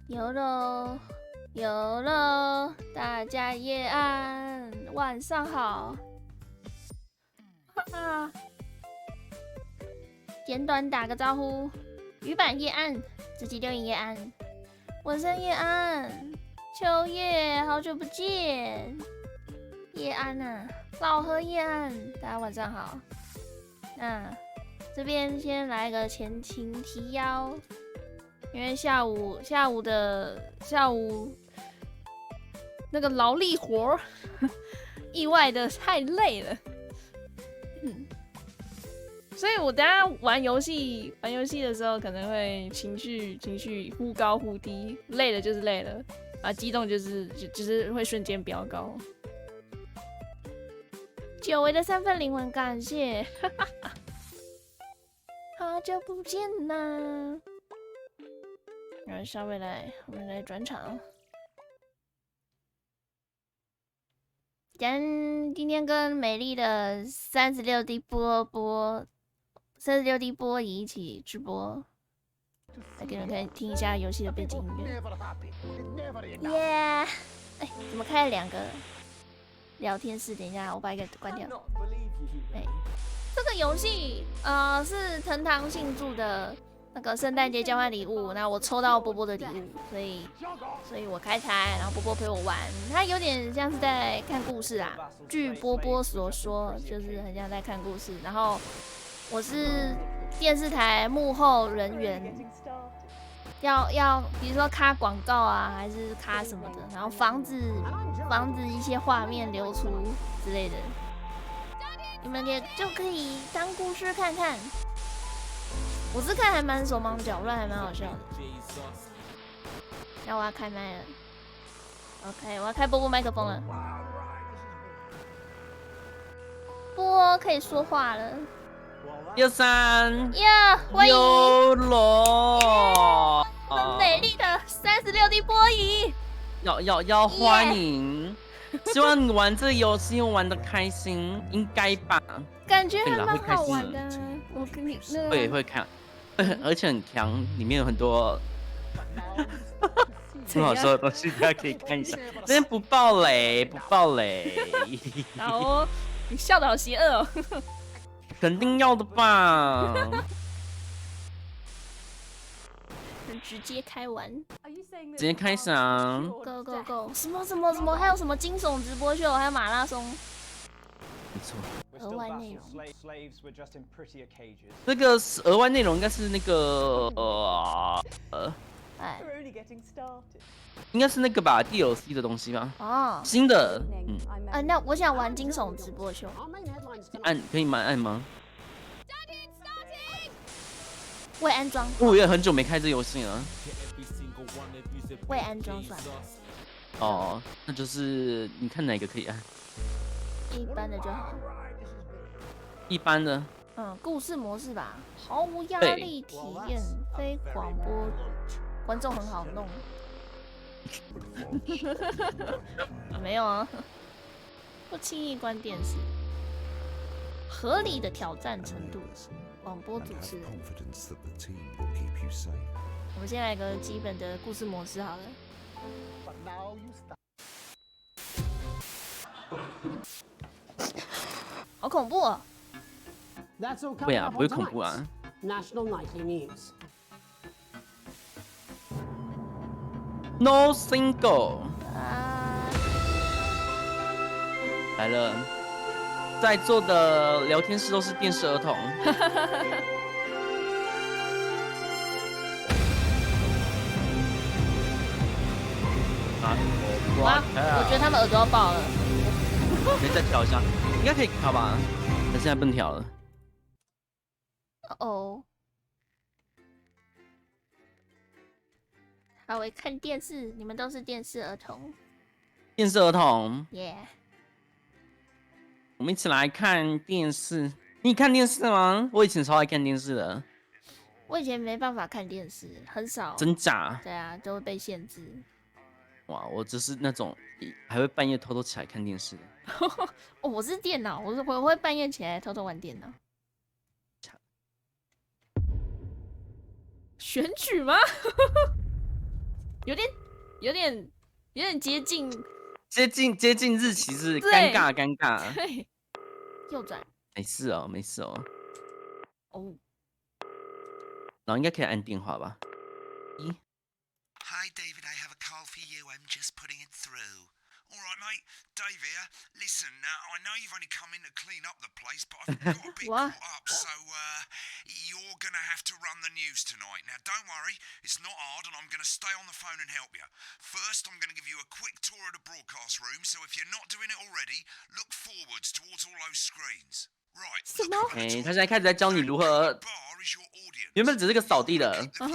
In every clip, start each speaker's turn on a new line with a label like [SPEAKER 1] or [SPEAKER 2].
[SPEAKER 1] 有喽，有喽，大家夜安，晚上好。啊，简短打个招呼，鱼板夜安，自己留言夜安，晚上夜安，秋叶好久不见，夜安啊，老何夜安，大家晚上好。那这边先来个前情提要。因为下午那个劳力活意外的太累了，所以我等下玩游戏的时候可能会情绪忽高忽低，累了就是累了，啊，激动就是会瞬间飙高。久违的3份灵魂感谢，好久不见呐！然后稍微我们来转场。今天跟美丽的36D 波仪一起直播，来给你们听一下游戏的背景音乐。耶！哎，怎么开了2个聊天室？等一下，我把一个关掉。哎，这个游戏是藤堂庆祝的。那个圣诞节交换礼物，那我抽到波波的礼物，所以我开台，然后波波陪我玩，他有点像是在看故事啊。据波波所说，就是很像在看故事。然后我是电视台幕后人员，要比如说卡广告啊，还是卡什么的，然后防止一些画面流出之类的，你们也就可以当故事看看。我是看还蛮手忙脚乱，还蛮好笑的。那我要开麦了 ，OK， 我要开波波麦克风了。波可以说话了。
[SPEAKER 2] 123
[SPEAKER 1] 呀，欢迎
[SPEAKER 2] 有罗，
[SPEAKER 1] 很美丽的36D 波仪。
[SPEAKER 2] 要欢迎，希望你玩这个游戏玩得开心，应该吧？
[SPEAKER 1] 感觉还蛮好玩的。我跟你
[SPEAKER 2] 会看。而且很强，里面有很多很好说的东西，大家可以看一下。这边不爆雷。
[SPEAKER 1] 好哦，你笑得好邪恶哦。
[SPEAKER 2] 肯定要的吧。
[SPEAKER 1] 直接开玩，
[SPEAKER 2] 直接开始啊
[SPEAKER 1] ！Go！ 什么？还有什么惊悚直播秀，还有马拉松。
[SPEAKER 2] 没错，
[SPEAKER 1] 额外内容。
[SPEAKER 2] 这个额外内容应该是那个应该是那个吧 ，DLC 的东西吧？
[SPEAKER 1] 哦，
[SPEAKER 2] 新的，
[SPEAKER 1] 那我想玩惊悚直播秀，
[SPEAKER 2] 可以按吗？
[SPEAKER 1] 未安装。
[SPEAKER 2] 我也很久没开这游戏了。
[SPEAKER 1] 未安装算了。
[SPEAKER 2] 哦，那就是你看哪个可以按？
[SPEAKER 1] 一般的就好。
[SPEAKER 2] 一般的。
[SPEAKER 1] 故事模式吧，毫无压力体验，非广播，观众很好弄。没有啊，不轻易关电视。合理的挑战程度，广播主持人。我们先来个基本的故事模式好了。好恐怖哦！
[SPEAKER 2] 会啊，不会恐怖啊。No single。来了，在座的聊天室都是电视儿童。
[SPEAKER 1] 哇，我觉得他们耳朵要爆了。
[SPEAKER 2] 可以再调一下，应该可以调吧？但现在不能调了。
[SPEAKER 1] 哦。好，我看电视，你们都是电视儿童。
[SPEAKER 2] 电视儿童。
[SPEAKER 1] 耶。
[SPEAKER 2] 我们一起来看电视。你看电视吗？我以前超爱看电视的。
[SPEAKER 1] 我以前没办法看电视，很少。
[SPEAKER 2] 真假？
[SPEAKER 1] 对啊，都会被限制。
[SPEAKER 2] 哇，我就是那种还会半夜偷偷起来看电视的。
[SPEAKER 1] 哦，我是电脑，我会半夜起来偷偷玩电脑。选举吗？有点接近
[SPEAKER 2] 日期是尴尬。
[SPEAKER 1] 对，右转。
[SPEAKER 2] 没事哦。
[SPEAKER 1] 哦。
[SPEAKER 2] 然后应该可以按电话吧。
[SPEAKER 3] Hi, David, I have a call for you. I'm just putting it through. All right, mate. Dave here. Listen, I know you've only come in to clean up the place, but I've got a bit caught up, so you're going to have to run the news tonight. Now, don't worry. It's not hard, and I'm going to stay on the phone and help you. First, I'm going to give you a quick tour of the broadcast room, so if you're not doing it already, look forwards towards all those screens. Right.
[SPEAKER 1] 什么？
[SPEAKER 2] 他现在开始在教你如何，原本只是个扫地的，他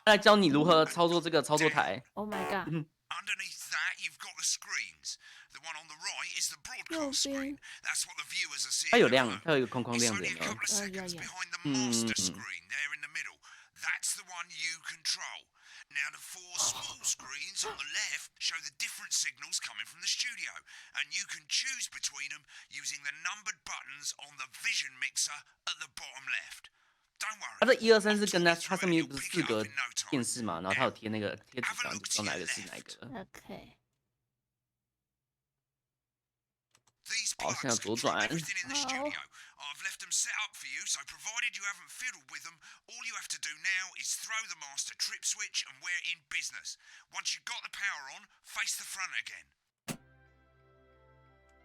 [SPEAKER 2] 在教你如何操作这个操作台。
[SPEAKER 1] Oh my god.
[SPEAKER 3] Underneath that, you've got the screens. The one on the right is the broadcast screen. That's what the viewers are seeing.
[SPEAKER 2] 它有亮，它有一个框框亮着。
[SPEAKER 3] It's only a couple of seconds behind the master screen there in the middle. That's the one you control. Now, the 4 small screens on the left show the different signals coming from the studio, and you can choose between them using the numbered buttons on the vision mixer at the bottom left. Don't worry.
[SPEAKER 2] 它的1、2、3是跟它上面不是4个电视嘛，然后它有贴那个贴纸上，就知道哪个是哪个。
[SPEAKER 1] OK。
[SPEAKER 2] 好，现在左转。
[SPEAKER 3] I've left them set up for you, so provided you haven't fiddled with them, all you have to do now is throw the master trip switch and we're in business. Once you've got the power on, face the front again.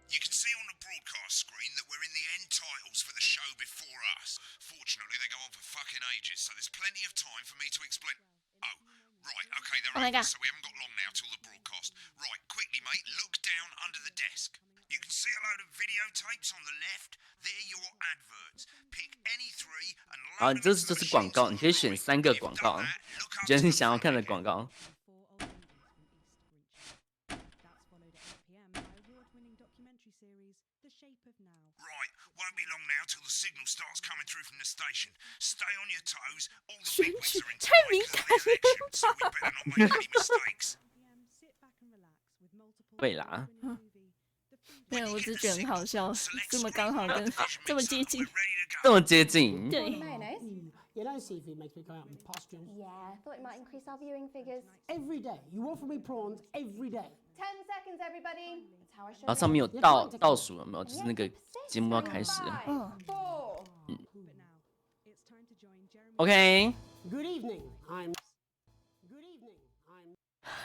[SPEAKER 3] You can see on the broadcast screen that we're in the end titles for the show before us. Fortunately, they go on for fucking ages, so there's plenty of time for me to explain. Oh, right, okay, they're over, so we haven't got long now till the broadcast. Right, quickly, mate, look down under the desk. You can see a load of videotapes on the left. They're your adverts. Pick any 3 and
[SPEAKER 2] 好，这是广告，你可以选3个广告，你觉得你想要看的广告。
[SPEAKER 3] Right, won't be long now till the signal starts coming through from the station. Stay on your toes. All the big wigs are in time for the election, so we better not make any mistakes.
[SPEAKER 2] 对啦。
[SPEAKER 1] 对，我只觉得很好笑，这么刚好跟这么接近，
[SPEAKER 2] 这么接近。
[SPEAKER 1] 对。
[SPEAKER 4] You know, seafood makes me go out and posture.
[SPEAKER 5] Yeah, thought it might increase our viewing figures.
[SPEAKER 4] Every day. You offer me prawns every day.
[SPEAKER 5] 10 seconds, everybody. That's how I should.
[SPEAKER 2] 然后上面有倒数有没有？就是那个节目要开始了。OK。
[SPEAKER 4] Good evening. I'm. Good evening. I'm.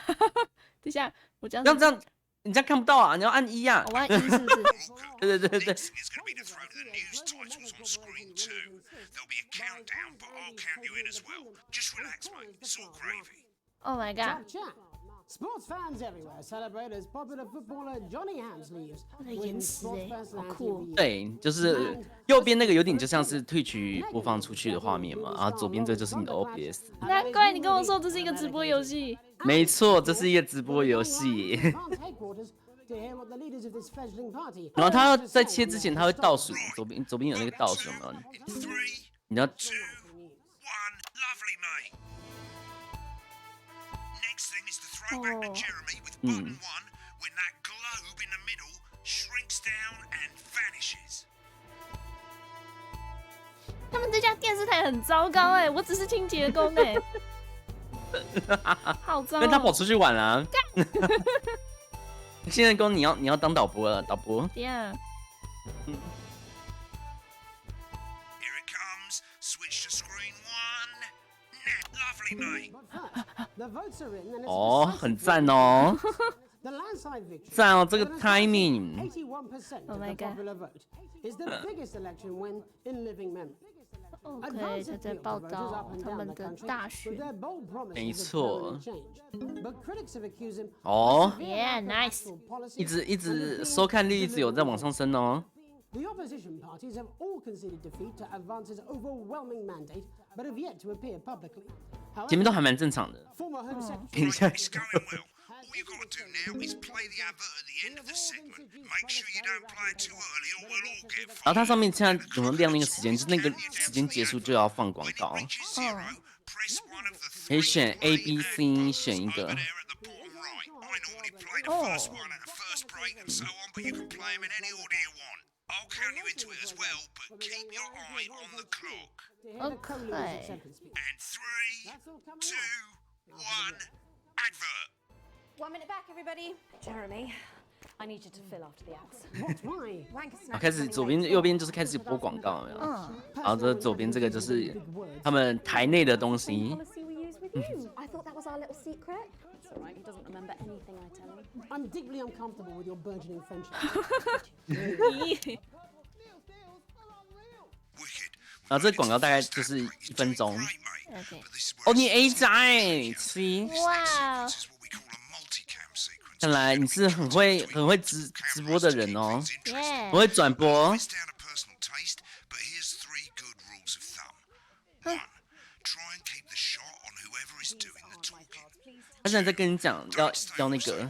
[SPEAKER 1] 等一下，我这样。
[SPEAKER 2] 这样。你这样看不到啊！你要按1啊！
[SPEAKER 1] 我按1是不是？
[SPEAKER 2] 对。
[SPEAKER 1] Oh my god!
[SPEAKER 4] Sports fans everywhere celebrate as popular footballer Johnny Hamsley
[SPEAKER 1] 他的延迟好酷。
[SPEAKER 2] 对，就是右边那个有点就像是退曲播放出去的画面嘛，然后左边这就是你的 OBS。
[SPEAKER 1] 难怪你跟我说这是一个直播游戏。
[SPEAKER 2] 没错，这是一个直播游戏。然后他要在切之前，他会倒数，左边有那个倒数嘛，你要。
[SPEAKER 1] 他们这家电视台很糟糕哎，我只是清洁工哎，好糟。
[SPEAKER 2] 因为他跑出去玩了。现在工你要当导播了，导播。
[SPEAKER 1] Yeah.
[SPEAKER 2] 哦，很赞哦，赞哦，这个 timing。Oh
[SPEAKER 1] my god. OK， 他在报道他们的大选。
[SPEAKER 2] 没错。哦
[SPEAKER 1] ，Yeah, nice。
[SPEAKER 2] 一直收看率一直有在往上升哦。
[SPEAKER 4] The opposition parties have all conceded defeat to Advance's overwhelming mandate, but have yet to appear publicly.
[SPEAKER 2] 前面都还蛮正常的。等一下。
[SPEAKER 3] All you gotta do now is play the advert at the end of the segment. Make sure you don't play it too early, or we'll all get fired.
[SPEAKER 2] 然后它上面现在有没有亮那个时间？就是那个时间结束就要放广告。可以选 A、B、C 选一个。
[SPEAKER 3] 哦。I'll count you into it as well, but keep your eye on the clock.
[SPEAKER 1] Okay.
[SPEAKER 3] And 3, 2, 1,
[SPEAKER 5] 1 minute back, everybody.
[SPEAKER 6] Jeremy, I need you to fill after the ads.
[SPEAKER 4] What? Why?
[SPEAKER 5] Wanker
[SPEAKER 2] 开始左边右边就是开始播广告，有没有？然后这左边这个就是他们台内的东西。
[SPEAKER 6] Policy we use with you.
[SPEAKER 5] I thought that was our little secret.
[SPEAKER 6] It's all right. He doesn't remember anything I tell him.
[SPEAKER 4] I'm deeply uncomfortable with your burgeoning friendship.
[SPEAKER 2] 然后这个广告大概就是1分钟。
[SPEAKER 1] OK，
[SPEAKER 2] 哦，你 A 仔，C，
[SPEAKER 1] 哇，
[SPEAKER 2] 看来你是很会直播的人哦，
[SPEAKER 1] 耶
[SPEAKER 2] 很，会转播。 他现在在跟你讲要那个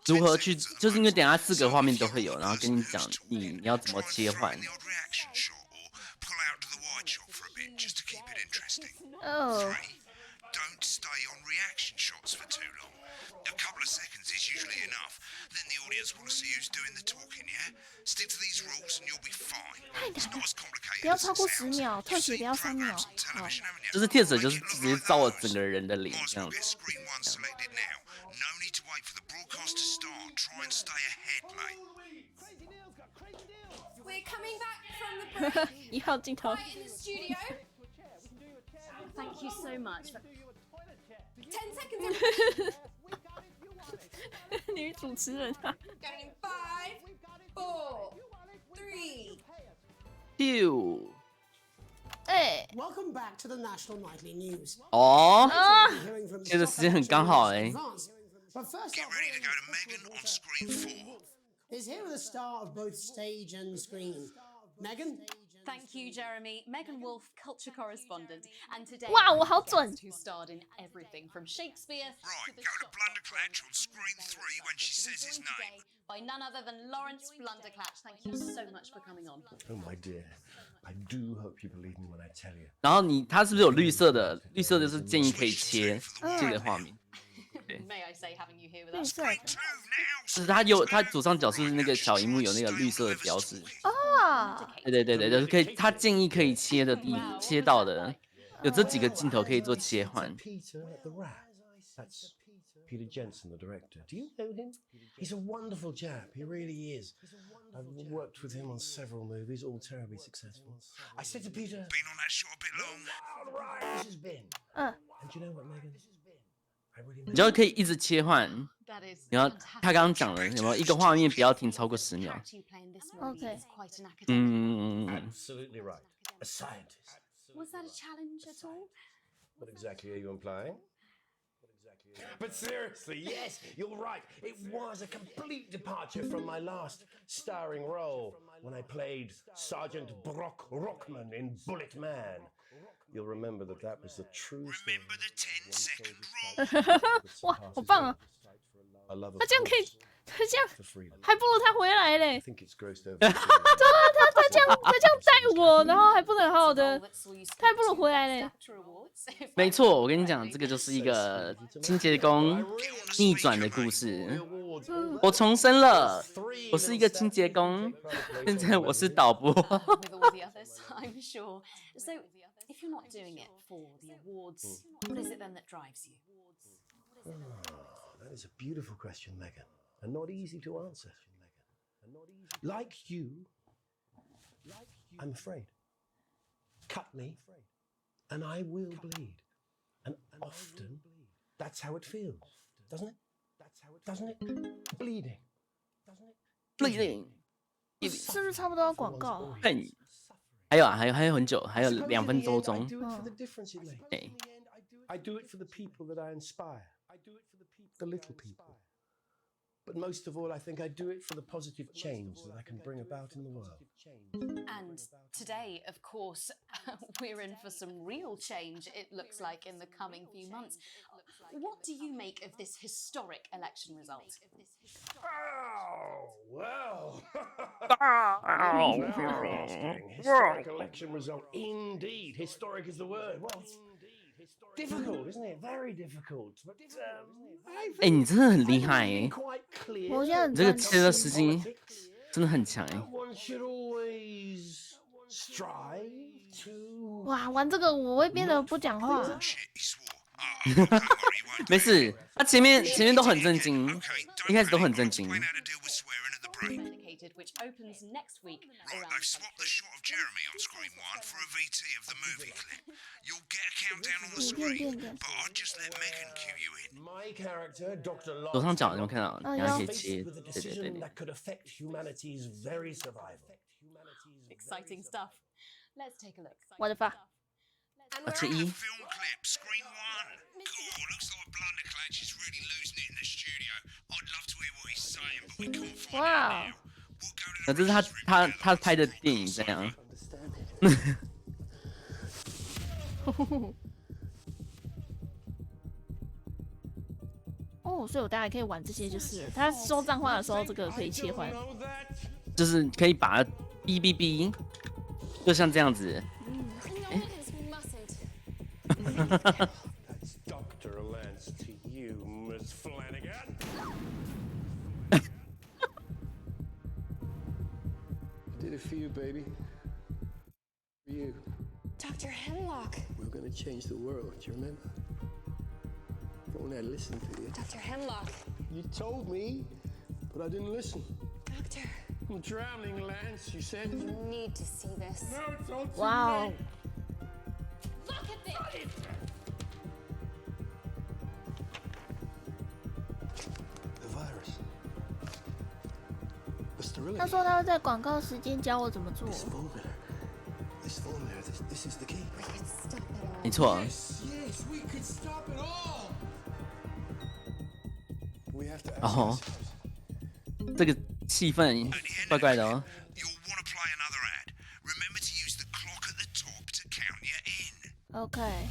[SPEAKER 2] 如何去，就是因为等一下4个画面都会有，然后跟你讲你要怎么切换。
[SPEAKER 1] 哦，
[SPEAKER 3] Don't stay on reaction shots for too long. A couple of seconds is usually enough. Then the audience want to see who's doing the talking, yeah? Stick to these rules and you'll be fine. It's not as
[SPEAKER 1] 不
[SPEAKER 3] complicated
[SPEAKER 1] 要
[SPEAKER 3] as
[SPEAKER 1] 超
[SPEAKER 3] it
[SPEAKER 1] 过10
[SPEAKER 3] sounds.
[SPEAKER 1] 秒，特写不要3秒。
[SPEAKER 3] Television, haven't you?
[SPEAKER 2] 就是贴纸就是直接照我整个人的脸
[SPEAKER 3] Might as
[SPEAKER 2] 这
[SPEAKER 3] well
[SPEAKER 2] 样
[SPEAKER 3] get
[SPEAKER 2] 子。
[SPEAKER 3] screen one selected now. No need to wait for the broadcast to start. Try and stay ahead, mate.
[SPEAKER 5] We're coming back from the break.
[SPEAKER 1] 1号镜头，
[SPEAKER 5] Right in the studio.
[SPEAKER 6] Thank you so much.
[SPEAKER 5] 10 seconds, everybody.
[SPEAKER 1] 女主持人啊，
[SPEAKER 5] Going in 5, 4, 3.
[SPEAKER 2] 咻，
[SPEAKER 1] 哎，
[SPEAKER 4] Welcome back to the National Nightly News.
[SPEAKER 2] 哦，
[SPEAKER 4] Hearing from
[SPEAKER 2] 这个时间很刚好哎。
[SPEAKER 4] But first
[SPEAKER 3] Get
[SPEAKER 4] up,
[SPEAKER 3] ready to go to Megan on screen 4.
[SPEAKER 4] is here with a star of both stage and screen. Megan?
[SPEAKER 6] Thank you, Jeremy. Megan Wolf, culture correspondent, and today
[SPEAKER 1] 哇，我好准。
[SPEAKER 6] who starred in everything from Shakespeare
[SPEAKER 3] Right,
[SPEAKER 6] to the
[SPEAKER 3] go to
[SPEAKER 6] shop
[SPEAKER 3] Blunderclatch on screen 3 when she says his
[SPEAKER 6] joined
[SPEAKER 3] name.
[SPEAKER 6] today by none other than Lawrence Blunderclatch. Thank you so much for coming on.
[SPEAKER 7] Oh my dear, I do hope you believe me when I tell you.
[SPEAKER 2] 然后他是不是有绿色的？绿色的是建议可以切这个画面。
[SPEAKER 6] May I say, having you here with
[SPEAKER 1] 绿
[SPEAKER 6] us?
[SPEAKER 1] 色的
[SPEAKER 3] 2 now.
[SPEAKER 2] 就是它左上角是那个小荧幕有那个绿色的标志。
[SPEAKER 1] 哦，
[SPEAKER 2] 对，就是可以，他建议可以切到的，有这几个镜头可以做切换。
[SPEAKER 7] Peter the Rat. That's Peter Jensen, the director. Do you know him? He's a wonderful chap. He really is. I've worked with him on several movies, all terribly successful. I said to Peter,
[SPEAKER 3] Been on that shot a bit long.
[SPEAKER 7] "Wild ride this has been."
[SPEAKER 1] 嗯，
[SPEAKER 7] And you know what, Megan? I really
[SPEAKER 2] 你就可以一直切换。
[SPEAKER 6] That is
[SPEAKER 2] 然后他刚刚讲了，有没有一个画面不要停超过10秒？
[SPEAKER 6] character you play in this movie
[SPEAKER 1] Okay.
[SPEAKER 6] is quite an academic.
[SPEAKER 2] 嗯，
[SPEAKER 7] absolutely right. A scientist.
[SPEAKER 6] Was that a challenge at all?
[SPEAKER 7] What exactly are you implying? But seriously, yes, you're right. It was a complete departure from my last starring role when I played Sergeant Brock Rockman in Bullet Man. You'll remember that was the true story.
[SPEAKER 3] Remember the 10-second rule.
[SPEAKER 1] 哇，好棒啊！
[SPEAKER 7] A love of
[SPEAKER 1] 他这样可以，
[SPEAKER 7] force
[SPEAKER 1] 他这样
[SPEAKER 7] for freedom.
[SPEAKER 1] 还不如他回来
[SPEAKER 7] I
[SPEAKER 1] 嘞。
[SPEAKER 7] think it's grossed over.
[SPEAKER 1] 他这样带我，然后还不能好好的，
[SPEAKER 6] That saw you
[SPEAKER 1] 他还不如回来嘞。
[SPEAKER 6] after awards. If
[SPEAKER 2] 没错，我跟你讲，这个就是一个清洁工逆转的故事。我重生了，我是一个清洁工，现在我是导播。
[SPEAKER 6] with all the others, I'm sure. So, if you're not doing it for the awards, what is it then that drives you?
[SPEAKER 7] That is a beautiful question, Megan, and not easy to answer. Like you, I'm afraid. Cut me, and I will bleed. And often, that's how it feels, doesn't it? Doesn't it? Bleeding. Doesn't it?
[SPEAKER 1] 是不是差不多要广告啊？
[SPEAKER 2] 嘿，还有很久，还有2分多
[SPEAKER 7] I
[SPEAKER 2] 钟。
[SPEAKER 7] do it for the difference it makes.
[SPEAKER 2] 对，
[SPEAKER 7] I do it for the people that I inspire. I do it for the little people. But most of all, I think I do it for the positive change that I can bring about in the world.
[SPEAKER 6] And today, of course, we're in for some real change, it looks like, in the coming few months. What do you make of this historic election result?
[SPEAKER 7] Oh, well. Interesting. Historic election result. Indeed. Historic is the word. Well, difficult, isn't it? Very difficult. But I
[SPEAKER 2] 哎，你真的很厉害
[SPEAKER 7] think
[SPEAKER 2] 哎，
[SPEAKER 7] quite clear
[SPEAKER 1] 我现在很
[SPEAKER 2] 你这个
[SPEAKER 1] 专
[SPEAKER 2] 切的
[SPEAKER 1] 心
[SPEAKER 2] 时间真的很强哎
[SPEAKER 7] that。one should always strive to
[SPEAKER 1] 哇，玩这个我会变得不讲话。
[SPEAKER 3] Shit, he swore.
[SPEAKER 2] 没事，他前面都很震惊，一开始都很震惊。
[SPEAKER 6] which opens next week.
[SPEAKER 3] Right, they've swapped the shot of Jeremy on screen 1 for a VT of the movie clip. You'll get a countdown on the screen, but I'll just let Megan cue you in.
[SPEAKER 7] My character, Dr.
[SPEAKER 2] 左上角有没有看到？
[SPEAKER 1] 有
[SPEAKER 2] 然后可以切，
[SPEAKER 7] with a
[SPEAKER 2] 对对
[SPEAKER 7] decision
[SPEAKER 2] 对。
[SPEAKER 7] that could affect humanity's very survival.
[SPEAKER 6] Exciting stuff. Let's take a look.
[SPEAKER 1] 我的发，
[SPEAKER 2] 切一。
[SPEAKER 3] Film clip, screen 1. God, looks like Blunderclatch is really losing it in the studio. I'd love to hear what he's saying, but we can't find
[SPEAKER 1] Wow.
[SPEAKER 3] it now. We'll go to
[SPEAKER 2] 这
[SPEAKER 3] the
[SPEAKER 2] 是他拍的电影这样。
[SPEAKER 1] 哦，所以我大概可以玩这些，就是他说脏话的时候，这个可以切换。
[SPEAKER 2] 就是可以把它哔哔哔，就像这样子。
[SPEAKER 7] That's Dr. Lance to you, Miss Flanagan. I did it for you, baby. For you.
[SPEAKER 5] Dr. Hemlock.
[SPEAKER 7] We're gonna change the world, do you remember? If only I listened to you.
[SPEAKER 5] Dr. Hemlock.
[SPEAKER 7] You told me, but I didn't listen.
[SPEAKER 5] Doctor,
[SPEAKER 7] I'm drowning, Lance, you said.
[SPEAKER 5] you need to see this.
[SPEAKER 7] No, it's all too
[SPEAKER 1] 哇哦
[SPEAKER 7] late.，
[SPEAKER 5] Look at this!
[SPEAKER 7] The virus. The sterility.
[SPEAKER 1] 他说他会在广告时间教我怎么做。
[SPEAKER 7] This formula, this is the key.
[SPEAKER 5] We could stop it all.
[SPEAKER 2] 没错，
[SPEAKER 7] Yes, we could stop it all. We have to
[SPEAKER 2] 哦，这个气氛怪怪的哦。
[SPEAKER 3] You'll want to play another ad. Remember to use the clock at the top to count you in.
[SPEAKER 1] OK，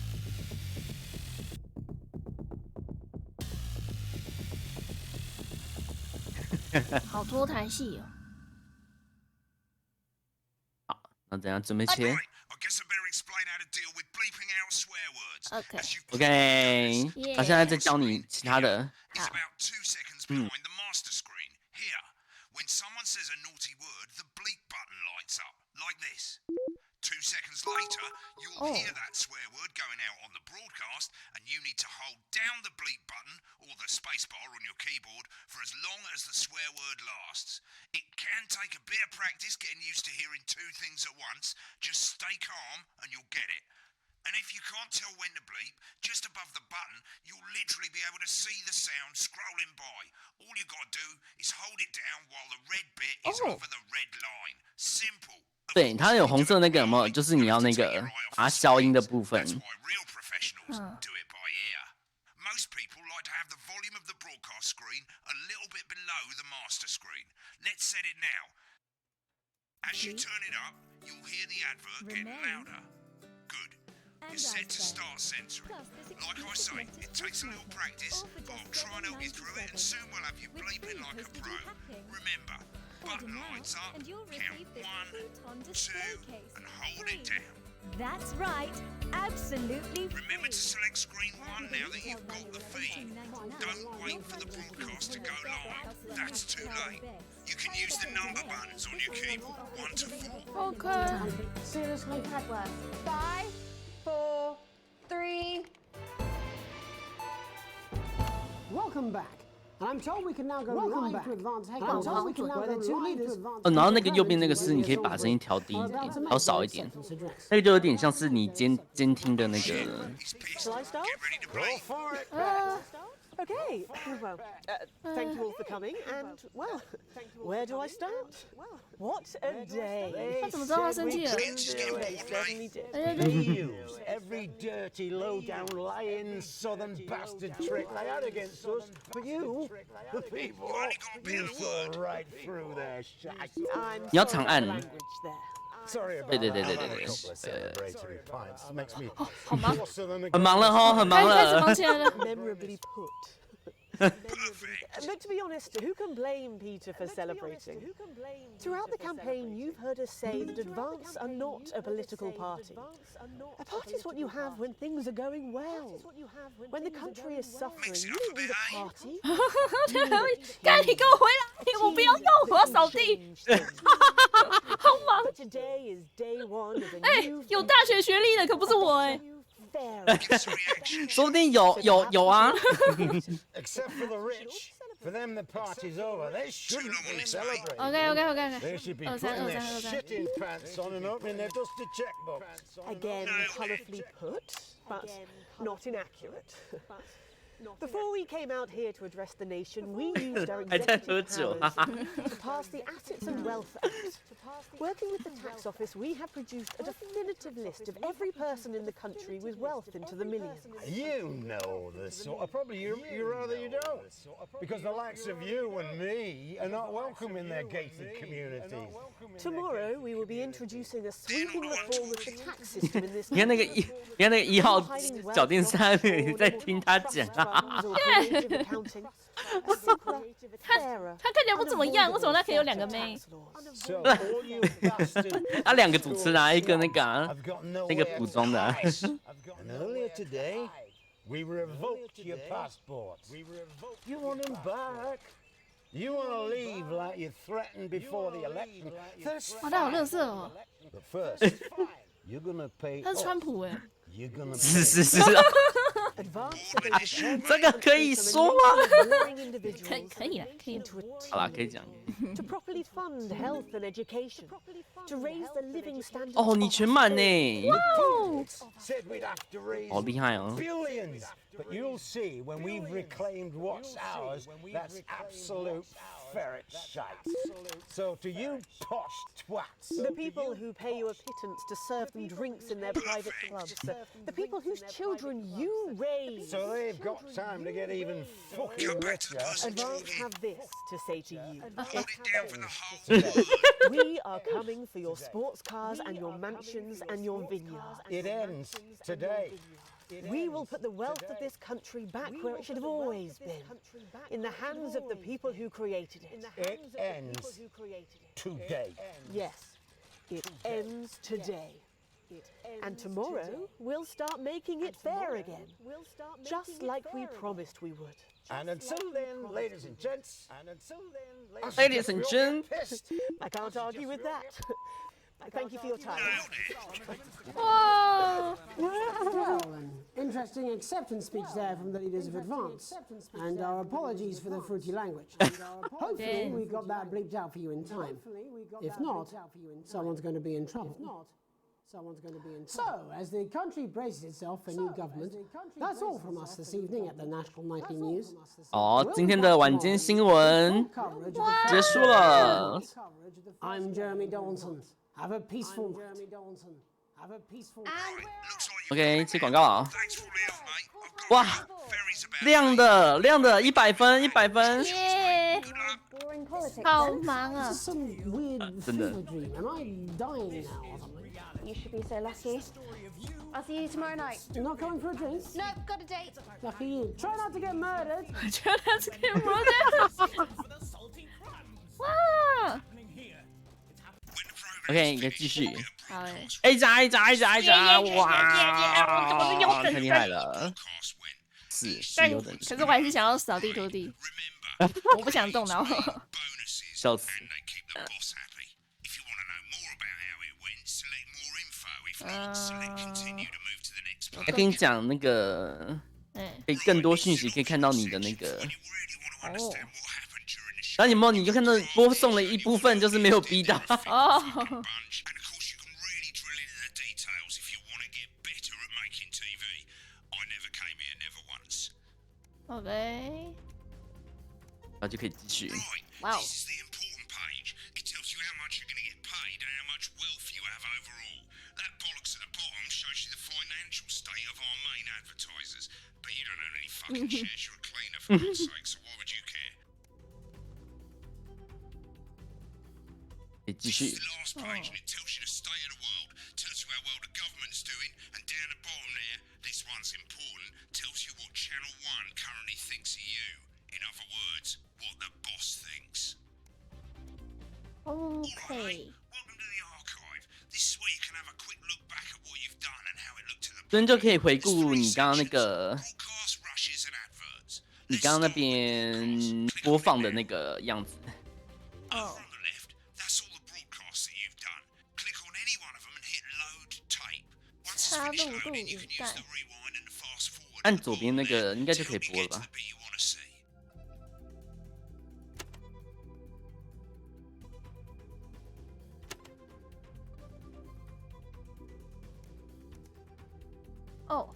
[SPEAKER 1] 好多台戏哦。
[SPEAKER 2] 那怎样准备
[SPEAKER 3] Right,
[SPEAKER 2] 切
[SPEAKER 3] I guess I better explain how to deal with bleeping out swear words.
[SPEAKER 1] OK
[SPEAKER 3] As you've
[SPEAKER 2] ？OK，
[SPEAKER 1] Yeah
[SPEAKER 2] 他现在在教你其他的。
[SPEAKER 3] It's about 2 seconds behind the master screen. Here, when someone says a naughty word, the bleep button lights up, like this. 2 seconds later, you'll hear that swear word going out on the broadcast, and you need to hold down the bleep button or the spacebar on your keyboard for as long as the swear word lasts. It can take a bit of practice getting used to hearing 2 things at once. Just stay calm and you'll get it. And if you can't tell when to bleep, just above the button, you'll literally be able to see the sound scrolling by. All you gotta do is hold it down while the red bit is over the red line. Simple.
[SPEAKER 2] 对，它有红色那个有没有？就是你要那个把它消音的部分。
[SPEAKER 3] That's why real professionals do it by ear. Most people like to have the volume of the broadcast screen a little bit below the master screen. Let's set it now. As you turn it up, you'll hear the advert getting louder. Good. You're set to start censoring. Like I say, it takes a little practice, but I'll try and help you through it, and soon we'll have you bleeping like a pro. Remember, button lights up, count 1, 2, and hold it down.
[SPEAKER 8] That's right, absolutely.
[SPEAKER 3] Remember to select screen 1 now that you've got the feed. Don't wait for the broadcast to go live. That's too late. You can use the number buttons on your keyboard, 1 to 4.
[SPEAKER 1] OK，
[SPEAKER 5] Seriously, Padworth. 5, 4, 3.
[SPEAKER 4] Welcome back. And I'm told we can now go live to advance hack. I'm told we can now go live to advance.
[SPEAKER 2] 哦，然后那个右边那个是你可以把声音调低一点，调少一点。那个就有点像是你监听的那个。
[SPEAKER 3] He's pissed. Get ready to play.
[SPEAKER 9] Okay, well, thank you all for coming, and, well, where do I start? What a day.
[SPEAKER 1] 他怎么知道他生气了？
[SPEAKER 3] Audience is getting bored,
[SPEAKER 9] Certainly
[SPEAKER 3] mate.
[SPEAKER 9] did.
[SPEAKER 10] They use every dirty, low-down, lying, southern bastard trick they had against us. But you, the people,
[SPEAKER 3] You only got a bit
[SPEAKER 10] you
[SPEAKER 3] of the
[SPEAKER 10] saw
[SPEAKER 3] word.
[SPEAKER 10] right through their shite.
[SPEAKER 9] I'm
[SPEAKER 2] 你要
[SPEAKER 9] sorry
[SPEAKER 2] 长
[SPEAKER 9] for
[SPEAKER 2] 按。
[SPEAKER 9] the language there.
[SPEAKER 10] Sorry about
[SPEAKER 2] 对对
[SPEAKER 10] that.
[SPEAKER 2] 对对
[SPEAKER 10] I've
[SPEAKER 2] 对
[SPEAKER 10] had a
[SPEAKER 2] 对
[SPEAKER 10] couple of celebratory pints. Makes me
[SPEAKER 1] 好忙，
[SPEAKER 10] crosser than a
[SPEAKER 2] 很忙了哈，很忙
[SPEAKER 1] 开始忙
[SPEAKER 2] 了。
[SPEAKER 1] 起来了。
[SPEAKER 9] Memorably put. But to be honest, who can blame Peter for celebrating? Throughout the campaign, you've heard us say that Advance are not a political party. A party is what you have when things are going well. When the country is suffering, you don't need a party.
[SPEAKER 1] 赶紧给我回来！我不要用，我要扫地。好忙。
[SPEAKER 9] But today is day one of a
[SPEAKER 1] 哎，
[SPEAKER 9] new
[SPEAKER 1] 有大学学历的可不是我哎。
[SPEAKER 9] fair.
[SPEAKER 2] 说不定有啊。
[SPEAKER 10] Except for the rich. For them, the party's over. They shouldn't be celebrating.
[SPEAKER 1] OK
[SPEAKER 10] They should be putting their shitting pants on and opening their dusty checkbooks.
[SPEAKER 9] Again, colourfully put, but not inaccurate. Before we came out here to address the nation, we used our executive powers to pass the Assets and Wealth Act. Working with the tax office, we have produced a definitive list of every person in the country with wealth into the millions.
[SPEAKER 10] You know this, or probably you rather you don't, because the likes of you and me are not welcome in their gated communities.
[SPEAKER 9] Tomorrow, we will be introducing a sweeping reform of the tax system in this
[SPEAKER 2] 你看那个1号小电视那边你在听他讲啊。
[SPEAKER 1] 他看起来不怎么样，为什么他可以有2个妹？
[SPEAKER 2] 他2个主持人，一个那个补妆的。
[SPEAKER 10] Earlier today, we revoked your passports. You want them back? You want to leave like you threatened before the election?
[SPEAKER 1] 哇，他好乐色哦。
[SPEAKER 10] But first, you're gonna pay.
[SPEAKER 1] 他是川普哎。
[SPEAKER 2] 是。这个可以说吗？
[SPEAKER 1] 可以了。
[SPEAKER 2] 好啦，可以讲。哦，你全满呢！好厉害哦！
[SPEAKER 10] But you'll see when we've reclaimed what's ours, that's absolute ferret shite. So to you posh twats,
[SPEAKER 9] the people who pay you a pittance to serve them drinks in their private clubs, the people whose children you raise.
[SPEAKER 10] So they've got time to get even fucking richer.
[SPEAKER 9] Advance have this to say to you. We are coming for your sports cars and your mansions and your vineyards.
[SPEAKER 10] It ends today.
[SPEAKER 9] We will put the wealth of this country back where it should have always been, in the hands of the people who created it.
[SPEAKER 10] It ends today.
[SPEAKER 9] Yes, it ends today. And tomorrow, we'll start making it fair again, just like we promised we would.
[SPEAKER 10] And until then, ladies and gents,
[SPEAKER 2] ladies and gents,
[SPEAKER 9] I can't argue with that. Thank you for your time.
[SPEAKER 1] Whoa!
[SPEAKER 4] Well, an interesting acceptance speech there from the leaders of Advance. And our apologies for the fruity language. Hopefully we got that bleeped out for you in time. If not, someone's going to be in trouble. So, as the country braces itself for new government, that's all from us this evening at the National Nightly News.
[SPEAKER 2] 哦，今天的晚间新闻结束了。
[SPEAKER 4] I'm Jeremy Donaldson. Have a peaceful night.
[SPEAKER 2] OK， 接广告啊！哇，亮的100分，100分！
[SPEAKER 1] 耶，好忙啊！
[SPEAKER 2] 真的。
[SPEAKER 5] You should be so lucky. I'll see you tomorrow night.
[SPEAKER 4] You're not coming for a drink?
[SPEAKER 5] No, got a date.
[SPEAKER 4] Lucky you. Try not to get murdered.
[SPEAKER 1] Try not to get murdered. 哇
[SPEAKER 2] OK， 你可以继续。
[SPEAKER 1] 好诶。
[SPEAKER 2] A 加，哇，太厉害了！是有等级。
[SPEAKER 1] 可是我还是想要扫地拖地，我不想动脑。
[SPEAKER 2] 笑死。还跟你讲那个，可以更多讯息，可以看到你的那个。哦。然后你就看到播送了一部分，就是没有逼到。
[SPEAKER 1] 哦。OK。
[SPEAKER 2] 然后就可以继续。
[SPEAKER 1] 哇哦。
[SPEAKER 3] shares you're a cleaner for God's sake, so why would you care?
[SPEAKER 2] 继续。
[SPEAKER 3] Last page, and it tells you the state of the world, tells you how well the government's doing, and down the bottom there, this one's important, tells you what Channel 1 currently thinks of you. In other words, what the boss thinks.
[SPEAKER 1] Okay.
[SPEAKER 3] Welcome to the archive. This is where you can have a quick look back at what you've done and how it looked to the
[SPEAKER 2] 这边就可以回顾你刚刚那个。 你刚刚那边播放的那个样子。
[SPEAKER 1] 哦。插入录影带。
[SPEAKER 2] 按左边那个应该就可以播了吧？
[SPEAKER 1] 哦。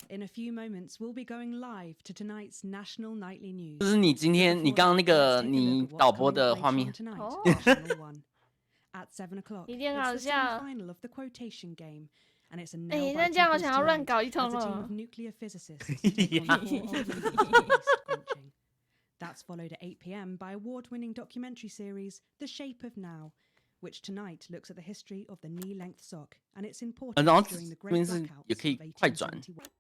[SPEAKER 11] In a few moments, we'll be going live to tonight's national nightly news.
[SPEAKER 2] 就是你今天你刚刚那个你导播的画面。
[SPEAKER 1] 哦。
[SPEAKER 11] At 7 o'clock,
[SPEAKER 1] 一定好笑。
[SPEAKER 11] final of the quotation game, and it's a
[SPEAKER 1] 那这样我想要乱搞一通了。
[SPEAKER 11] That's followed at 8 p.m. by award-winning documentary series The Shape of Now, which tonight looks at the history of the knee-length sock and its importance during the Great Blackouts of 1871.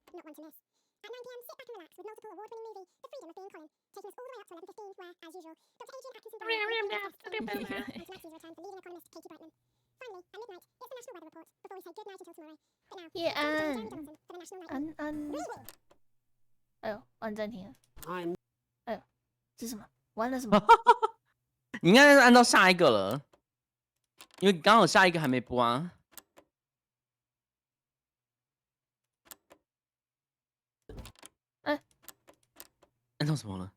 [SPEAKER 12] At 9 p.m., sit back and relax with multiple award-winning movie The Freedom of Being Colin, taking us all the way up to 11:15, where, as usual, Dr. Adrian Atkinson and Max's return to leading economist Katie Brightman. Finally, at midnight, it's the national weather report before we say good night until tomorrow. But now,
[SPEAKER 1] Jeremy
[SPEAKER 12] Donaldson for the national night.
[SPEAKER 1] 哎呦，按暂停了。
[SPEAKER 4] I'm
[SPEAKER 1] 哎呦，这是什么？玩了什么？
[SPEAKER 2] 你应该是按到下一个了，因为刚好下一个还没播啊。按到什么了？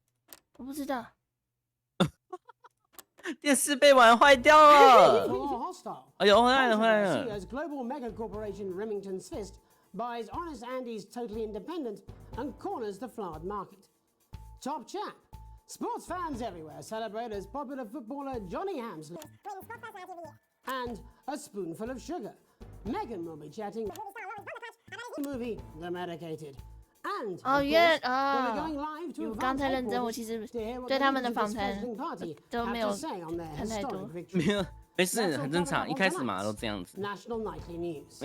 [SPEAKER 1] 我不知道。
[SPEAKER 2] 电视被玩坏掉了。哎呦，回来了，回来了。
[SPEAKER 4] CEO's global mega corporation Remington's Fist buys Honest Andy's Totally Independent and corners the flowered market. Top chap. Sports fans everywhere celebrate as popular footballer Johnny Hamsley and a spoonful of sugar. Megan will be chatting movie The Medicated. And
[SPEAKER 1] 哦，原刚才认真，我其实对他们的访谈都没有看太多。
[SPEAKER 2] 没有，没事，很正常，一开始嘛都这样子。
[SPEAKER 4] National Nightly News.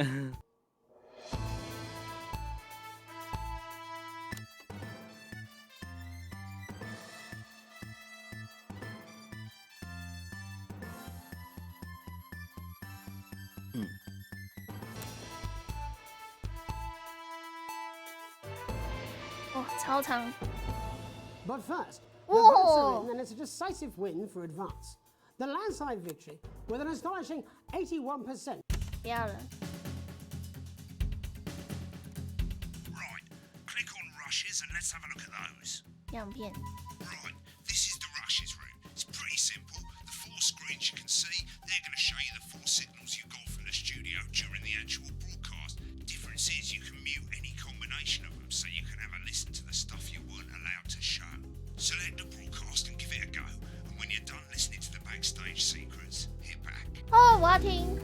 [SPEAKER 1] 超长。
[SPEAKER 4] But first, the votes are in, and it's a decisive win for Advance. The landslide victory with an astonishing 81%.
[SPEAKER 1] 不要了。
[SPEAKER 3] Right, click on rushes and let's have a look at those.
[SPEAKER 1] 样片。
[SPEAKER 3] Right, this is the rushes room. It's pretty simple. The 4 screens you can see, they're going to show you the 4 signals you got from the studio during the actual broadcast. Difference is you can mute any combination of them, so you can have a listen to the stuff you weren't allowed to show. Select the broadcast and give it a go, and when you're done listening to the backstage secrets, hit back.
[SPEAKER 1] 哦，我要听。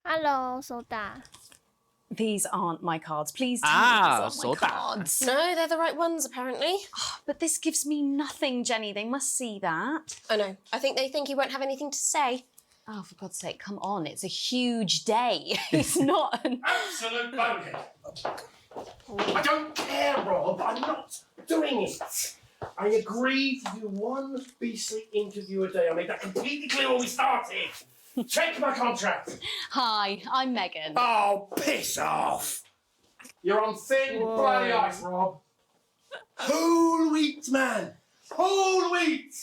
[SPEAKER 1] Hello，手打。
[SPEAKER 6] These aren't my cards. Please tell me these aren't my cards.
[SPEAKER 5] No, they're the right ones, apparently.
[SPEAKER 6] But this gives me nothing, Jenny. They must see that.
[SPEAKER 5] I know. I think they think you won't have anything to say.
[SPEAKER 6] Oh, for God's sake, come on. It's a huge day. It's not an...
[SPEAKER 7] Absolute bonehead. I don't care, Rob. I'm not doing it. I agreed to do one beastly interview a day. I made that completely clear when we started. Check my contract.
[SPEAKER 6] Hi, I'm Megan.
[SPEAKER 7] Oh, piss off. You're on thin, bloody ice, Rob. Whole wheat, man. Whole wheat.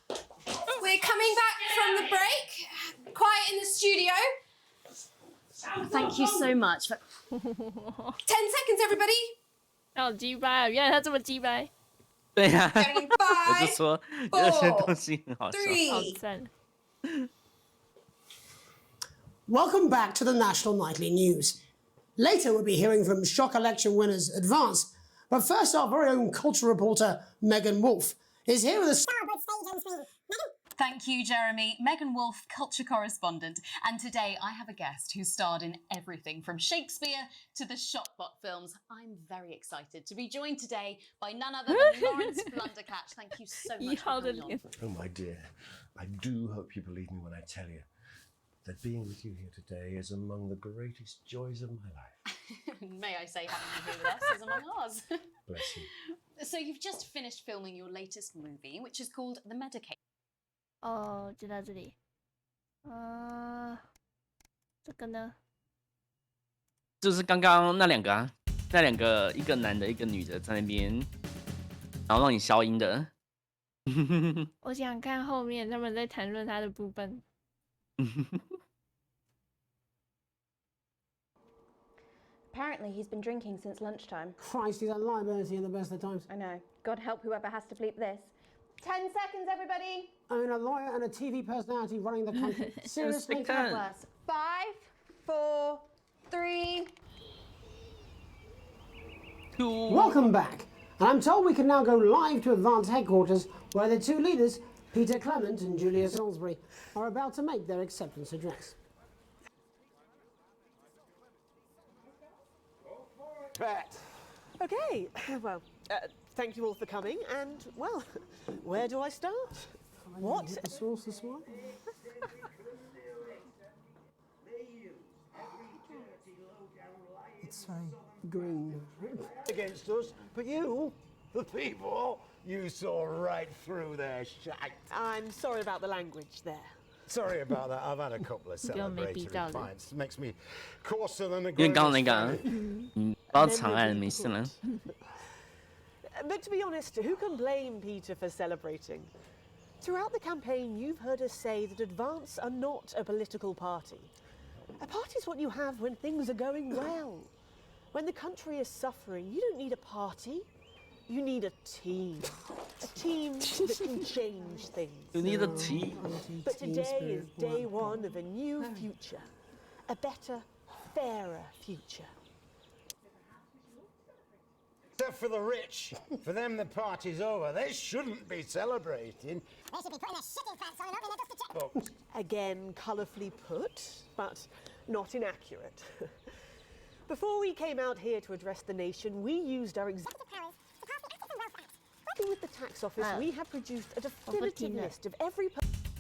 [SPEAKER 5] We're coming back from the break. Quiet in the studio.
[SPEAKER 6] Thank you so much.
[SPEAKER 5] 10 seconds, everybody.
[SPEAKER 1] 好鸡掰啊！原来他这么鸡掰。
[SPEAKER 2] 对呀、啊，
[SPEAKER 5] Going
[SPEAKER 2] 我就
[SPEAKER 5] 5,
[SPEAKER 2] 说有些东西很好笑。
[SPEAKER 5] 3.
[SPEAKER 1] 好赞。
[SPEAKER 4] Welcome back to the National Nightly News. Later, we'll be hearing from shock election winners Advance. But first, our very own culture reporter, Megan Wolf, is here with a starboard stage on screen.
[SPEAKER 6] Thank you, Jeremy. Megan Wolf, culture correspondent. And today I have a guest who starred in everything from Shakespeare to the Shotbot films. I'm very excited to be joined today by none other than Lawrence Blundercatch. Thank you so much for coming on.
[SPEAKER 7] Oh, my dear. I do hope you believe me when I tell you that being with you here today is among the greatest joys of my life.
[SPEAKER 6] May I say having you here with us is among ours.
[SPEAKER 7] Bless you.
[SPEAKER 6] So you've just finished filming your latest movie, which is called The Medicated.
[SPEAKER 1] 哦，就到这里。这个呢？
[SPEAKER 2] 就是刚刚那两个啊，那两个，一个男的，一个女的在那边，然后让你消音的。
[SPEAKER 1] 我想看后面他们在谈论他的部分。
[SPEAKER 13] Apparently, he's been drinking since lunchtime.
[SPEAKER 4] Christ, he's had liability in the best of times.
[SPEAKER 13] I know. God help whoever has to bleep this. 10 seconds, everybody.
[SPEAKER 4] I mean, a lawyer and a TV personality running the country. Seriously?
[SPEAKER 13] Make it worse. 5, 4, 3,
[SPEAKER 2] 2.
[SPEAKER 4] Welcome back. And I'm told we can now go live to Advance headquarters, where the two leaders, Peter Clement and Julia Salisbury, are about to make their acceptance address.
[SPEAKER 9] Okay, well, thank you all for coming, and, well, where do I start? What?
[SPEAKER 4] The source this one? It's very green.
[SPEAKER 10] Against us, but you, the people, you saw right through their shite.
[SPEAKER 9] I'm sorry about the language there.
[SPEAKER 10] Sorry about that. I've had a couple of celebratory pints. Makes me coarser than a
[SPEAKER 2] 因为刚刚那个、啊，不知道长按没事了。
[SPEAKER 9] But to be honest, who can blame Peter for celebrating? Throughout the campaign, you've heard us say that Advance are not a political party. A party is what you have when things are going well. When the country is suffering, you don't need a party. You need a team. A team that can change things.
[SPEAKER 2] You need a team.
[SPEAKER 9] But today is day one of a new future. A better, fairer future.
[SPEAKER 10] Except for the rich. For them, the party's over. They shouldn't be celebrating.
[SPEAKER 12] They should be putting their shitting pants on and opening their doors to check.
[SPEAKER 9] Again, colourfully put, but not inaccurate. Before we came out here to address the nation, we used our executive powers to pass the Assets and Wealth Act. Working with the tax office, we have produced a definitive list of every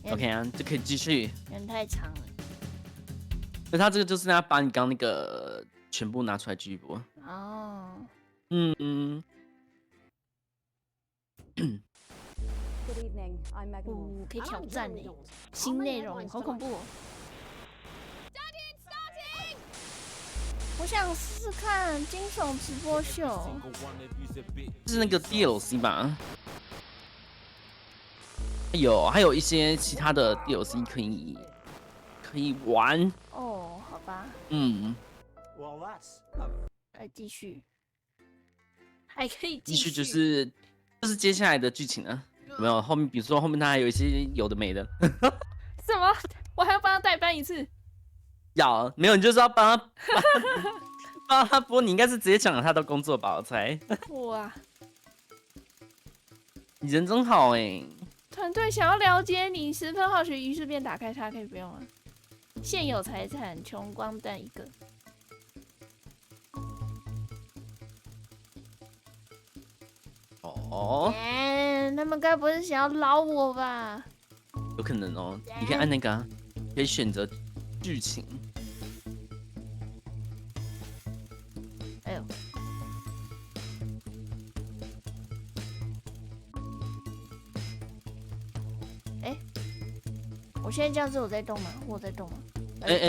[SPEAKER 2] OK 啊，就可以继续。
[SPEAKER 1] 有点太长了。
[SPEAKER 2] 那他这个就是他把你刚那个全部拿出来继续播。
[SPEAKER 1] 哦。
[SPEAKER 13] Good evening, I'm Megan Wolf.
[SPEAKER 1] 可以挑战呢，新内容好恐怖哦。我想试试看惊悚直播秀，
[SPEAKER 2] 是那个 DLC 吧？还有一些其他的 DLC 可以玩。
[SPEAKER 1] 哦，好吧。来继续，还可以继续，
[SPEAKER 2] 就是接下来的剧情呢？有没有后面？比如说后面他还有一些有的没的。
[SPEAKER 1] 什么？我还要帮他代班一次？
[SPEAKER 2] 要没有，你就是要帮他播，你应该是直接讲了他的工作吧？我猜。
[SPEAKER 1] 哇，
[SPEAKER 2] 你人真好哎！
[SPEAKER 1] 团队想要了解你，十分好奇，于是便打开它，可以不用了。现有财产，穷光蛋一个。
[SPEAKER 2] 哦。
[SPEAKER 1] 他们该不是想要捞我吧？
[SPEAKER 2] 有可能哦，你可以按那个、啊，可以选择剧情。
[SPEAKER 1] 哎呦！哎，我现在这样子有在动吗？我在动吗？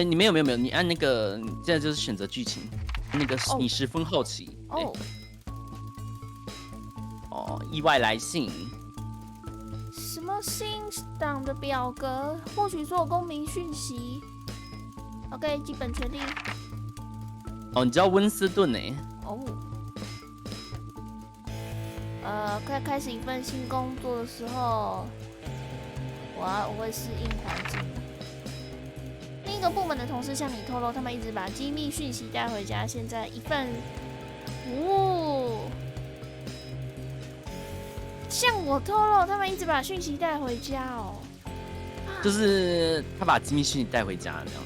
[SPEAKER 2] 你没有，你按那个，你现在就是选择剧情，那个你十分好奇。意外来信。
[SPEAKER 1] 什么新档的表格？获取所有公民讯息。OK， 基本权利。
[SPEAKER 2] 你叫温斯顿欸。
[SPEAKER 1] 快开始一份新工作的时候，我会适应环境。另一个部门的同事向你透露，他们一直把机密讯息带回家。现在一份，向我透露，他们一直把讯息带回家哦。
[SPEAKER 2] 就是他把机密讯息带回家这样。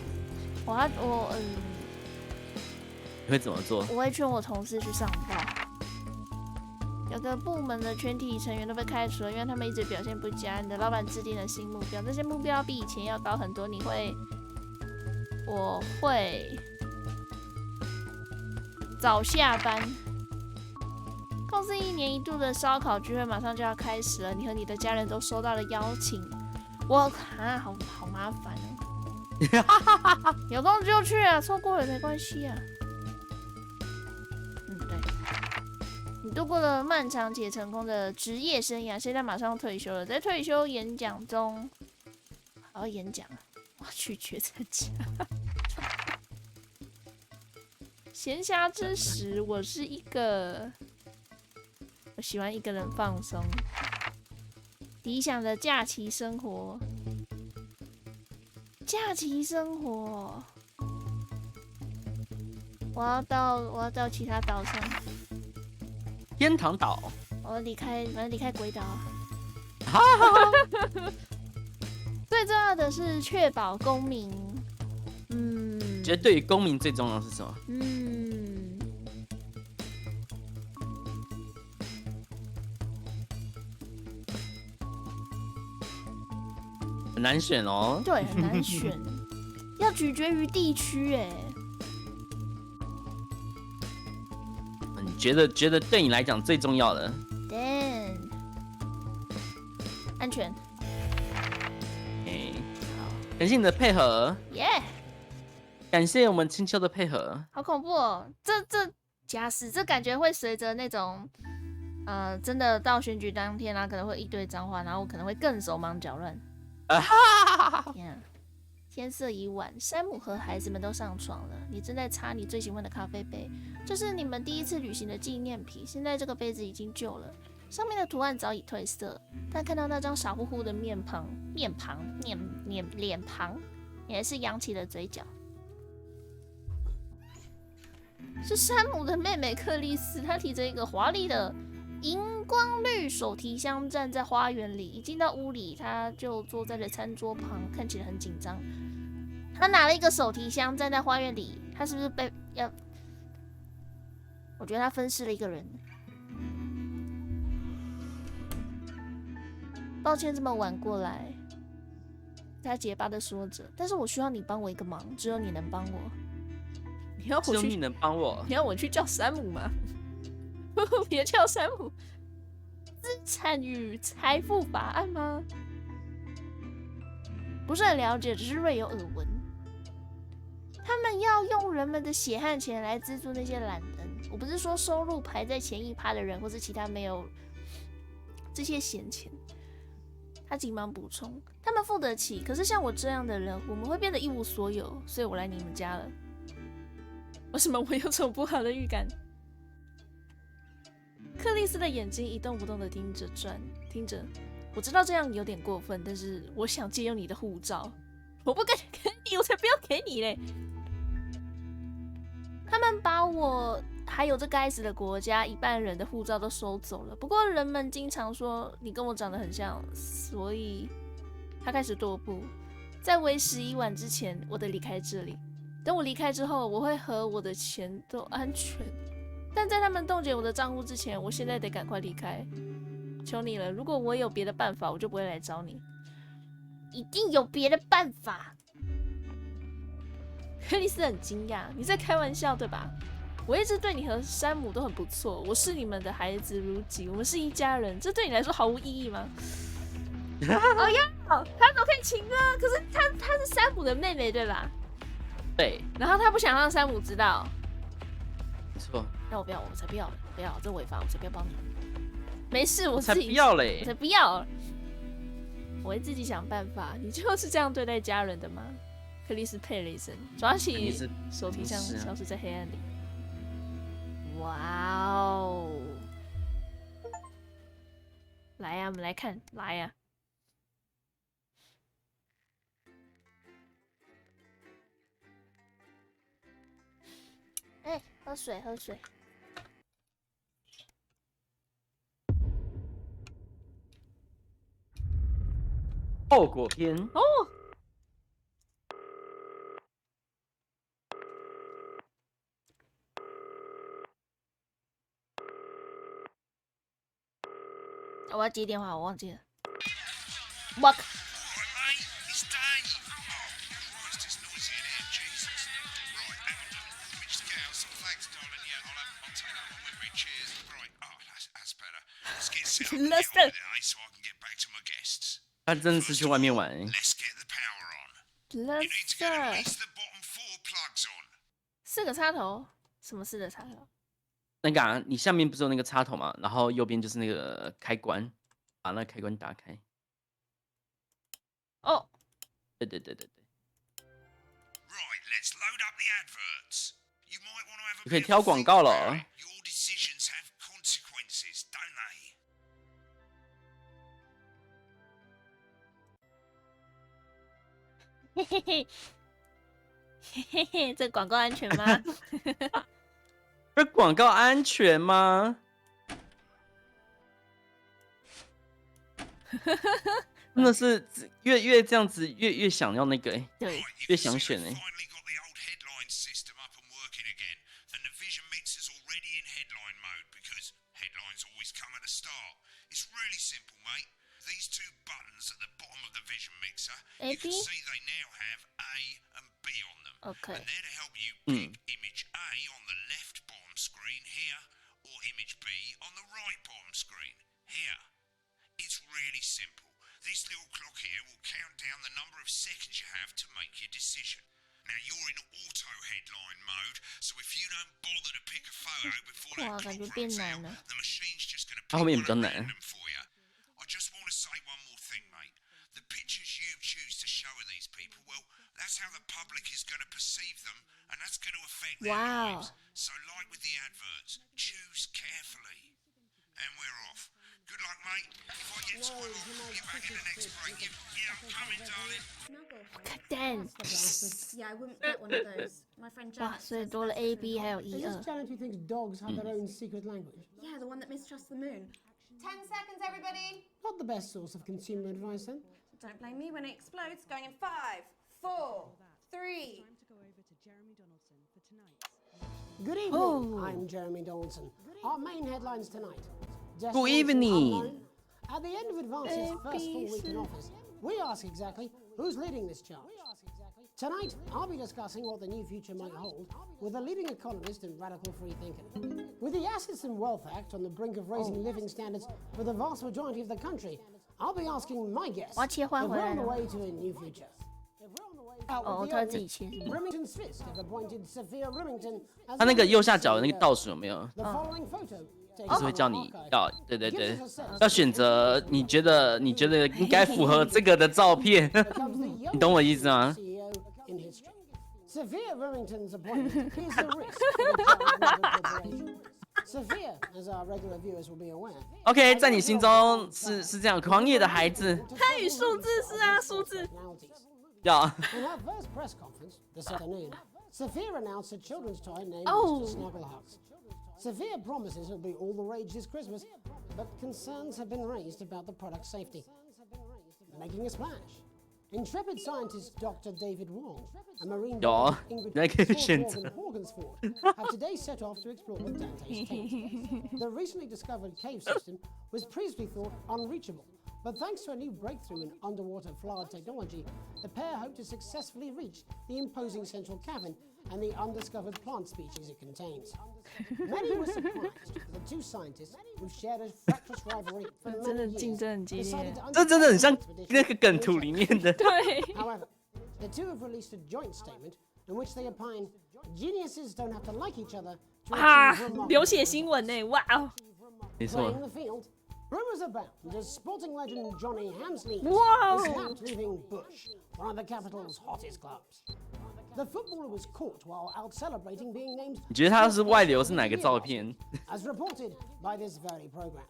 [SPEAKER 2] 你会怎么做？
[SPEAKER 1] 我会劝我同事去上报。有个部门的全体成员都被开除了，因为他们一直表现不佳。你的老板制定了新目标，这些目标比以前要高很多。我会早下班。公司1年1度的烧烤聚会马上就要开始了，你和你的家人都收到了邀请。我好麻烦哦。有空就去啊，错过了没关系啊。对。你度过了漫长且成功的职业生涯，现在马上退休了，在退休演讲中，还要演讲，我去决策家。闲暇之时，我喜欢一个人放松。理想的假期生活，我要到其他岛上。
[SPEAKER 2] 天堂岛。
[SPEAKER 1] 我要离开鬼岛。
[SPEAKER 2] 哈。
[SPEAKER 1] 最重要的是确保公民。
[SPEAKER 2] 觉得对于公民最重要的是什么？很难选哦。
[SPEAKER 1] 对，很难选，要取决于地区哎。
[SPEAKER 2] 你觉得对你来讲最重要的？
[SPEAKER 1] 对，安全。
[SPEAKER 2] 感谢你的配合。
[SPEAKER 1] 耶！
[SPEAKER 2] 感谢我们青秋的配合。
[SPEAKER 1] 好恐怖哦！这假死，这感觉会随着那种，真的到选举当天啊，可能会一堆脏话，然后我可能会更手忙脚乱。天色已晚，山姆和孩子们都上床了。你正在擦你最喜欢的咖啡杯，这是你们第一次旅行的纪念品。现在这个杯子已经旧了，上面的图案早已褪色。但看到那张傻乎乎的脸庞，也是扬起了嘴角。是山姆的妹妹克里斯，她提着一个华丽的荧光绿手提箱站在花园里。一进到屋里，她就坐在了餐桌旁，看起来很紧张。她拿了一个手提箱站在花园里，她是不是我觉得她分尸了一个人。抱歉这么晚过来，她结巴的说着。但是我需要你帮我一个忙，只有你能帮我。
[SPEAKER 2] 只有你能帮我？
[SPEAKER 1] 你要我去叫山姆吗？别叫山姆。资产与财富法案吗？不是很了解，只是略有耳闻。他们要用人们的血汗钱来资助那些懒人。我不是说收入排在前1%的人，或是其他没有这些闲钱。他急忙补充：“他们付得起，可是像我这样的人，我们会变得一无所有，所以我来你们家了。”为什么我有种不好的预感？克里斯的眼睛一动不动的听着。我知道这样有点过分，但是我想借用你的护照。我不给你，我才不要给你嘞！他们把我还有这该死的国家一半人的护照都收走了。不过人们经常说你跟我长得很像，所以他开始踱步。在为11晚之前，我得离开这里。等我离开之后，我会和我的钱都安全。但在他们冻结我的账户之前，我现在得赶快离开。求你了，如果我有别的办法，我就不会来找你。一定有别的办法。克里斯很惊讶，你在开玩笑对吧？我一直对你和山姆都很不错，我视你们的孩子如己，我们是一家人，这对你来说毫无意义吗？哦呀，他怎么可以亲啊？可是他是山姆的妹妹对吧？
[SPEAKER 2] 对。
[SPEAKER 1] 然后他不想让山姆知道。
[SPEAKER 2] 没错。
[SPEAKER 1] 那我才不要，不要，这违法，我才不要帮你。没事，我自己
[SPEAKER 2] 才不要嘞，
[SPEAKER 1] 我才不要。我会自己想办法。你就是这样对待家人的吗？克里斯呸了一声，抓起手提箱，消失在黑暗里。哇哦！来呀，我们来看，来呀！哎，喝水，喝水。
[SPEAKER 2] 后果篇
[SPEAKER 1] 哦。我要接电话，我忘记了。我靠！Listen.
[SPEAKER 2] 他真的是去外面玩。
[SPEAKER 1] 4个插头，什么4个插头？
[SPEAKER 2] 那个啊，你下面不是有那个插头吗？然后右边就是那个开关，把那个开关打开。
[SPEAKER 1] 哦，
[SPEAKER 2] 对。你可以挑广告了。
[SPEAKER 1] 嘿嘿，这广告安全吗？
[SPEAKER 2] 这广告安全吗？真的是越这样子越想要那个
[SPEAKER 1] 对，
[SPEAKER 2] 越想选
[SPEAKER 1] A B OK
[SPEAKER 3] image A on the left bottom screen here or image B on the right bottom screen here. It's really simple. This little clock here will count down the number of seconds you have to make your decision. Now you're in auto headline mode, so if you don't bother to pick a photo before that clock runs out, the machine's just going to pick one at random for you. I just want to say one more thing, mate. The pictures you choose to show of these people, well, that's how the public is going to perceive them, and that's going to affect their lives. So like with the adverts, choose carefully. And we're off. Good luck, mate. If I get time off, we'll be back in the next break. Yeah, I'm coming, darling.
[SPEAKER 1] Damn.
[SPEAKER 13] Yeah, I wouldn't get one of those. My friend Janet.
[SPEAKER 1] 哇，所以多了 A B 还有
[SPEAKER 4] Is this Janet who thinks dogs have their own secret language?
[SPEAKER 13] Yeah, the one that mistrusts the moon. 10 seconds, everybody.
[SPEAKER 4] Not the best source of consumer advice, then.
[SPEAKER 13] Don't blame me when it explodes. Going in 5, 4, 3.
[SPEAKER 4] Good evening. I'm Jeremy Donaldson. Our main headlines tonight.
[SPEAKER 2] Good evening.
[SPEAKER 4] At the end of Advance's first full week in office, we ask exactly who's leading this charge. Tonight, I'll be discussing what the new future might hold with a leading economist and radical free thinker. With the Assets and Wealth Act on the brink of raising living standards for the vast majority of the country, I'll be asking my guests if we're on the way to a new future. Remington's Fist have appointed Sophia Remington as
[SPEAKER 2] 他那个右下角的那个倒数有没有？
[SPEAKER 4] the following photo
[SPEAKER 2] 就是会叫你要对，要选择你觉得应该符合这个的照片，你懂我意思吗？
[SPEAKER 4] Sophia Remington's appointment is a risk for the corporation. Sophia, as our regular viewers will be aware.
[SPEAKER 2] OK， 在你心中是这样狂野的孩子。
[SPEAKER 1] 汉语数字是啊，数字。
[SPEAKER 2] 要。
[SPEAKER 4] In her first press conference this afternoon, Sophia announced a children's toy named Snugglehearts. Sophia promises it'll be all the rage this Christmas, but concerns have been raised about the product's safety. Making a splash. Intrepid scientist Dr. David Wong and marine doctor Ingrid Morgansford have today set off to explore the Dante's taint. The recently discovered cave system was previously thought unreachable, but thanks to a new breakthrough in underwater flood technology, the pair hope to successfully reach the imposing central cavern and the undiscovered plant species it contains. Many were surprised that the two scientists, who've shared a fractious rivalry for many years, decided to
[SPEAKER 2] 这真的很像那个梗图里面的。
[SPEAKER 4] However, the two have released a joint statement in which they opine geniuses don't have to like each other to
[SPEAKER 1] 啊，流血新闻呢，哇哦！
[SPEAKER 2] 没错。
[SPEAKER 4] Playing the field, rumors abound as sporting legend Johnny Hamsley
[SPEAKER 1] Wow.
[SPEAKER 4] is snapped leaving Bush, one of the capital's hottest clubs. The footballer was caught while out celebrating being named
[SPEAKER 2] 你觉得他是外流是哪个照片？
[SPEAKER 4] as reported by this very program.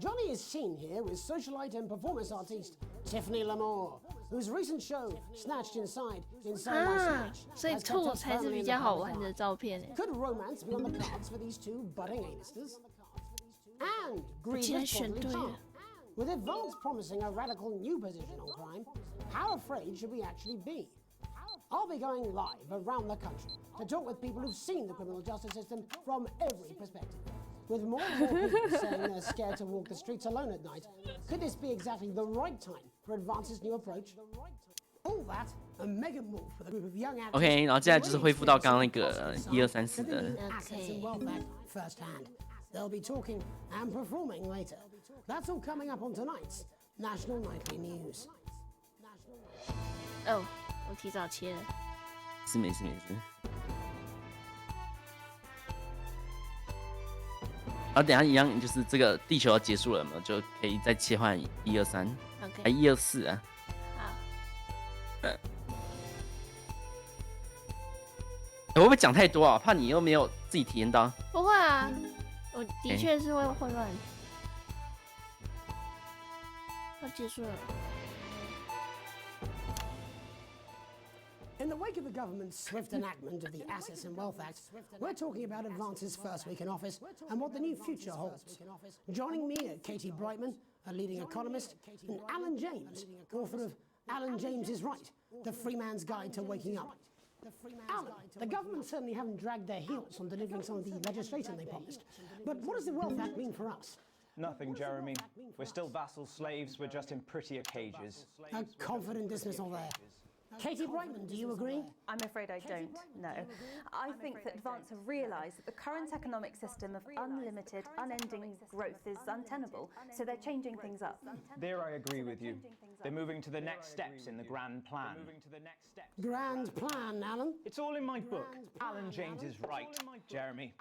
[SPEAKER 4] Johnny is seen here with socialite and performance artist Tiffany Lamore, whose recent show Snatched Inside in So My Snatch
[SPEAKER 1] 所以兔才是比较好玩的照片。
[SPEAKER 4] Could romance be on the cards for these two budding A-listers? And greed is probably calm. With Advance promising a radical new position on crime, how afraid should we actually be? I'll be going live around the country to talk with people who've seen the criminal justice system from every perspective. With more and more people saying they're scared to walk the streets alone at night, could this be exactly the right time for Advance's new approach? All that and Megan Wolf with a group of young actors.
[SPEAKER 2] OK， 然后接下来就是恢复到刚刚那个1、2、3、4的。
[SPEAKER 4] Assets and Wealth Act firsthand. They'll be talking and performing later. That's all coming up on tonight's National Nightly News.
[SPEAKER 1] 哦，我提早切了。
[SPEAKER 2] 没事。然后等一下一样，就是这个地球要结束了嘛，就可以再切换1、2、3，
[SPEAKER 1] OK，
[SPEAKER 2] 还1、2、4啊。
[SPEAKER 1] 好。
[SPEAKER 2] 我会不会讲太多啊？怕你又没有自己体验到。
[SPEAKER 1] 不会啊，我的确是会混乱。要结束了。
[SPEAKER 4] In the wake of the government's swift enactment of the Assets and Wealth Act, we're talking about Advance's first week in office and what the new future holds. Joining me are Katie Brightman, a leading economist, and Alan James, author of Alan James is Right, The Free Man's Guide to Waking Up. Alan, the government certainly haven't dragged their heels on delivering some of the legislation they promised. But what does the Wealth Act mean for us?
[SPEAKER 14] Nothing, Jeremy. We're still vassal slaves, we're just in prettier cages.
[SPEAKER 4] A confident dismissal there. Katie Brightman, do you agree?
[SPEAKER 15] I'm afraid I don't, no. I think that Advance have realised that the current economic system of unlimited, unending growth is untenable, so they're changing things up.
[SPEAKER 14] There I agree with you. They're moving to the next steps in the grand plan.
[SPEAKER 4] Grand plan, Alan?
[SPEAKER 14] It's all in my book. Alan James is right, Jeremy.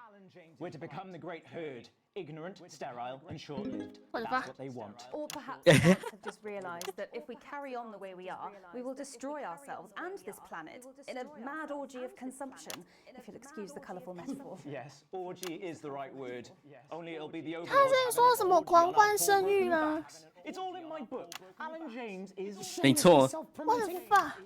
[SPEAKER 14] We're to become the great herd. Ignorant, sterile, and short-lived. That's what they want.
[SPEAKER 15] Or perhaps Advance have just realised that if we carry on the way we are, we will destroy ourselves and this planet in a mad orgy of consumption, if you'll excuse the colourful metaphor.
[SPEAKER 14] Yes, orgy is the right word. Only it'll be the
[SPEAKER 1] 他在说什么狂欢生育吗？
[SPEAKER 14] It's all in my book. Alan James is...
[SPEAKER 2] 没错。
[SPEAKER 1] What the fuck?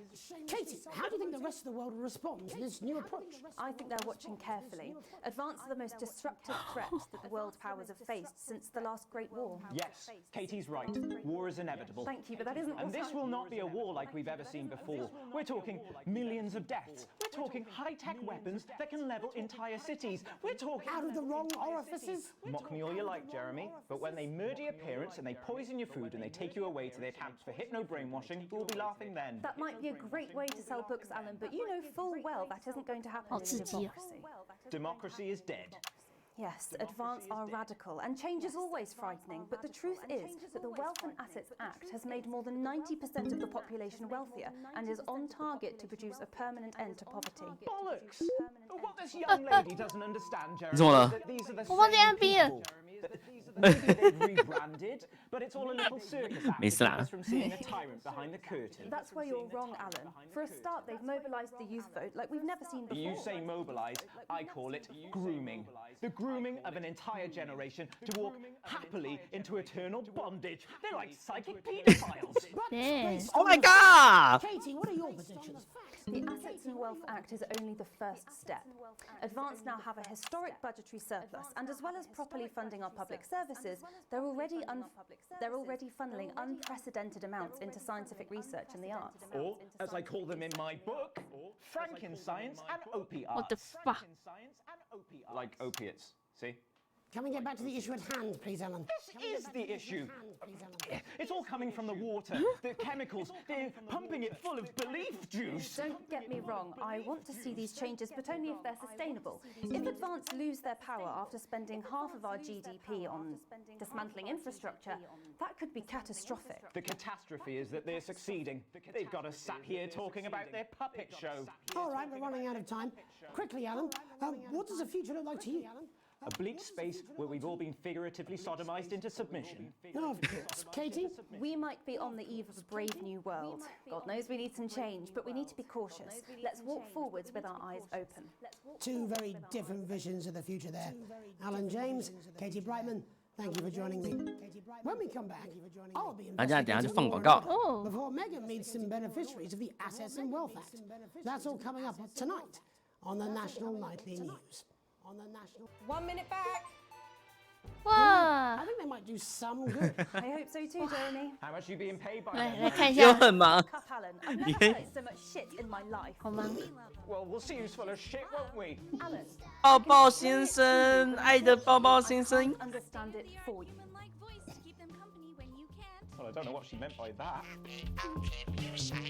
[SPEAKER 4] Katie, how do you think the rest of the world will respond to this new approach?
[SPEAKER 15] I think they're watching carefully. Advance are the most disruptive threats that the world powers have faced since the last Great War.
[SPEAKER 14] Yes, Katie's right. War is inevitable.
[SPEAKER 15] Thank you, but that isn't...
[SPEAKER 14] And this will not be a war like we've ever seen before. We're talking millions of deaths. We're talking high-tech weapons that can level entire cities. We're talking...
[SPEAKER 4] Out of the wrong orifices?
[SPEAKER 14] Mock me all you like, Jeremy, but when they murder your parents and they poison your food and they take you away to their camps for hypno-brainwashing, we'll be laughing then.
[SPEAKER 15] That might be a great way to sell books, Alan, but you know full well that isn't going to happen in a democracy.
[SPEAKER 14] Democracy is dead.
[SPEAKER 15] Yes, Advance are radical, and change is always frightening, but the truth is that the Wealth and Assets Act has made more than 90% of the population wealthier and is on target to produce a permanent end to poverty.
[SPEAKER 14] Bollocks! What this young lady doesn't understand, Jeremy,
[SPEAKER 2] 怎么了？
[SPEAKER 14] is that these are the
[SPEAKER 1] 我忘记
[SPEAKER 14] same
[SPEAKER 1] MB 了。
[SPEAKER 14] people. Maybe they've rebranded, but it's all a little circus act to
[SPEAKER 2] 没事
[SPEAKER 14] keep
[SPEAKER 2] 啦。
[SPEAKER 14] us from seeing a tyrant behind the curtain.
[SPEAKER 15] That's where you're wrong, Alan. For a start, they've mobilised the youth vote like we've never seen before.
[SPEAKER 14] You say mobilise, I call it grooming. The grooming of an entire generation to walk happily into eternal bondage. They're like psychic paedophiles.
[SPEAKER 2] Oh my god!
[SPEAKER 4] Katie, what are your predictions?
[SPEAKER 15] The Assets and Wealth Act is only the first step. Advance now have a historic budgetary surplus, and as well as properly funding our public services, they're already funneling unprecedented amounts into scientific research and the arts.
[SPEAKER 14] Or, as I call them in my book, Frankenscience and opiates.
[SPEAKER 1] What the fuck?
[SPEAKER 14] Like opiates, see?
[SPEAKER 4] Can we get back to the issue at hand, please, Alan?
[SPEAKER 14] This is the issue. It's all coming from the water, the chemicals. They're pumping it full of belief juice.
[SPEAKER 15] Don't get me wrong, I want to see these changes, but only if they're sustainable. If Advance lose their power after spending half of our GDP on dismantling infrastructure, that could be catastrophic.
[SPEAKER 14] The catastrophe is that they're succeeding. They've got us sat here talking about their puppet show.
[SPEAKER 4] All right, we're running out of time. Quickly, Alan, what does the future look like to you?
[SPEAKER 14] A bleak space where we've all been figuratively sodomized into submission.
[SPEAKER 4] No, of course. Katie?
[SPEAKER 15] We might be on the eve of a brave new world. God knows we need some change, but we need to be cautious. Let's walk forwards with our eyes open.
[SPEAKER 4] Two very different visions of the future there. Alan James, Katie Brightman, thank you for joining me. When we come back, I'll be investigating more before Megan meets some beneficiaries of the Assets and Wealth Act. That's all coming up tonight on the National Nightly News.
[SPEAKER 13] 1 minute back.
[SPEAKER 4] I think they might do some good.
[SPEAKER 15] I hope so too, Jeremy.
[SPEAKER 14] How much are you being paid by?
[SPEAKER 1] 来看一下。
[SPEAKER 2] 又很忙。
[SPEAKER 15] Cup Alan, I've never heard so much shit in my life.
[SPEAKER 1] 好吗？
[SPEAKER 14] Well, we'll see who's full of shit, won't we?
[SPEAKER 15] Alan.
[SPEAKER 2] 抱抱先生，爱的抱抱先生。
[SPEAKER 15] Understand it for you.
[SPEAKER 14] Well, I don't know what she meant by that.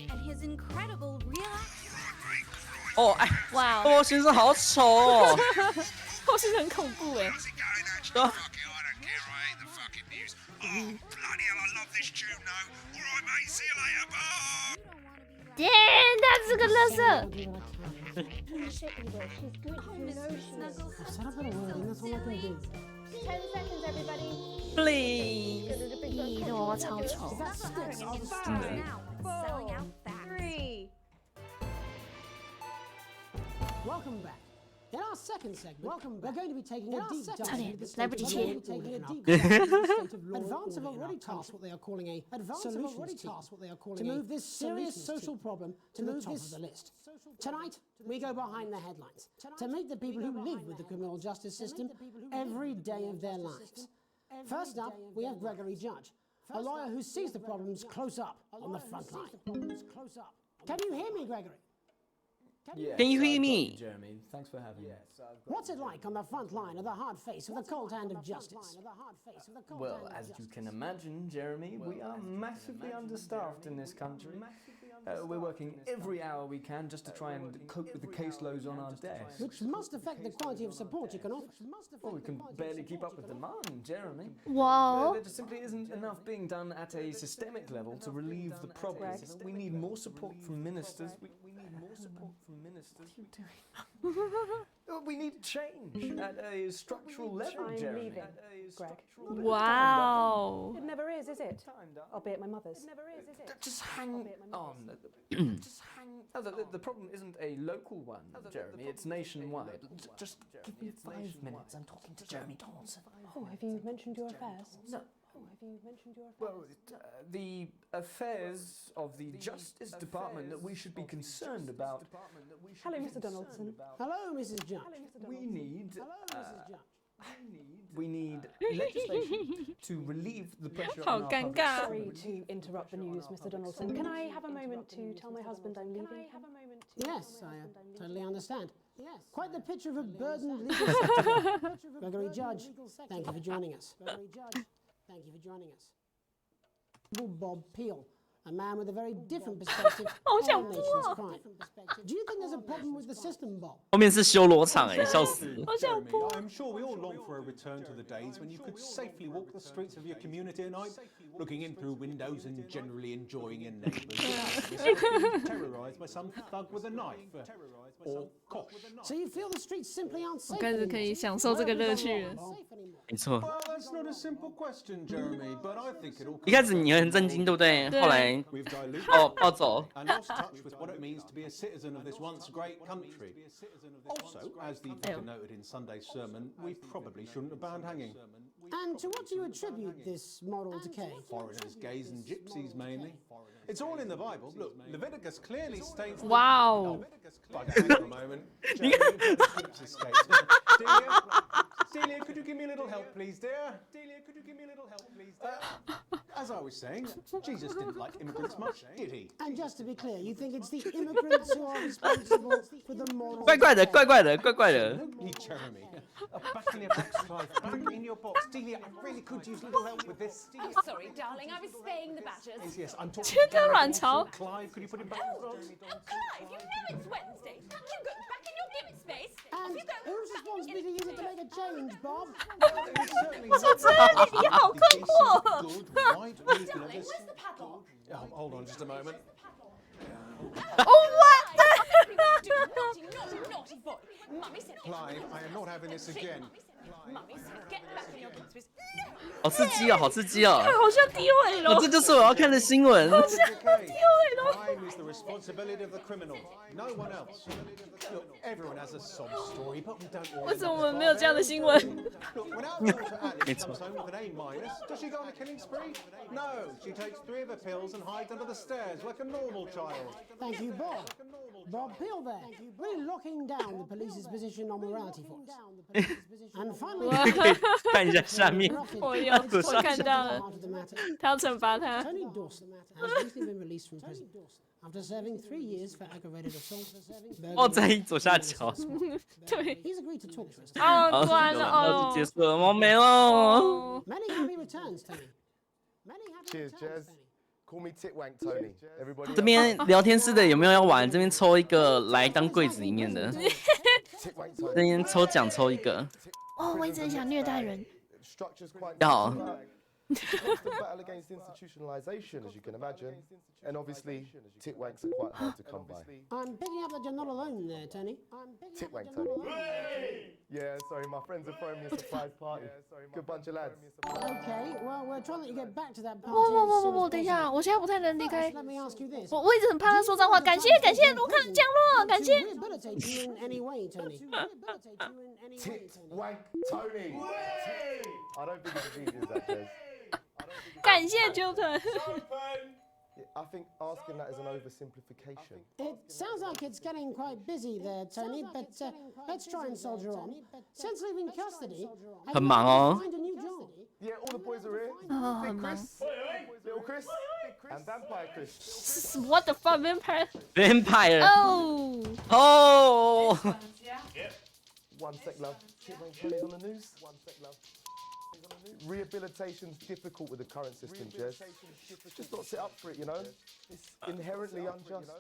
[SPEAKER 12] And his incredible real
[SPEAKER 2] 哦，哎，
[SPEAKER 1] 哇，
[SPEAKER 2] 抱抱先生好丑哦。
[SPEAKER 1] 后续很恐怖哎。
[SPEAKER 3] Oh, bloody hell, I love this tune, though. See you later, Bob.
[SPEAKER 1] 天，他是个垃圾。
[SPEAKER 5] 10 seconds, everybody.
[SPEAKER 2] Please.
[SPEAKER 1] 咦，这娃娃超丑。
[SPEAKER 5] 3.
[SPEAKER 4] Welcome back. In our second segment, we're going to be taking a deep dive into the state
[SPEAKER 1] Advance
[SPEAKER 4] have already tasked what they are calling a solutions team to move this serious social problem to the top of the list. Tonight, we go behind the headlines to meet the people who live with the criminal justice system every day of their lives. First up, we have Gregory Judge, a lawyer who sees the problems close up on the front line. Can you hear me, Gregory?
[SPEAKER 2] Can you hear me?
[SPEAKER 16] Jeremy, thanks for having me.
[SPEAKER 4] What's it like on the front line of the hard face of the cold hand of justice?
[SPEAKER 16] Well, as you can imagine, Jeremy, we are massively understaffed in this country. We're working every hour we can just to try and cope with the caseloads on our desk.
[SPEAKER 4] Which must affect the quality of support you can offer.
[SPEAKER 16] Well, we can barely keep up with demand, Jeremy.
[SPEAKER 1] Wow.
[SPEAKER 16] There just simply isn't enough being done at a systemic level to relieve the problem. We need more support from ministers. We need more support from ministers. What are you doing? We need change at a structural level, Jeremy.
[SPEAKER 9] Leaving, Greg.
[SPEAKER 2] Wow.
[SPEAKER 9] It never is it? I'll be at my mother's. It never is it?
[SPEAKER 16] Just hang on. The problem isn't a local one, Jeremy. It's nationwide. Just give me 5 minutes. I'm talking to Jeremy Donaldson.
[SPEAKER 9] Oh, have you mentioned your affairs?
[SPEAKER 16] No.
[SPEAKER 9] Oh, have you mentioned your affairs?
[SPEAKER 16] Well, the affairs of the Justice Department that we should be concerned about.
[SPEAKER 9] Hello, Mr. Donaldson.
[SPEAKER 4] Hello, Mrs. Judge.
[SPEAKER 16] We need.
[SPEAKER 4] Hello, Mrs. Judge.
[SPEAKER 16] We need legislation to relieve the pressure
[SPEAKER 1] How
[SPEAKER 16] on our public
[SPEAKER 1] 尴尬.
[SPEAKER 9] Sorry to interrupt the news, Mr. Donaldson. Can I have a moment to tell my husband I'm leaving?
[SPEAKER 4] Yes, I totally understand. Yes. Quite the picture of a burdened legal sector. Gregory Judge, thank you for joining us. Gregory Judge, thank you for joining us. Bob Peel, a man with a very different perspective on our nation's crime. Do you think there's a problem with the system, Bob?
[SPEAKER 2] 后面是修罗场哎，笑死。
[SPEAKER 17] I'm sure we all long for a return to the days when you could safely walk the streets of your community at night, looking in through windows and generally enjoying your neighbours without being terrorised by some thug with a knife or cosh.
[SPEAKER 4] So you feel the streets simply aren't
[SPEAKER 1] 我
[SPEAKER 4] safe
[SPEAKER 1] 开始可以享受这个乐趣了。
[SPEAKER 2] 没错，
[SPEAKER 17] Well, that's not a simple question, Jeremy, but I think it all
[SPEAKER 2] 一开始你会很震惊，对不对？后来
[SPEAKER 17] We've diluted
[SPEAKER 2] 暴走。
[SPEAKER 17] and lost touch with what it means to be a citizen of this once great country. Also, as the vicar noted in Sunday's sermon, we probably shouldn't have banned hanging.
[SPEAKER 4] And to what do you attribute this moral decay?
[SPEAKER 17] Foreigners, gays and gypsies mainly. It's all in the Bible. Look, Leviticus clearly states...
[SPEAKER 1] Wow.
[SPEAKER 17] Hang on a moment. Delia, could you give me a little help, please, dear? Delia, could you give me a little help, please, dear? As I was saying, Jesus didn't like immigrants much, did he?
[SPEAKER 4] And just to be clear, you think it's the immigrants who are responsible for the moral...
[SPEAKER 2] 怪怪的，怪怪的，怪怪的。
[SPEAKER 17] Jeremy, back in your box, Clive. Back in your box. Delia, I really could use a little help with this.
[SPEAKER 6] Oh, sorry, darling, I was spaying the badgers.
[SPEAKER 17] Yes, I'm talking
[SPEAKER 1] 这个卵巢。
[SPEAKER 17] Clive, could you put him back in the box?
[SPEAKER 6] Clive, you know it's Wednesday. You go back in your given space.
[SPEAKER 4] And whose responsibility is it to make a change, Bob?
[SPEAKER 1] 我说真的，你好困惑。
[SPEAKER 6] Darling, where's the padlock?
[SPEAKER 17] Hold on just a moment.
[SPEAKER 1] Oh what?
[SPEAKER 6] Naughty boy. Mummy said.
[SPEAKER 17] Clive, I am not having this again.
[SPEAKER 6] Mummy said, get back in your given space.
[SPEAKER 2] 好刺激哦，好刺激哦！
[SPEAKER 1] 好像 DOA
[SPEAKER 2] 哦，这就是我要看的新闻。
[SPEAKER 17] Crime is the responsibility of the criminal, no one else. Look, everyone has a sob story, but we don't all.
[SPEAKER 1] 为什么我们没有这样的新闻？
[SPEAKER 17] Look, when our daughter Alice comes home with an A-, does she go on a killing spree? No, she takes 3 of her pills and hides under the stairs like a normal child.
[SPEAKER 4] Thank you, Bob. Bob Peel there, really locking down the police's position on morality for us. And finally,
[SPEAKER 2] 看一下下面，
[SPEAKER 1] 我看到了，他要惩罚他。
[SPEAKER 4] Tony Dawson has recently been released from prison after serving 3 years for aggravated assault.
[SPEAKER 2] 哦，在左下角。
[SPEAKER 1] 对。
[SPEAKER 4] He's agreed to talk to us.
[SPEAKER 1] 哦，完了哦。
[SPEAKER 2] 结束了，我没了。
[SPEAKER 4] Many happy returns, Tony.
[SPEAKER 18] Cheers, Jez. Call me Titwank Tony. Everybody.
[SPEAKER 2] 这边聊天室的有没有要玩？这边抽一个来当柜子里面的。这边抽奖抽一个。
[SPEAKER 1] 哦，我一直很想虐待人。
[SPEAKER 2] 要。
[SPEAKER 18] constant battle against institutionalization, as you can imagine. And obviously, titwanks are quite hard to come by.
[SPEAKER 4] I'm picking up that you're not alone there, Tony.
[SPEAKER 18] Titwank, Tony. Yeah, sorry, my friends are throwing me a surprise party. Good bunch of lads.
[SPEAKER 4] Okay, well, we're trying to let you get back to that party.
[SPEAKER 1] 不，等一下，我现在不太能离开。
[SPEAKER 4] Let me ask you this.
[SPEAKER 1] 我一直很怕他说脏话。感谢，卢卡降落，感谢。
[SPEAKER 4] Rehabilitate you in any way, Tony. Rehabilitate you in any way,
[SPEAKER 18] Titwank, Tony. I don't think it's as easy as that, Jez.
[SPEAKER 1] 感谢九团。
[SPEAKER 18] I think asking that is an oversimplification.
[SPEAKER 4] It sounds like it's getting quite busy there, Tony, but let's try and soldier on. Since leaving custody, have you managed to find a new job?
[SPEAKER 18] Yeah, all the boys are here. Big Chris, little Chris, and Vampire Chris.
[SPEAKER 1] What the fuck, vampire?
[SPEAKER 2] Vampire.
[SPEAKER 1] Oh.
[SPEAKER 2] Oh.
[SPEAKER 18] Yep. One sec, love. Tony's on the news. One sec, love. Rehabilitation's difficult with the current system, Jez. Just not set up for it, you know? It's inherently unjust.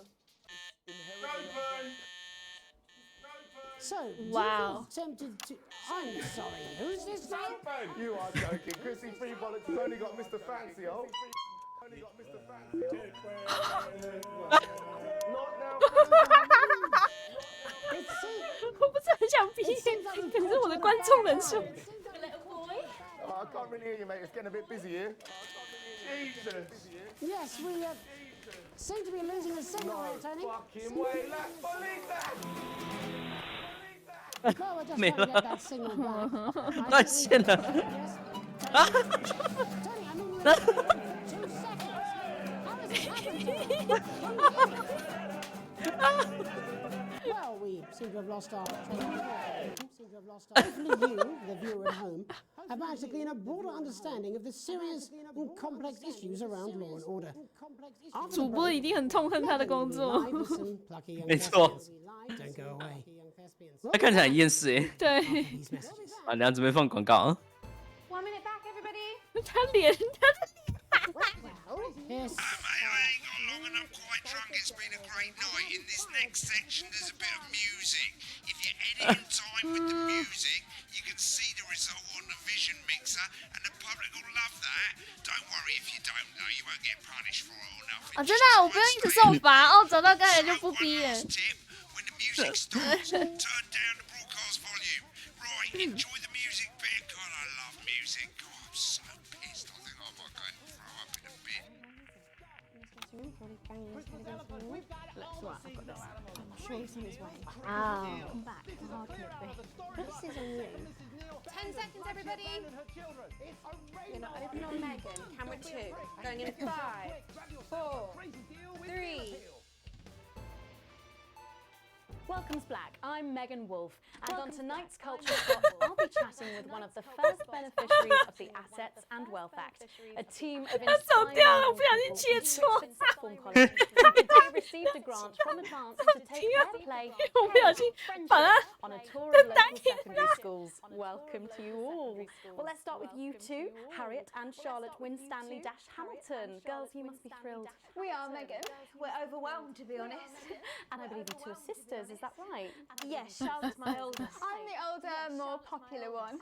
[SPEAKER 4] So,
[SPEAKER 1] wow.
[SPEAKER 4] Tempted to... I'm sorry, who's this guy?
[SPEAKER 18] You are joking. Chrissy Free Bollocks has only got Mr. Fancy, oh. Not now.
[SPEAKER 1] 我不是很想逼，可是我的观众人数。
[SPEAKER 18] I can't really hear you, mate. It's getting a bit busy here. Jesus.
[SPEAKER 4] Yes, we seem to be losing the signal here, Tony.
[SPEAKER 18] Fucking way, let's believe that.
[SPEAKER 4] Well, we're just trying to get that signal back.
[SPEAKER 2] 断线了。啊！
[SPEAKER 4] Tony, I mean, 2 seconds. How does it happen? Well, we seem to have lost our Hopefully you, the viewer at home, have managed to glean a broader understanding of the serious and complex issues around law and order.
[SPEAKER 1] 主播一定很痛恨他的工作。
[SPEAKER 2] 没错。
[SPEAKER 4] Don't go away.
[SPEAKER 2] 他看起来很厌世哎。
[SPEAKER 1] 对。
[SPEAKER 2] 啊，两准备放广告。
[SPEAKER 5] 1 minute back, everybody.
[SPEAKER 1] 他脸，他的脸。
[SPEAKER 4] Yes.
[SPEAKER 3] I ain't got long and I'm quite drunk. It's been a great night. In this next section, there's a bit of music. If you edit in time with the music, you can see the result on the vision mixer, and the public will love that. Don't worry if you don't know, you won't get punished for it or nothing.
[SPEAKER 1] 啊，真的、啊，我不用一直受罚哦，找到刚才就不逼耶。
[SPEAKER 3] When the music starts, turn down the broadcast volume. Right, enjoy the music bit. God, I love music. God, I'm so pissed. I think I might go and throw up in a bit.
[SPEAKER 5] Sure he's on his way.
[SPEAKER 1] Oh.
[SPEAKER 5] Come back. How can it be? This is on you. 10 seconds, everybody. You're not open on Megan. Camera 2. Going in 5, 4, 3.
[SPEAKER 15] Welcome's Black. I'm Megan Wolf, and on tonight's Culture Spot, I'll be chatting with one of the first beneficiaries of the Assets and Wealth Act, a team of inspiring platform colleagues who today received a grant from Advance to take their play on a tour of local secondary schools. Welcome to you all. Well, let's start with you two, Harriet and Charlotte Winstanley-Hamilton. Girls, you must be thrilled.
[SPEAKER 5] We are, Megan. We're overwhelmed, to be honest.
[SPEAKER 15] And I believe you two are sisters, is that right?
[SPEAKER 5] Yes, Charlotte's my oldest. I'm the older, more popular one.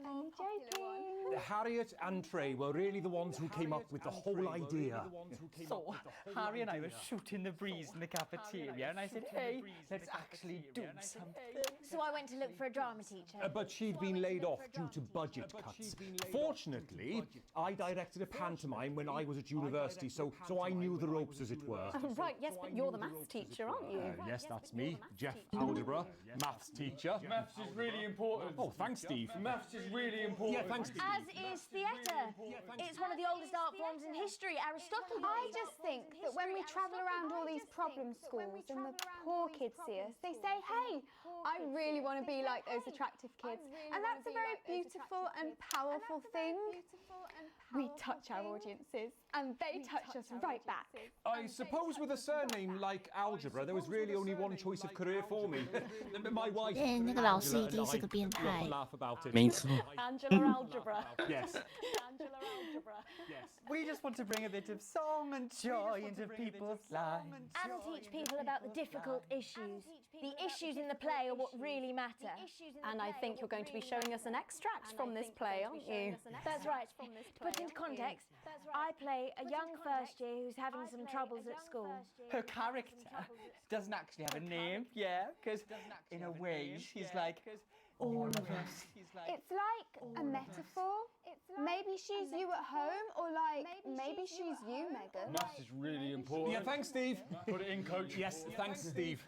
[SPEAKER 15] I'm joking.
[SPEAKER 17] Harriet and Trey were really the ones who came up with the whole idea.
[SPEAKER 19] So, Harry and I were shooting the breeze in the cafeteria, and I said, hey, let's actually do something.
[SPEAKER 5] So I went to look for a drama teacher.
[SPEAKER 17] But she'd been laid off due to budget cuts. Fortunately, I directed a pantomime when I was at university, so I knew the ropes, as it were.
[SPEAKER 15] Right, yes, but you're the maths teacher, aren't you?
[SPEAKER 17] Yes, that's me, Jeff Algebra, maths teacher.
[SPEAKER 19] Maths is really important.
[SPEAKER 17] Oh, thanks, Steve.
[SPEAKER 19] Maths is really important.
[SPEAKER 17] Yeah, thanks, Steve.
[SPEAKER 5] As is theatre. It's one of the oldest art forms in history, Aristotle. I just think that when we travel around all these problem schools and the poor kids see us, they say, hey, I really want to be like those attractive kids. And that's a very beautiful and powerful thing.
[SPEAKER 20] we touch our audiences and they touch us right back.
[SPEAKER 17] I suppose with a surname like Algebra, there was really only one choice of career for me. My wife.
[SPEAKER 1] 那个老师一定是个变态。
[SPEAKER 2] 没错。
[SPEAKER 20] Angela Algebra.
[SPEAKER 17] Yes.
[SPEAKER 20] Angela Algebra.
[SPEAKER 17] Yes.
[SPEAKER 19] We just want to bring a bit of song and joy into people's lives.
[SPEAKER 8] And teach people about the difficult issues. The issues in the play are what really matter.
[SPEAKER 20] And I think you're going to be showing us an extract from this play, aren't you?
[SPEAKER 8] That's right. To put into context, I play a young first year who's having some troubles at school.
[SPEAKER 19] Her character doesn't actually have a name, yeah, because in a way she's like all of us.
[SPEAKER 20] It's like a metaphor. Maybe she's you at home, or like maybe she's you, Megan.
[SPEAKER 17] Maths is really important. Yeah, thanks, Steve. Put it in, coach. Yes, thanks, Steve.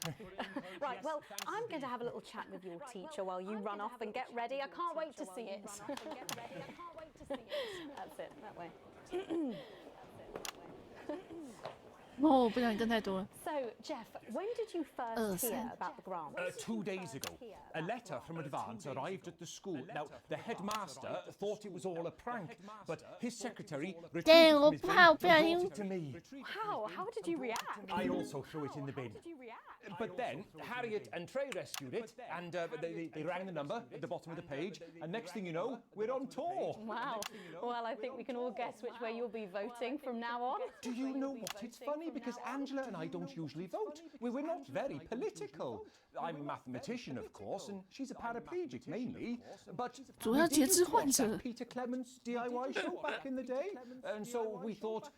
[SPEAKER 20] Right, well, I'm going to have a little chat with your teacher while you run off and get ready. I can't wait to see it. That's it, that way.
[SPEAKER 1] 哦，不想跟太多了。
[SPEAKER 20] So, Jeff, when did you first hear about the grant?
[SPEAKER 17] 2 days ago, a letter from Advance arrived at the school. Now, the headmaster thought it was all a prank, but his secretary returned it to me.
[SPEAKER 20] How? How did you react?
[SPEAKER 17] I also threw it in the bin. But then Harriet and Trey rescued it, and they rang the number at the bottom of the page, and next thing you know, we're on tour.
[SPEAKER 20] Wow. Well, I think we can all guess which way you'll be voting from now on.
[SPEAKER 17] Do you know what? It's funny because Angela and I don't usually vote. We're not very political. I'm a mathematician, of course, and she's a paraplegic mainly. But we did watch that Peter Clements DIY show back in the day, and so we thought,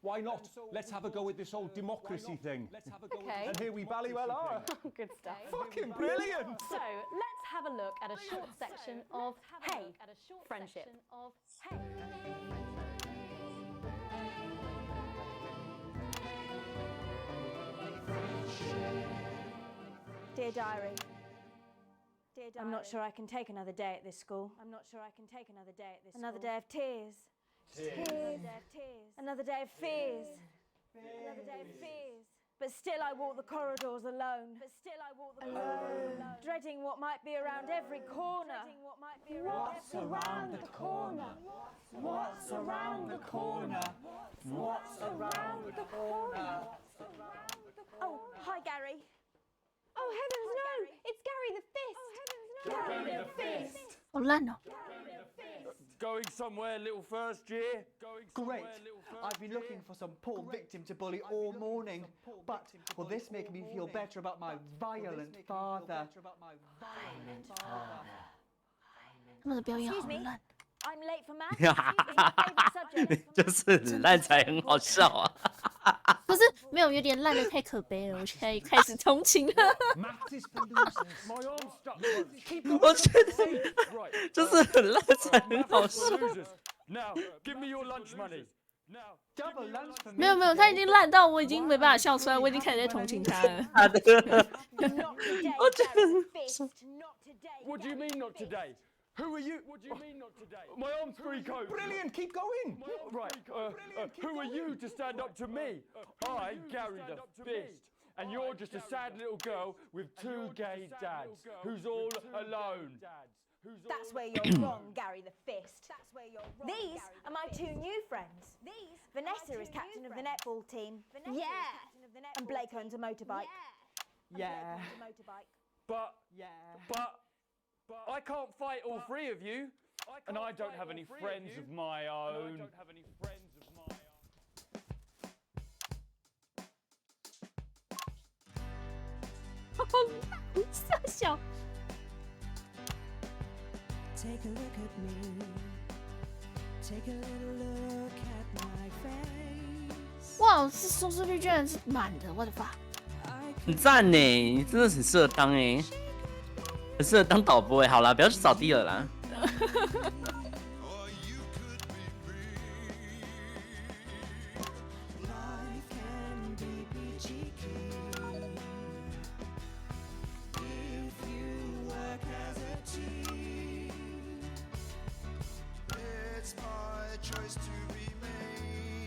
[SPEAKER 17] why not? Let's have a go at this whole democracy thing.
[SPEAKER 20] Okay.
[SPEAKER 17] And here we ballywell are.
[SPEAKER 20] Good stuff.
[SPEAKER 17] Fucking brilliant!
[SPEAKER 20] So, let's have a look at a short section of Hey, Friendship.
[SPEAKER 8] Dear Diary, I'm not sure I can take another day at this school. Another day of tears. Another day of fears. But still I walk the corridors alone. Dreading what might be around every corner.
[SPEAKER 19] What's around the corner? What's around the corner? What's around the corner?
[SPEAKER 8] Oh, hi Gary.
[SPEAKER 20] Oh heavens no! It's Gary the Fist!
[SPEAKER 19] Gary the Fist!
[SPEAKER 1] 好烂哦。
[SPEAKER 17] Going somewhere, little first year?
[SPEAKER 19] Great. I've been looking for some poor victim to bully all morning, but will this make me feel better about my violent father?
[SPEAKER 1] 他们的表演好烂。
[SPEAKER 8] I'm late for math. It's my favorite subject.
[SPEAKER 2] 就是很烂才很好笑啊。
[SPEAKER 1] 不是没有，有点烂的太可悲了，我现在开始同情了。
[SPEAKER 2] 我觉得就是很烂才很好笑。
[SPEAKER 1] 没有没有，他已经烂到我已经没办法笑出来，我已经开始在同情他了。
[SPEAKER 2] 他的，
[SPEAKER 1] 我觉得。
[SPEAKER 17] What do you mean not today? Who are you? What do you mean not today? My arm's free coat. Brilliant, keep going. Right, who are you to stand up to me? I'm Gary the Fist, and you're just a sad little girl with 2 gay dads who's all alone.
[SPEAKER 8] That's where you're wrong, Gary the Fist. These are my 2 new friends. Vanessa is captain of the netball team. Yeah. And Blake owns a motorbike.
[SPEAKER 19] Yeah.
[SPEAKER 17] But I can't fight all 3 of you, and I don't have any friends of my own.
[SPEAKER 1] 笑笑。
[SPEAKER 11] Take a look at me. Take a little look at my face.
[SPEAKER 1] 哇，这收视率居然是满的，我的妈！
[SPEAKER 2] 很赞呢，你真的很适合当哎，很适合当导播哎。好啦，不要去扫地了啦。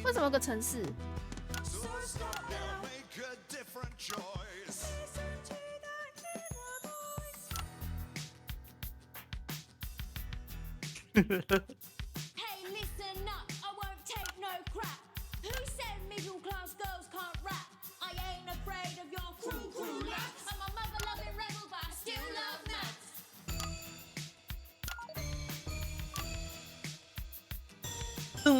[SPEAKER 1] 为什么有个城市？Hey,
[SPEAKER 12] listen up.
[SPEAKER 21] Hey,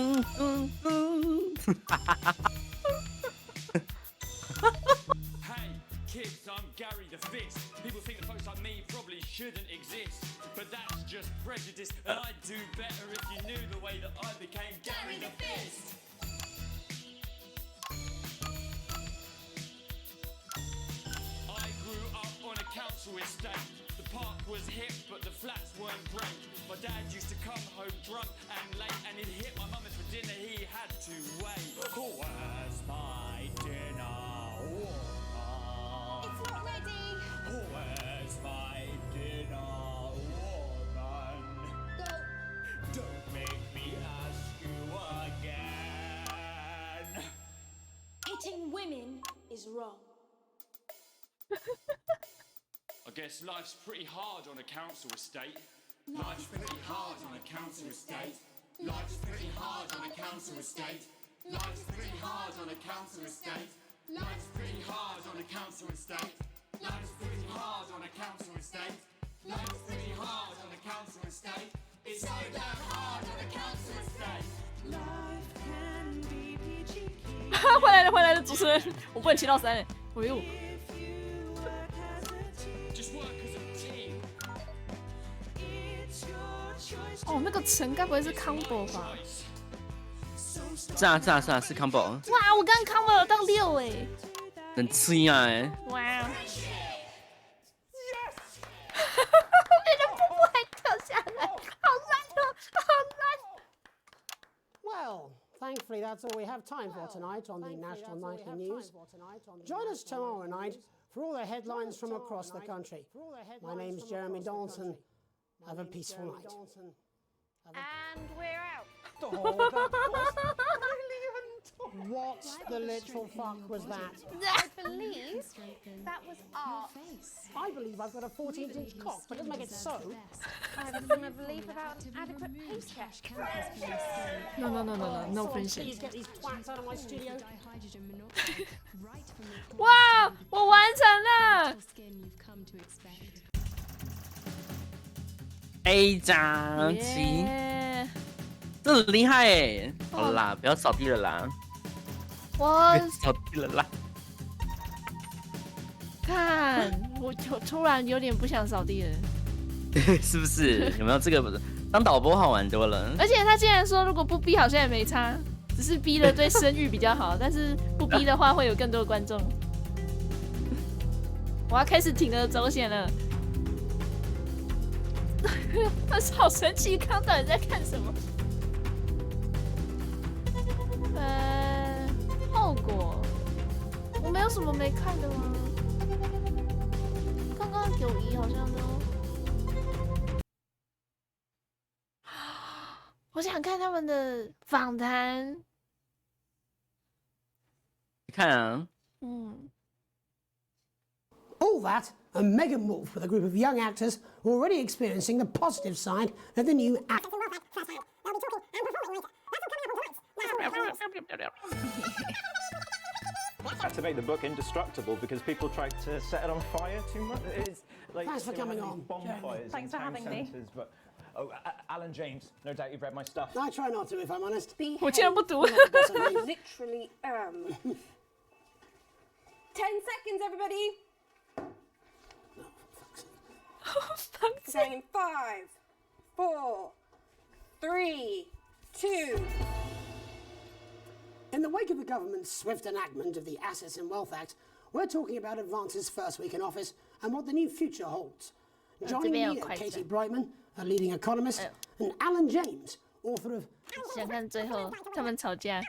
[SPEAKER 21] kids, I'm Gary the Fist. People think that folks like me probably shouldn't exist, but that's just prejudice, and I'd do better if you knew the way that I became Gary the Fist. I grew up on a council estate. The park was hip, but the flats weren't great. My dad used to come home drunk and late, and he'd hit my mum for dinner. He had to wait. Where's my dinner?
[SPEAKER 13] It's not ready.
[SPEAKER 21] Where's my dinner, woman? Don't make me ask you again.
[SPEAKER 8] Hitting women is wrong.
[SPEAKER 21] I guess life's pretty hard on a council estate. Life's pretty hard on a council estate. Life's pretty hard on a council estate. Life's pretty hard on a council estate. Life's pretty hard on a council estate. Life's pretty hard on a council estate. Life's pretty hard on a council estate. It's so damn hard on a council estate. Life can be peachy.
[SPEAKER 1] 回来了，回来了，主持人，我不能骑到3哎，哎呦。 哦，那个城该不会是 combo 吧？
[SPEAKER 2] 是啊，是 combo。
[SPEAKER 1] 哇，我刚 combo 到6哎，
[SPEAKER 2] 很吃啊哎！
[SPEAKER 1] 哇！你的布布还掉下来，好烂哦，好烂！
[SPEAKER 4] Well, thankfully that's all we have time for tonight on the National Nightly News. Join us tomorrow night for all the headlines from across the country. My name's Jeremy Donaldson. Have a peaceful night.
[SPEAKER 13] And we're out.
[SPEAKER 4] What the literal fuck was that?
[SPEAKER 13] I believe that was art.
[SPEAKER 4] I believe I've got a 14-inch cock, but doesn't make it so.
[SPEAKER 13] I was going to believe without an adequate paycheck.
[SPEAKER 1] No friendship.
[SPEAKER 4] Please get these twats out of my studio.
[SPEAKER 1] 哇，我完成了！
[SPEAKER 2] A 张棋，这很厉害哎！好啦，不要扫地了啦。
[SPEAKER 1] 我
[SPEAKER 2] 扫地了啦。
[SPEAKER 1] 看，我突然有点不想扫地了。
[SPEAKER 2] 是不是？有没有这个当导播好玩多了？
[SPEAKER 1] 而且他竟然说，如果不逼好像也没差，只是逼了对声誉比较好，但是不逼的话会有更多的观众。我要开始铤而走险了。但是好神奇，刚到底在看什么？后果，我没有什么没看的吗？刚刚91好像都，我想看他们的访谈。
[SPEAKER 2] 你看啊，All
[SPEAKER 4] that and Megan Wolf with a group of young actors already experiencing the positive side of the new act.
[SPEAKER 14] Had to make the book indestructible because people tried to set it on fire too much. It's like
[SPEAKER 4] Thanks for coming on.
[SPEAKER 14] bonfires
[SPEAKER 15] Thanks
[SPEAKER 14] in
[SPEAKER 15] for
[SPEAKER 14] town
[SPEAKER 15] having me.
[SPEAKER 14] centres, but Alan James, no doubt you've read my stuff.
[SPEAKER 4] I try not to, if I'm honest.
[SPEAKER 1] 我竟然不读。
[SPEAKER 13] Literally am. 10 seconds, everybody. Going in 5, 4, 3, 2.
[SPEAKER 4] In the wake of the government's swift enactment of the Assets and Wealth Act, we're talking about Advance's first week in office and what the new future holds. Joining me are Katie Brightman, a leading economist, and Alan James, author of...
[SPEAKER 1] 想看最后他们吵架。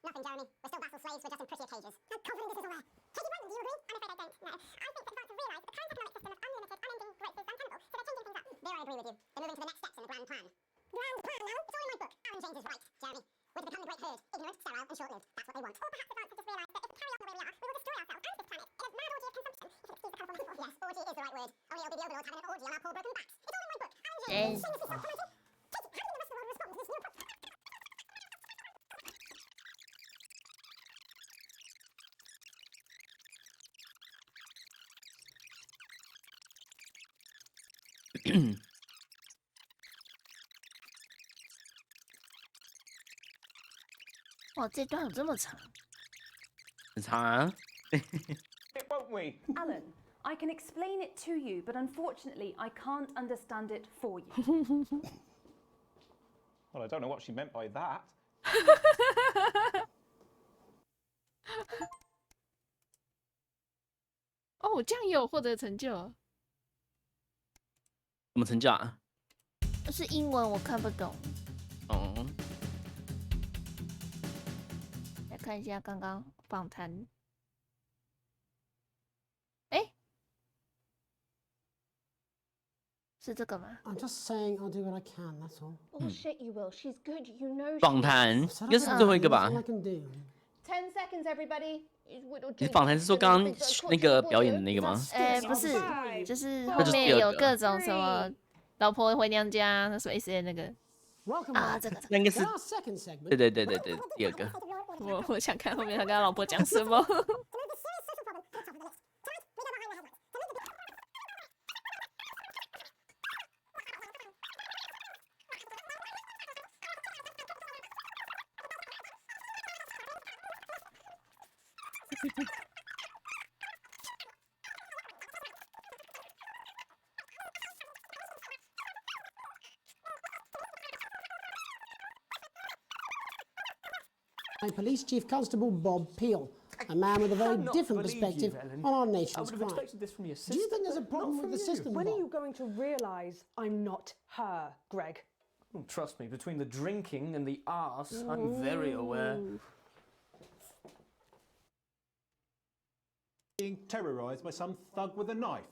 [SPEAKER 12] Nothing, Jeremy. We're still vassal slaves, we're just in prettier cages. I'm confident this is all there. Katie Brightman, do you agree? I'm afraid I don't. No. I think that advance have realised that the current economic system of unlimited, unending growth is untenable, so they're changing things up. There I agree with you. They're moving to the next steps in the grand plan. Grand plan now? It's all in my book. Alan James is right, Jeremy. We're to become the great herd, ignorant, sterile, and short-lived. That's what they want. Or perhaps Advance have just realised that if we carry on the way we are, we will destroy ourselves and this planet in a mad orgy of consumption. If you excuse the colourful metaphor. Yes, orgy is the right word. Only it'll be the overlords having an orgy on our poor broken backs. It's all in my book. Alan James, shamelessly self-promoting. Katie, how do the rest of the world respond to this new approach?
[SPEAKER 1] 哇，这段有这么长？
[SPEAKER 2] 很长啊。
[SPEAKER 14] It won't we?
[SPEAKER 15] Alan, I can explain it to you, but unfortunately, I can't understand it for you.
[SPEAKER 14] Well, I don't know what she meant by that.
[SPEAKER 1] 哦，我这样也有获得成就。
[SPEAKER 2] 什么成就啊？
[SPEAKER 1] 是英文我看不懂。
[SPEAKER 2] 哦。
[SPEAKER 1] 来看一下刚刚访谈。是这个吗
[SPEAKER 4] I'm just saying I'll do what I can, that's all.
[SPEAKER 20] Bullshit, you will. She's good, you know.
[SPEAKER 2] 访谈应该是最后一个吧？
[SPEAKER 20] 10 seconds, everybody.
[SPEAKER 2] 你访谈是说刚刚那个表演的那个吗？
[SPEAKER 1] 不是，就是后面有各种什么老婆回娘家，那什么 SN 那个啊，这个
[SPEAKER 2] 那应该是对，第二个。
[SPEAKER 1] 我想看后面他跟他老婆讲什么。
[SPEAKER 4] Police Chief Constable Bob Peel, a man with a very different perspective on our nation's crime. Do you think there's a problem with the system,
[SPEAKER 9] When are
[SPEAKER 4] Bob?
[SPEAKER 9] you going to realise I'm not her, Greg?
[SPEAKER 16] Oh, trust me, between the drinking and the arse, I'm very aware.
[SPEAKER 17] Being terrorised by some thug with a knife.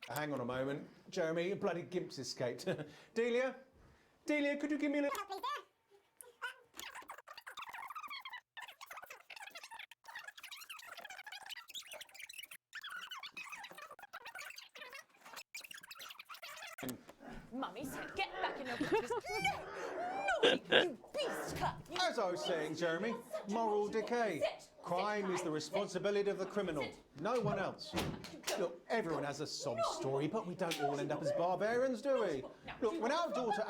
[SPEAKER 17] Hang on a moment. Jeremy, a bloody gimp's escaped. Delia? Delia, could you give me a little...
[SPEAKER 13] Mummy said, get back in your business. No, you beast cut.
[SPEAKER 17] As I was saying, Jeremy, moral decay. Crime is the responsibility of the criminal, no one else. Look, everyone has a sob story, but we don't all end up as barbarians, do we? Look, when our daughter...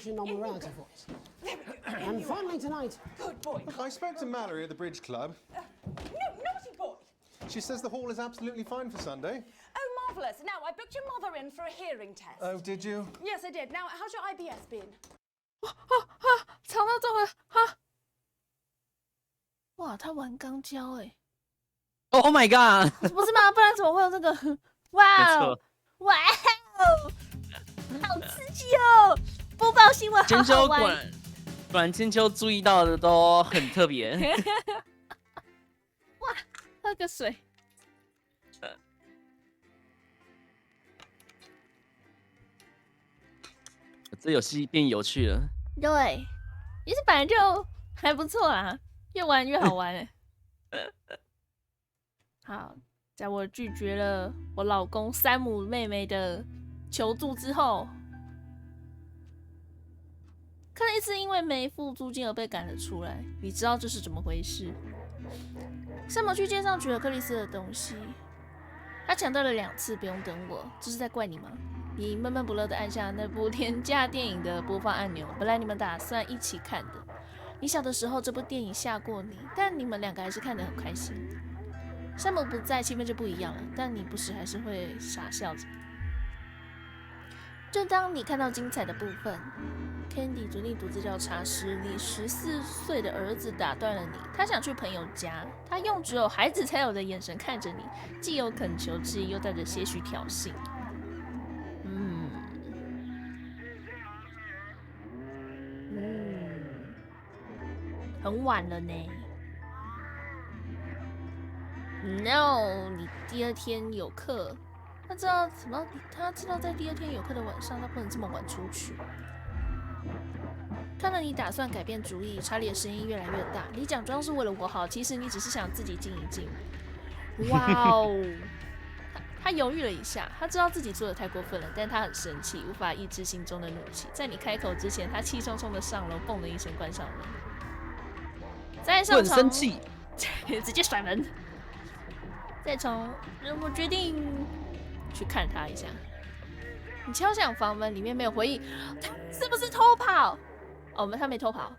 [SPEAKER 4] Normality for us. And finally tonight...
[SPEAKER 13] Good boy.
[SPEAKER 17] Look, I spoke to Mallory at the Bridge Club.
[SPEAKER 13] No, naughty boy.
[SPEAKER 17] She says the hall is absolutely fine for Sunday.
[SPEAKER 13] Oh, marvellous. Now, I booked your mother in for a hearing test.
[SPEAKER 17] Oh, did you?
[SPEAKER 13] Yes, I did. Now, how's your IBS been?
[SPEAKER 1] 藏到这么哈！哇，他玩钢胶哎
[SPEAKER 2] ！Oh my god！
[SPEAKER 1] 不是吗？不然怎么会有这个？哇哦！哇哦！好刺激哦！播报新闻好好玩。
[SPEAKER 2] 果然千秋注意到的都很特别。
[SPEAKER 1] 哇，喝个水。
[SPEAKER 2] 这游戏变有趣了。
[SPEAKER 1] 对，其实本来就还不错啦，越玩越好玩哎。好，在我拒绝了我老公山姆妹妹的求助之后，克里斯因为没付租金而被赶了出来。你知道这是怎么回事？山姆去街上取了克里斯的东西，他强调了2次不用等我，这是在怪你吗？你闷闷不乐地按下那部廉价电影的播放按钮，本来你们打算一起看的。你小的时候这部电影吓过你，但你们2个还是看得很开心。山姆不在，气氛就不一样了，但你不时还是会傻笑着。正当你看到精彩的部分 ，Candy 决定独自调查时，你14岁的儿子打断了你。他想去朋友家，他用只有孩子才有的眼神看着你，既有恳求之意，又带着些许挑衅。很晚了呢。No， 你第2天有课。他知道什么？他知道在第2天有课的晚上，他不能这么晚出去。看到你打算改变主意，查理的声音越来越大。你假装是为了我好，其实你只是想自己静一静。哇哦！他犹豫了一下，他知道自己做的太过分了，但他很生气，无法抑制心中的怒气。在你开口之前，他气冲冲的上楼，嘣的一声关上门。在上床，
[SPEAKER 2] 很生气。
[SPEAKER 1] 直接甩门。再从我决定去看他一下。你敲响房门，里面没有回应，他是不是偷跑？哦，他没偷跑。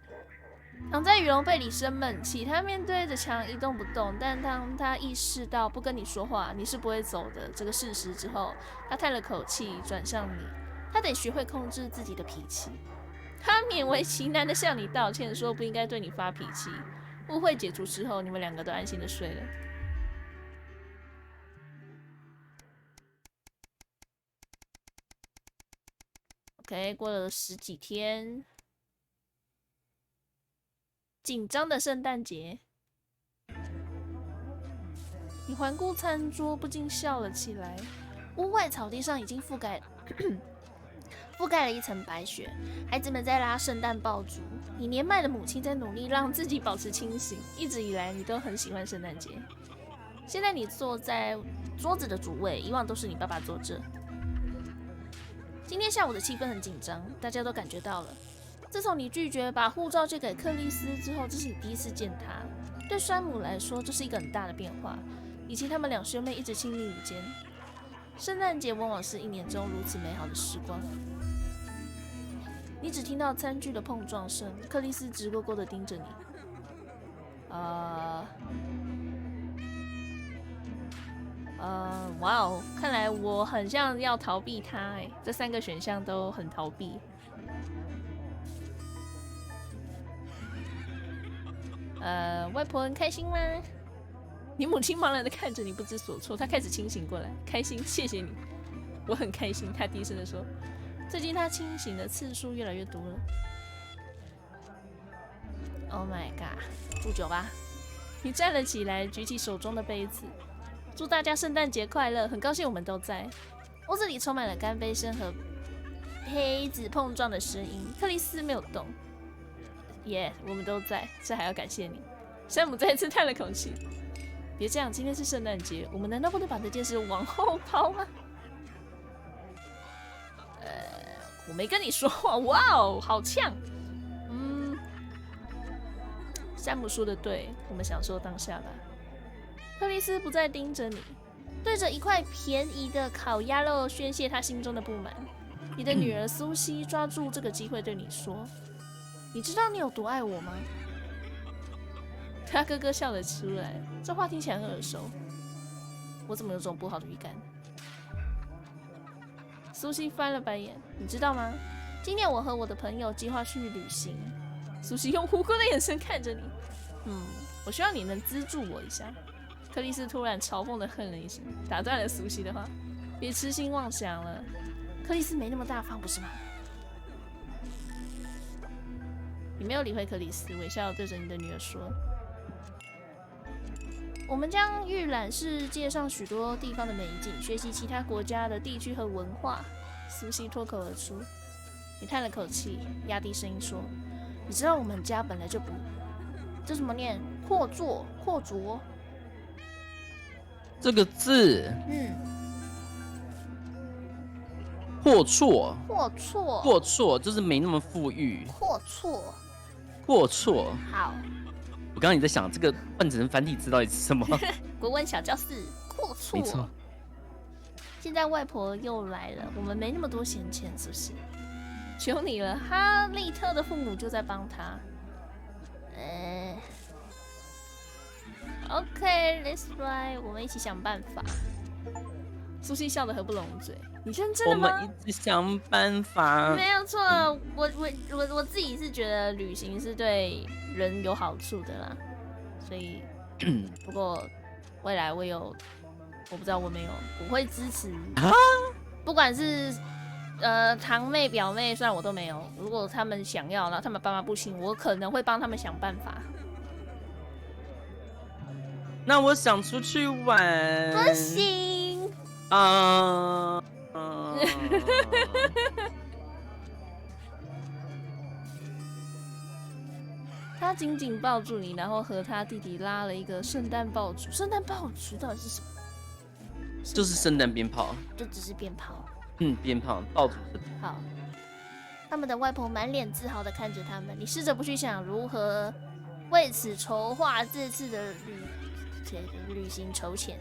[SPEAKER 1] 躺在羽绒被里生闷气，他面对着墙一动不动。但当他意识到不跟你说话，你是不会走的这个事实之后，他叹了口气，转向你。他得学会控制自己的脾气。他勉为其难的向你道歉，说不应该对你发脾气。误会解除之后，你们两个都安心的睡了。OK， 过了10几天，紧张的圣诞节，你环顾餐桌，不禁笑了起来。屋外草地上已经覆盖了一层白雪，孩子们在拉圣诞爆竹，你年迈的母亲在努力让自己保持清醒。一直以来，你都很喜欢圣诞节。现在你坐在桌子的主位，以往都是你爸爸坐这。今天下午的气氛很紧张，大家都感觉到了。自从你拒绝把护照借给克里斯之后，这是你第一次见他。对山姆来说，这是一个很大的变化。以前他们两兄妹一直亲密无间，圣诞节往往是一年中如此美好的时光。你只听到餐具的碰撞声，克里斯直勾勾地盯着你。哇哦，看来我很像要逃避他哎，这3个选项都很逃避。外婆很开心吗？你母亲茫然的看着你，不知所措。她开始清醒过来，开心，谢谢你，我很开心。她低声的说，最近她清醒的次数越来越多了。Oh my god， 祝酒吧！你站了起来，举起手中的杯子。祝大家圣诞节快乐！很高兴我们都在。屋子里充满了干杯声和杯子碰撞的声音。克里斯没有动。耶，我们都在，这还要感谢你。山姆再次叹了口气。别这样，今天是圣诞节，我们难道不能把这件事往后抛吗？我没跟你说话。哇哦，好呛。山姆说的对，我们享受当下吧。克里斯不再盯着你，对着一块便宜的烤鸭肉宣泄他心中的不满。你的女儿苏西抓住这个机会对你说：“你知道你有多爱我吗？”他咯咯笑了出来，这话听起来很耳熟。我怎么有种不好的预感？苏西翻了白眼。你知道吗？今年我和我的朋友计划去旅行。苏西用无辜的眼神看着你。我希望你能资助我一下。克里斯突然嘲讽的哼了一声，打断了苏西的话：“别痴心妄想了，克里斯没那么大方，不是吗？”你没有理会克里斯，微笑对着你的女儿说：“我们将预览世界上许多地方的美景，学习其他国家的地区和文化。”苏西脱口而出。你叹了口气，压低声音说：“你知道我们家本来就不……这怎么念？阔绰。
[SPEAKER 2] 这个字，阔绰就是没那么富裕。阔绰。
[SPEAKER 1] 好，
[SPEAKER 2] 我刚刚也在想，这个换成繁体字到底是什么？
[SPEAKER 1] 国文小教室，阔绰。
[SPEAKER 2] 没错。
[SPEAKER 1] 现在外婆又来了，我们没那么多闲钱，是不是？求你了，哈利特的父母就在帮他。OK，let's try， 我们一起想办法。苏西笑得合不拢嘴。你认真的吗？
[SPEAKER 2] 我们一直想办法。
[SPEAKER 1] 没有错，我自己是觉得旅行是对人有好处的啦，所以不过未来我不知道我没有，我会支持不管是堂妹表妹，虽然我都没有，如果他们想要，然后他们爸妈不行，我可能会帮他们想办法。
[SPEAKER 2] 那我想出去玩，
[SPEAKER 1] 不行。他紧紧抱住你，然后和他弟弟拉了一个圣诞爆竹。圣诞爆竹到底是什么？
[SPEAKER 2] 就是圣诞鞭炮。
[SPEAKER 1] 就只是鞭炮。
[SPEAKER 2] 鞭炮，爆竹是。
[SPEAKER 1] 好。他们的外婆满脸自豪的看着他们。你试着不去想如何为此筹划这次的旅行筹钱。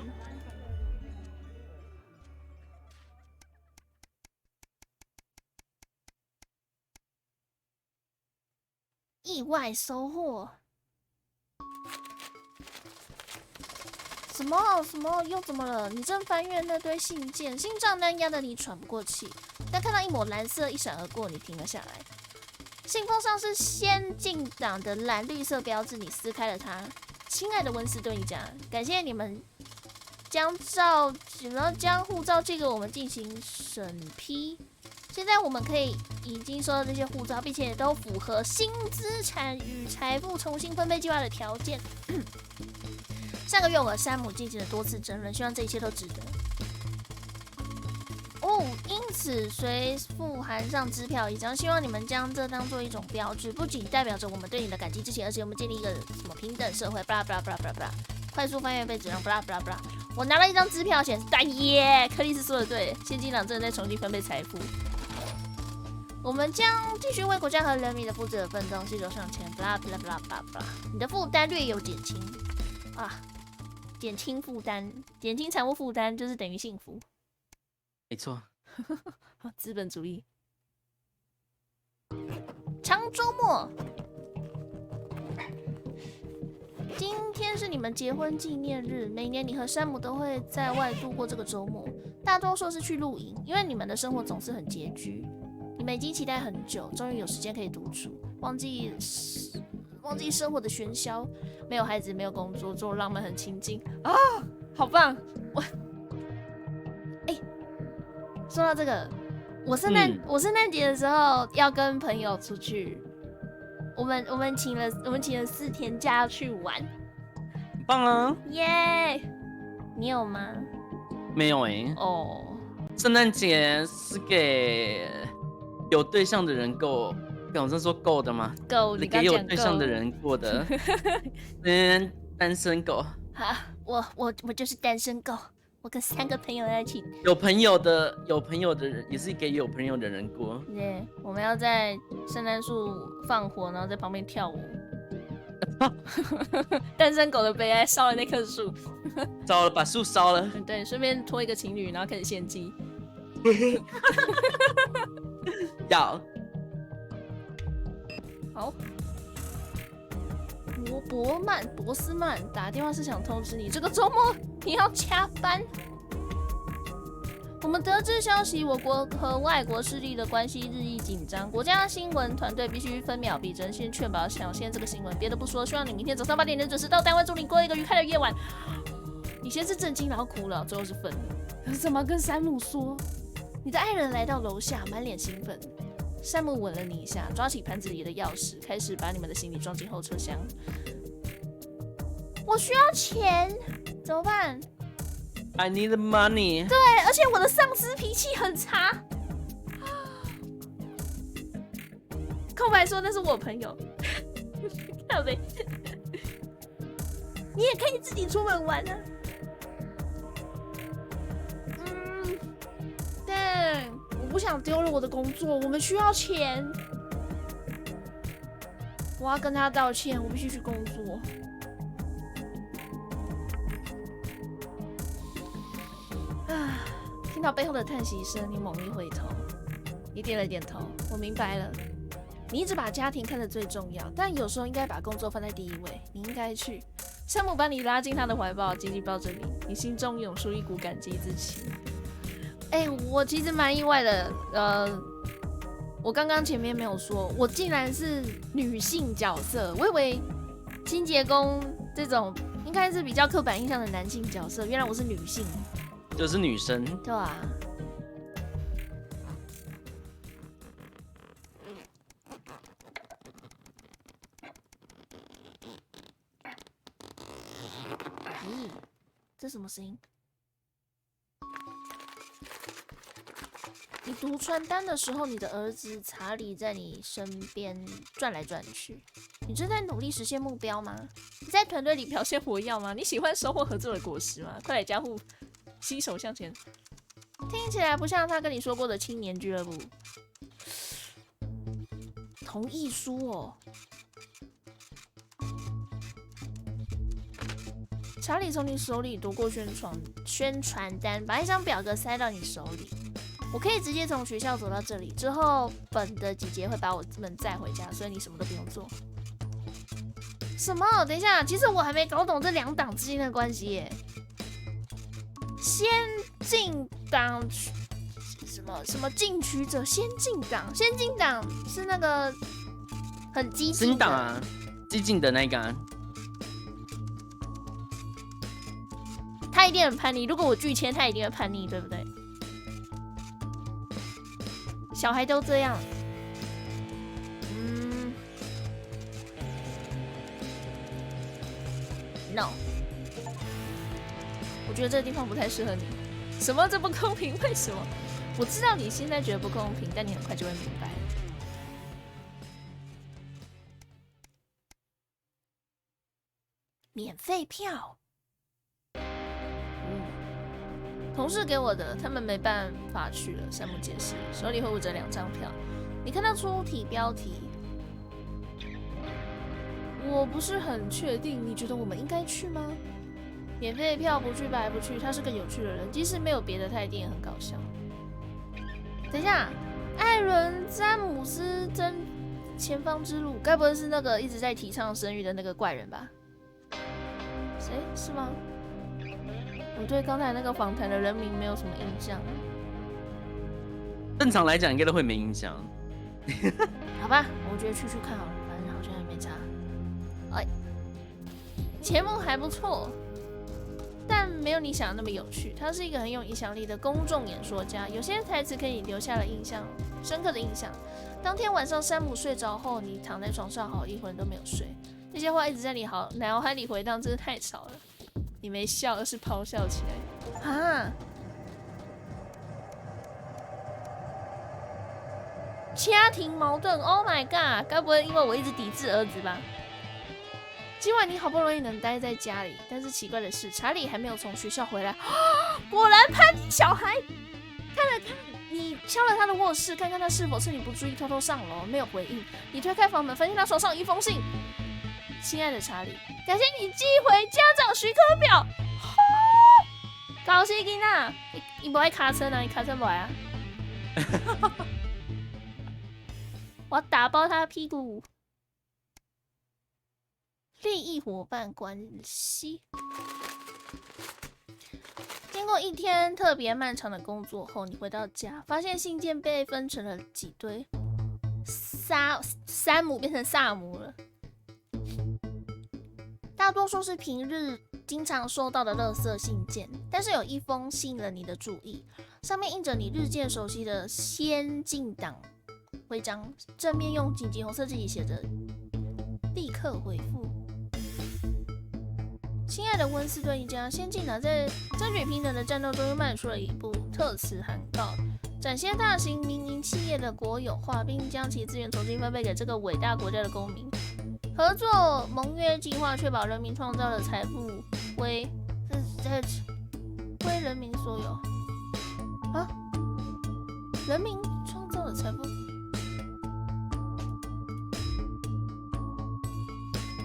[SPEAKER 1] 意外收获？什么又怎么了？你正翻阅那堆信件，心脏难压得你喘不过气。但看到一抹蓝色一闪而过，你停了下来。信封上是先进党的蓝绿色标志，你撕开了它。亲爱的温斯顿一家，感谢你们将护照寄给我们进行审批。现在我们可以已经收到这些护照，并且都符合新资产与财富重新分配计划的条件。上个月我和山姆进行了多次争论，希望这一切都值得。因此随附函上支票一张，希望你们将这当做一种标志，不仅代表着我们对你的感激之情，而且我们建立一个什么平等社会，巴拉巴拉巴拉巴拉巴拉。快速翻阅被质量，巴拉巴拉巴拉。我拿了一张支票，显示耶，克里斯说的对，现金党正在重新分配财富。我们将继续为国家和人民的福祉而奋斗，携手向前，巴拉巴拉巴拉巴拉。你的负担略有减轻啊，减轻负担，减轻财务负担就是等于幸福。
[SPEAKER 2] 没错。
[SPEAKER 1] 资本主义。长周末，今天是你们结婚纪念日。每年你和山姆都会在外度过这个周末，大多数是去露营，因为你们的生活总是很拮据。你们已经期待很久，终于有时间可以独处，忘记生活的喧嚣，没有孩子，没有工作，做浪漫很清静啊，好棒！说到这个，我圣诞节的时候要跟朋友出去，我们请了4天假要去玩，
[SPEAKER 2] 很棒啊！
[SPEAKER 1] 耶！你有吗？
[SPEAKER 2] 没有圣诞节是给有对象的人过，我是说够的吗？
[SPEAKER 1] 够，你刚讲够。
[SPEAKER 2] 给有对象的人过的，单身狗。
[SPEAKER 1] 好，我就是单身狗。我跟3个朋友在一起，
[SPEAKER 2] 有朋友的人也是给有朋友的人过。
[SPEAKER 1] 对，我们要在圣诞树放火，然后在旁边跳舞。单身狗的悲哀，烧了那棵树，
[SPEAKER 2] 烧了，把树烧了。
[SPEAKER 1] 对，顺便拖一个情侣，然后开始献祭。
[SPEAKER 2] 要。
[SPEAKER 1] 好。博斯曼打电话是想通知你，这个周末你要加班。我们得知消息，我国和外国势力的关系日益紧张，国家新闻团队必须分秒必争，先确保抢先这个新闻。别的不说，希望你明天早上8点准时到单位，祝你过一个愉快的夜晚。你先是震惊，然后哭了，最后是愤怒。怎么跟山姆说？你的爱人来到楼下，满脸兴奋。山姆吻了你一下，抓起盘子里的钥匙，开始把你们的行李装进后车厢。我需要钱，怎么办
[SPEAKER 2] ？I need money。
[SPEAKER 1] 对，而且我的上司脾气很差。空白说那是我朋友。靠北，你也可以自己出门玩啊。但我不想丢了我的工作，我们需要钱。我要跟他道歉，我必须去工作。啊！听到背后的叹息声，你猛一回头，你点了点头。我明白了，你一直把家庭看得最重要，但有时候应该把工作放在第一位。你应该去。山姆把你拉进他的怀抱，紧紧抱着你，你心中涌出一股感激之情。我其实蛮意外的，我刚刚前面没有说，我竟然是女性角色，我以为清洁工这种应该是比较刻板印象的男性角色，原来我是女性，
[SPEAKER 2] 就是女生，
[SPEAKER 1] 对啊。这什么声音？你读传单的时候，你的儿子查理在你身边转来转去。你正在努力实现目标吗？你在团队里表现活跃吗？你喜欢收获合作的果实吗？快来加入，携手向前。听起来不像他跟你说过的青年俱乐部。同意书哦。查理从你手里夺过宣传单，把一张表格塞到你手里。我可以直接从学校走到这里，之后本的姐姐会把我们载回家，所以你什么都不用做。什么？等一下，其实我还没搞懂这2档之间的关系耶。先进党什么进取者？先进党是那个很激进的
[SPEAKER 2] 新党啊，激进的那个啊。
[SPEAKER 1] 他一定很叛逆，如果我拒签，他一定会叛逆，对不对？小孩都这样。No， 我觉得这个地方不太适合你。什么？这不公平？为什么？我知道你现在觉得不公平，但你很快就会明白。免费票。同事给我的，他们没办法去了。山姆解释，手里挥舞着2张票。你看到出题标题，我不是很确定。你觉得我们应该去吗？免费票不去白不去。他是个有趣的人，即使没有别的，他一定也很搞笑。等一下，艾伦·詹姆斯真前方之路，该不会是那个一直在提倡生育的那个怪人吧？谁是吗？我对刚才那个访谈的人名没有什么印象。
[SPEAKER 2] 正常来讲，应该都会没印象。
[SPEAKER 1] 好吧，我觉得去看好了，反正好像也没差。哎，节目还不错，但没有你想的那么有趣。他是一个很有影响力的公众演说家，有些台词给你留下了深刻的印象。当天晚上山姆睡着后，你躺在床上好一会儿都没有睡，那些话一直在你脑海里回荡，真是太吵了。你没笑，而是咆哮起来啊！家庭矛盾 ，Oh my god！ 该不会因为我一直抵制儿子吧？今晚你好不容易能待在家里，但是奇怪的是，查理还没有从学校回来。果然叛逆小孩！看了看，你敲了他的卧室，看看他是否趁你不注意偷偷上楼，没有回应。你推开房门，发现他手上有一封信。亲爱的查理，感谢你寄回家长许可表。高兴囡仔，你不爱卡车啊？你卡车不爱啊？我打爆他的屁股。利益伙伴关系。经过一天特别漫长的工作后，你回到家，发现信件被分成了几堆，山姆变成萨姆了。大多数是平日经常收到的垃圾信件，但是有一封吸引了你的注意，上面印着你日渐熟悉的先进党徽章，正面用紧急红色字体写着“立刻回复”。亲爱的温斯顿一家，先进党在争取平等的战斗中又迈出了一步，特此函告，展现大型民营企业的国有化，并将其资源重新分配给这个伟大国家的公民。合作盟约计划，确保人民创造的财富归人民所有。啊，人民创造的财富。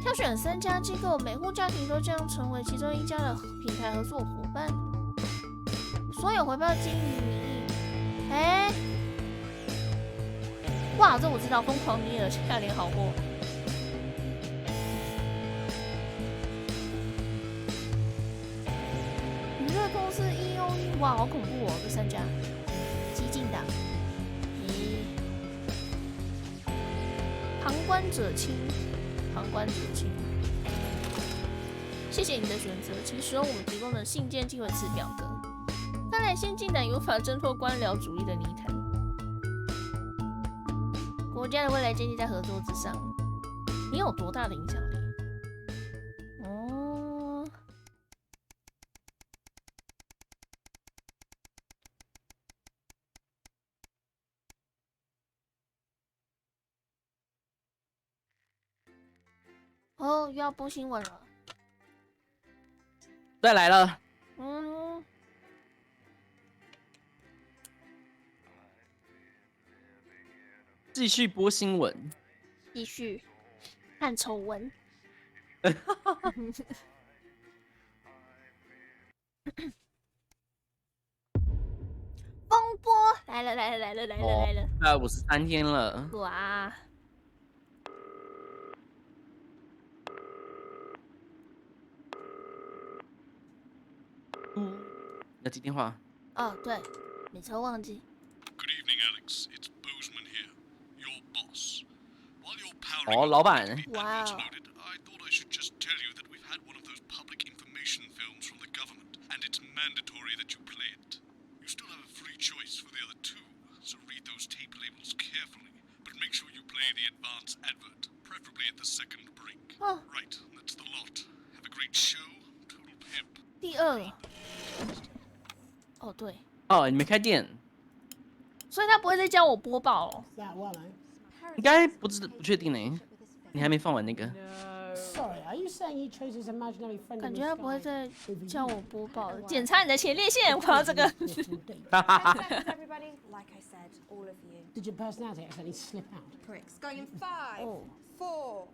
[SPEAKER 1] 挑选3家机构，每户家庭都将成为其中一家的品牌合作伙伴。所有回报基于民意。哇，这我知道，疯狂尼尔下联好货。娱乐公司 EOE， 哇，好恐怖哦！这3家，激进党。旁观者清。谢谢你的选择，请使用我们提供的信件寄回此表格。看来先进党无法挣脱官僚主义的泥潭。国家的未来建立在合作之上。你有多大的影响力？哦，又要播新闻了。
[SPEAKER 2] 再来了。继续播新闻。
[SPEAKER 1] 继续看丑闻。风波来了！
[SPEAKER 2] 快53天了。
[SPEAKER 1] 哇！
[SPEAKER 2] 要接电话。
[SPEAKER 1] 哦，对，每次忘记。
[SPEAKER 21] Good evening, Alex. It's Bozeman here, your boss. While you're
[SPEAKER 2] 哦，老板。
[SPEAKER 1] 哇。
[SPEAKER 21] I thought I should just tell you that we've had one of those public information films from the government, and it's mandatory that you play it. You still have a free choice for the other two, so read those tape labels carefully, but make sure you play the advance advert, preferably at the second break. Right, that's the lot. Have a great show, Total Pimp.
[SPEAKER 1] 第二。哦，对。
[SPEAKER 2] 哦，你没开店。
[SPEAKER 1] 所以他不会再教我播报了。
[SPEAKER 2] 应该不确定呢，你还没放完那个。
[SPEAKER 1] 感觉他不会再叫我播报了。检查你的前列腺，我要这个。
[SPEAKER 4] Did your personality actually slip out?
[SPEAKER 13] Pricks. Going in 5,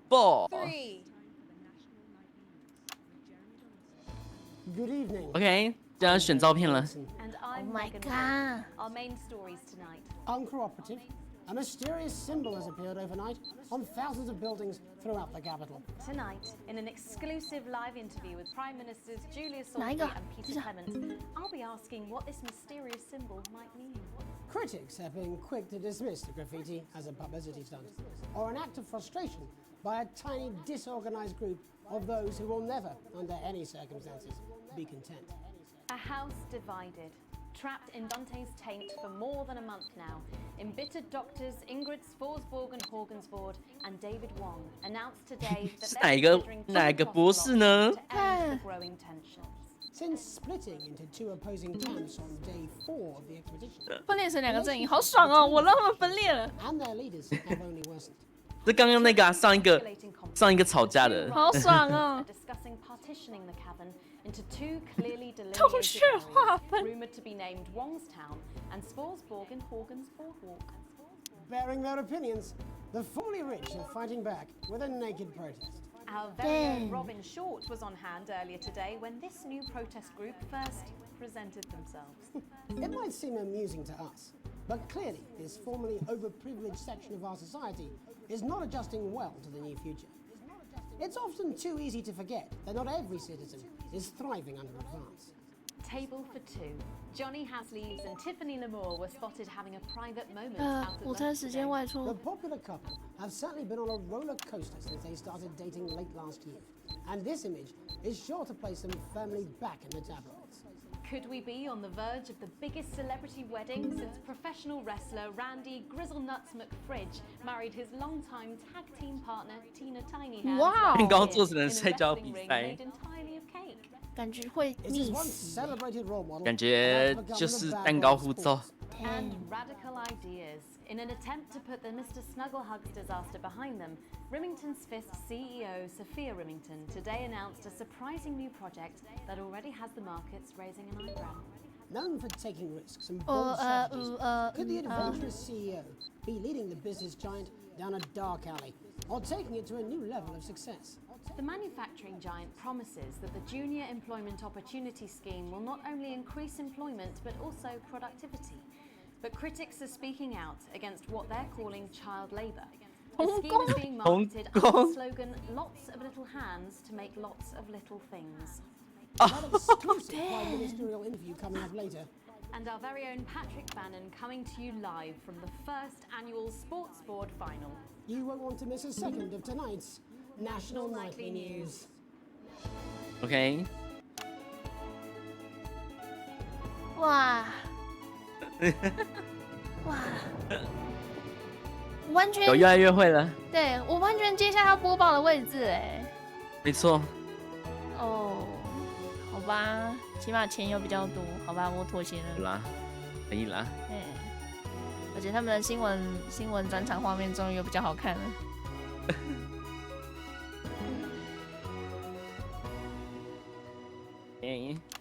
[SPEAKER 13] 4, 3.
[SPEAKER 4] Good evening.
[SPEAKER 2] OK， 这样选照片了。
[SPEAKER 1] Oh my god!
[SPEAKER 15] Our main stories tonight.
[SPEAKER 4] Uncooperative. A mysterious symbol has appeared overnight on thousands of buildings throughout the capital.
[SPEAKER 15] Tonight, in an exclusive live interview with Prime Ministers Julia Salisbury and Peter Clement, I'll be asking what this mysterious symbol might mean.
[SPEAKER 4] Critics have been quick to dismiss the graffiti as a publicity stunt or an act of frustration by a tiny disorganized group of those who will never, under any circumstances, be content.
[SPEAKER 15] A house divided. Trapped in Dante's taint for more than a month now, embittered doctors Ingrid Svorsborg and Horgensvoord and David Wong announced today that they're considering to end the growing tensions.
[SPEAKER 4] Since splitting into two opposing camps on day 4 of the expedition,
[SPEAKER 1] 分裂成2个阵营，好爽哦！我让他们分裂了。
[SPEAKER 4] and their leaders have only worsened.
[SPEAKER 2] 这刚刚那个上一个吵架的。
[SPEAKER 1] 好爽哦！
[SPEAKER 15] Discussing partitioning the cavern into 2 clearly delineated areas, rumored to be named Wongstown and Svorsborg and Horgensvoord.
[SPEAKER 4] Bearing their opinions, the fully rich are fighting back with a naked protest.
[SPEAKER 15] Our very own Robin Short was on hand earlier today when this new protest group first presented themselves.
[SPEAKER 4] It might seem amusing to us, but clearly this formerly overprivileged section of our society is not adjusting well to the new future. It's often too easy to forget that not every citizen is thriving under advance.
[SPEAKER 15] Table for 2. Johnny Hasleaves and Tiffany Lamour were spotted having a private moment out at lunch today.
[SPEAKER 4] The popular couple have certainly been on a roller coaster since they started dating late last year, and this image is sure to place them firmly back in the tabloids.
[SPEAKER 15] Could we be on the verge of the biggest celebrity wedding since professional wrestler Randy Grizzlenuts McFridge married his longtime tag team partner Tina Tiny Hands?
[SPEAKER 1] Wow!
[SPEAKER 2] 蛋糕做成了摔跤比赛。
[SPEAKER 1] 感觉会溺死。
[SPEAKER 2] 感觉就是蛋糕互揍。
[SPEAKER 15] And radical ideas. In an attempt to put the Mr. Snugglehugs disaster behind them, Rimington's Fist CEO Sophia Rimington today announced a surprising new project that already has the markets raising an eyebrow.
[SPEAKER 4] Known for taking risks and bold strategies, could the adventurous CEO be leading the business giant down a dark alley or taking it to a new level of success?
[SPEAKER 15] The manufacturing giant promises that the Junior Employment Opportunity Scheme will not only increase employment but also productivity. But critics are speaking out against what they're calling child labour. The scheme is being marketed under the slogan, lots of little hands to make lots of little things.
[SPEAKER 4] That exclusive Prime Ministerial interview coming up later.
[SPEAKER 15] And our very own Patrick Bannon coming to you live from the first annual Sports Board final.
[SPEAKER 4] You won't want to miss a second of tonight's National Nightly News.
[SPEAKER 2] OK。
[SPEAKER 1] 哇！哇！完全
[SPEAKER 2] 有越来越会了。
[SPEAKER 1] 对我完全接下他播报的位置哎。
[SPEAKER 2] 没错。
[SPEAKER 1] 哦，好吧，起码钱有比较多，好吧，我妥协了。
[SPEAKER 2] 有啦，可以啦。
[SPEAKER 1] 对，而且他们的新闻转场画面终于又比较好看了。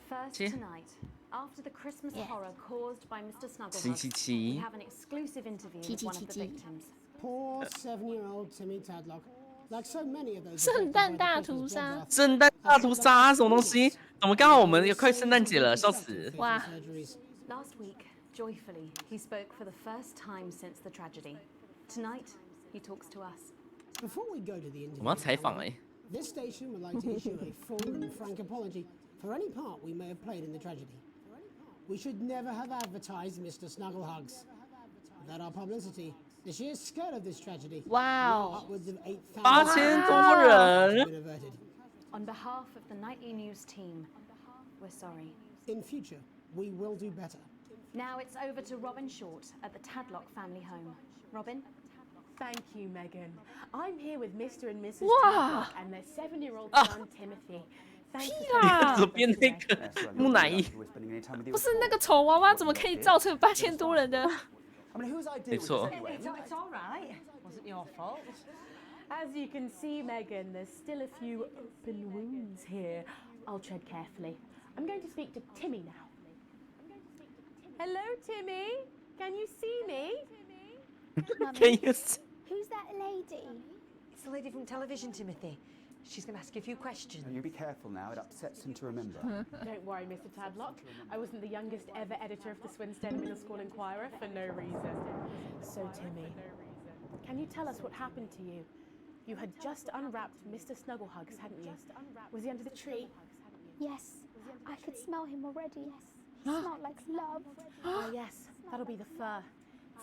[SPEAKER 15] First tonight, after the Christmas horror caused by Mr. Snugglehugs, we have an exclusive interview with one of the victims.
[SPEAKER 4] Poor 7-year-old Timmy Tadlock, like so many of those.
[SPEAKER 1] 圣诞大屠杀。
[SPEAKER 2] 圣诞大屠杀什么东西？怎么刚好我们也快圣诞节了，笑死！
[SPEAKER 1] 哇！
[SPEAKER 15] Last week, joyfully, he spoke for the first time since the tragedy. Tonight, he talks to us.
[SPEAKER 4] Before we go to the interview,
[SPEAKER 2] 我们要采访哎。
[SPEAKER 4] This station would like to issue a full and frank apology for any part we may have played in the tragedy. We should never have advertised Mr. Snugglehugs. Without our publicity, the sheer scale of this tragedy,
[SPEAKER 1] wow,
[SPEAKER 4] upwards of
[SPEAKER 2] 8000多人。
[SPEAKER 4] been averted.
[SPEAKER 15] On behalf of the nightly news team, we're sorry.
[SPEAKER 4] In future, we will do better.
[SPEAKER 15] Now it's over to Robin Short at the Tadlock family home. Robin?
[SPEAKER 7] Thank you, Megan. I'm here with Mr. and Mrs.
[SPEAKER 1] Wow.
[SPEAKER 7] Tadlock and their 7-year-old
[SPEAKER 2] Ah.
[SPEAKER 7] son, Timothy. Thanks
[SPEAKER 1] 屁
[SPEAKER 7] for
[SPEAKER 1] 啦！
[SPEAKER 2] 左边那个木乃伊，
[SPEAKER 1] 不是那个丑娃娃，怎么可以造成8000多人的？
[SPEAKER 19] I mean, whose idea
[SPEAKER 2] 没
[SPEAKER 19] was
[SPEAKER 2] 错
[SPEAKER 19] this anyway?
[SPEAKER 7] It's all right. Wasn't your fault. As you can see, Megan, there's still a few open wounds here. I'll tread carefully. I'm going to speak to Timmy now. Hello, Timmy. Can you see me?
[SPEAKER 2] Can you see?
[SPEAKER 12] Who's that lady?
[SPEAKER 13] It's the lady from television, Timothy. She's going to ask you a few questions.
[SPEAKER 19] You be careful now, it upsets him to remember.
[SPEAKER 7] Don't worry, Mr. Tadlock. I wasn't the youngest ever editor of the Swinstead Middle School Inquirer for no reason. So, Timmy, can you tell us what happened to you? You had just unwrapped Mr. Snugglehugs, hadn't you? Was he under the tree?
[SPEAKER 12] Yes, I could smell him already. He smelled like love.
[SPEAKER 7] Ah, yes, that'll be the fur,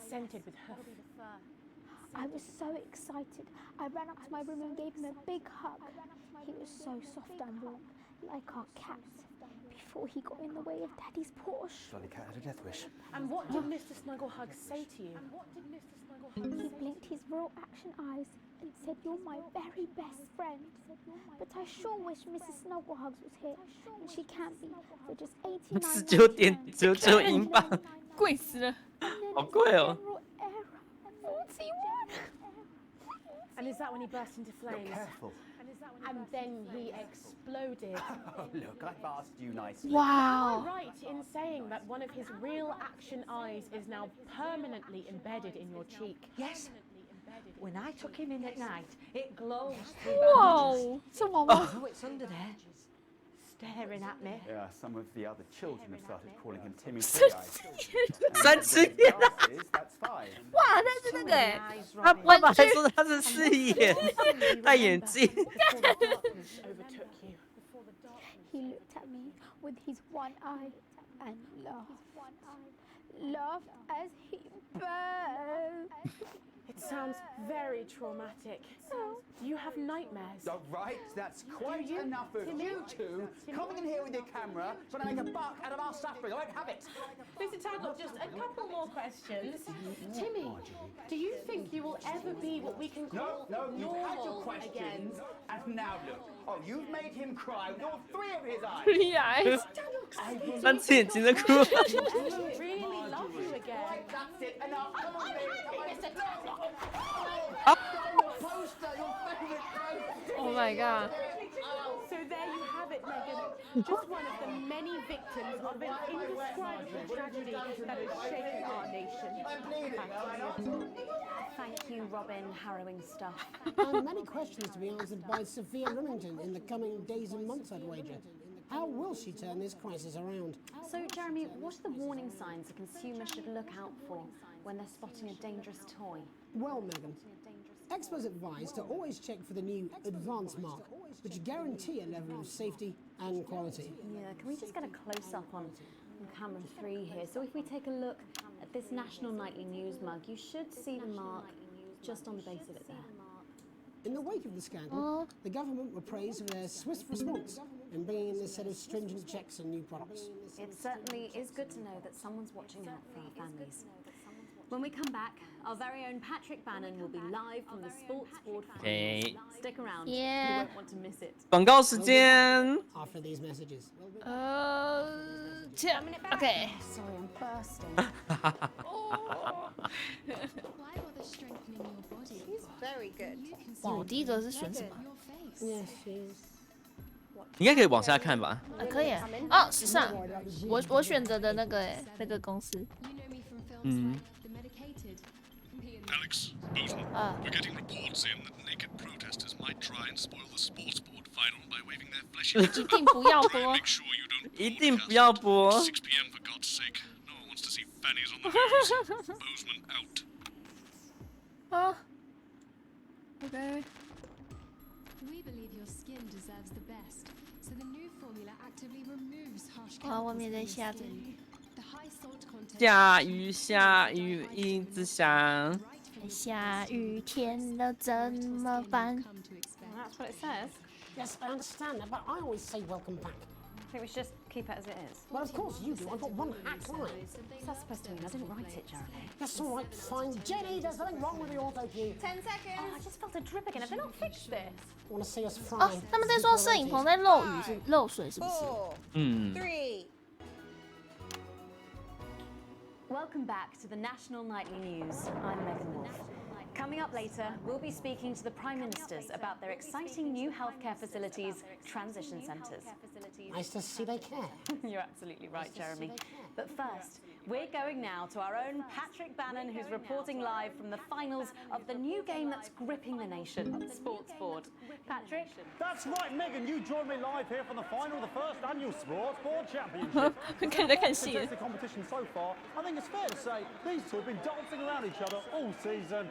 [SPEAKER 7] scented with hoof.
[SPEAKER 12] I was so excited. I ran up to my room and gave him a big hug. He was so soft and warm, like our cat, before he got in the way of Daddy's Porsche.
[SPEAKER 19] Jolly cat had a death wish.
[SPEAKER 7] And what did Mr. Snugglehugs say to you?
[SPEAKER 12] He blinked his real action eyes and said, "You're my very best friend." But I sure wish Mrs. Snugglehugs was here, and she can't be. For just 89.
[SPEAKER 2] 19.99英镑，
[SPEAKER 1] 贵死了，
[SPEAKER 2] 好贵哦。
[SPEAKER 7] And is that when he burst into flames?
[SPEAKER 19] Careful.
[SPEAKER 7] And then he exploded.
[SPEAKER 19] Oh, look, I've asked you nicely.
[SPEAKER 1] Wow.
[SPEAKER 7] Am I right in saying that one of his real action eyes is now permanently embedded in your cheek?
[SPEAKER 13] Yes. When I took him in at night, it glows through
[SPEAKER 1] Whoa! So what was?
[SPEAKER 13] Oh, it's under there.
[SPEAKER 7] Staring at me.
[SPEAKER 19] Yeah, some of the other children have started calling him Timmy
[SPEAKER 2] 三只眼，
[SPEAKER 19] That's fine.
[SPEAKER 1] 哇，那是那个哎，
[SPEAKER 2] 他爸爸还说他是四眼，戴眼镜。
[SPEAKER 7] Overtook you.
[SPEAKER 12] He looked at me with his one eye and laughed. Laughed as he burned.
[SPEAKER 7] It sounds very traumatic. Do you have nightmares?
[SPEAKER 19] All right, that's quite
[SPEAKER 7] you,
[SPEAKER 19] enough of
[SPEAKER 7] Timmy?
[SPEAKER 19] you two coming in here with your camera trying to make a buck out of our suffering. I won't have it.
[SPEAKER 7] Mr. Tadlock, just a couple more questions. Timmy, do you think you will ever be what we can call
[SPEAKER 19] No, you've had your
[SPEAKER 7] normal again?
[SPEAKER 19] questions, and now look. Oh, you've made him cry with all 3 of his eyes.
[SPEAKER 1] 3 eyes，
[SPEAKER 2] 三只眼睛的哭。
[SPEAKER 7] I really love you again.
[SPEAKER 19] Right, that's it. Enough. Come on,
[SPEAKER 7] Mr. Tadlock.
[SPEAKER 1] Oh my god！
[SPEAKER 7] So there you have it, Megan. Just one of the many victims of an indescribable tragedy that has shaken our nation.
[SPEAKER 15] Thank you, Robin. Harrowing stuff.
[SPEAKER 4] And many questions to be answered by Sophia Remington in the coming days and months, I'd wager. How will she turn this crisis around?
[SPEAKER 15] So, Jeremy, what are the warning signs a consumer should look out for when they're spotting a dangerous toy?
[SPEAKER 4] Well, Megan, experts advise to always check for the new Advanced mark, which guarantee a level of safety and quality.
[SPEAKER 15] Yeah, can we just get a close-up on camera 3 here? So if we take a look at this National Nightly News mug, you should see the mark just on the base of it there.
[SPEAKER 4] In the wake of the scandal, the government were praised for their swift response in bringing in a set of stringent checks on new products.
[SPEAKER 15] It certainly is good to know that someone's watching out for our families. When we come back, our very own Patrick Bannon will be live from the Sports Board Finals.
[SPEAKER 2] Okay.
[SPEAKER 15] Stick around.
[SPEAKER 1] Yeah.
[SPEAKER 15] You won't want to miss it.
[SPEAKER 2] 广告时间。
[SPEAKER 4] After these messages.
[SPEAKER 1] OK。
[SPEAKER 15] Sorry, I'm bursting.
[SPEAKER 5] He's very good.
[SPEAKER 1] 哇，我第一个是选什么？
[SPEAKER 4] Yes, yes.
[SPEAKER 2] 应该可以往下看吧？
[SPEAKER 1] 可以啊。哦，时尚，我选择的那个公司。
[SPEAKER 2] 嗯。
[SPEAKER 3] Alex, Booton, we're getting reports in that naked protesters might try and spoil the sports board final by waving their fleshy
[SPEAKER 1] 一定不要播，
[SPEAKER 3] Make sure you don't
[SPEAKER 2] 一定不要播。
[SPEAKER 3] 6 p.m. for God's sake. No one wants to see fannies on the news. Bozeman out.
[SPEAKER 1] 啊 ，OK。
[SPEAKER 10] We believe your skin deserves the best, so the new formula actively removes harsh
[SPEAKER 1] 哇，外
[SPEAKER 10] chemicals
[SPEAKER 1] 面在
[SPEAKER 10] from
[SPEAKER 1] 下
[SPEAKER 10] the
[SPEAKER 1] 着
[SPEAKER 10] skin.
[SPEAKER 1] 雨，
[SPEAKER 10] The high salt content
[SPEAKER 2] 下雨下雨一直下。
[SPEAKER 1] 下雨天了怎么办？
[SPEAKER 5] That's what it says.
[SPEAKER 4] Yes, I understand that, but I always say welcome back.
[SPEAKER 5] I think we should just keep it as it is.
[SPEAKER 4] Well, of course you do. I've got one hack line.
[SPEAKER 5] What's that supposed to mean? I didn't write it, Jeremy.
[SPEAKER 4] That's all right, fine. Jenny, there's nothing wrong with the auto cue.
[SPEAKER 5] 10 seconds. Oh, I just felt a drip again. Have they not fixed this?
[SPEAKER 4] Want to see us
[SPEAKER 1] 哦
[SPEAKER 4] fry?，
[SPEAKER 1] 他们在说摄影棚在漏雨是漏水是不是？
[SPEAKER 2] 嗯。
[SPEAKER 13] 3.
[SPEAKER 15] Welcome back to the National Nightly News. I'm Megan Wolf. Coming up later, we'll be speaking to the Prime Ministers about their exciting new healthcare facilities, transition centres.
[SPEAKER 4] Nice to see they care.
[SPEAKER 15] You're absolutely right, Jeremy. But first, we're going now to our own Patrick Bannon, who's reporting live from the finals of the new game that's gripping the nation, Sports Board. Patrick?
[SPEAKER 14] That's right, Megan. You join me live here from the final of the first annual Sports Board Championship.
[SPEAKER 1] 看在看戏。
[SPEAKER 14] The competition so far, I think it's fair to say these two have been dancing around each other all season.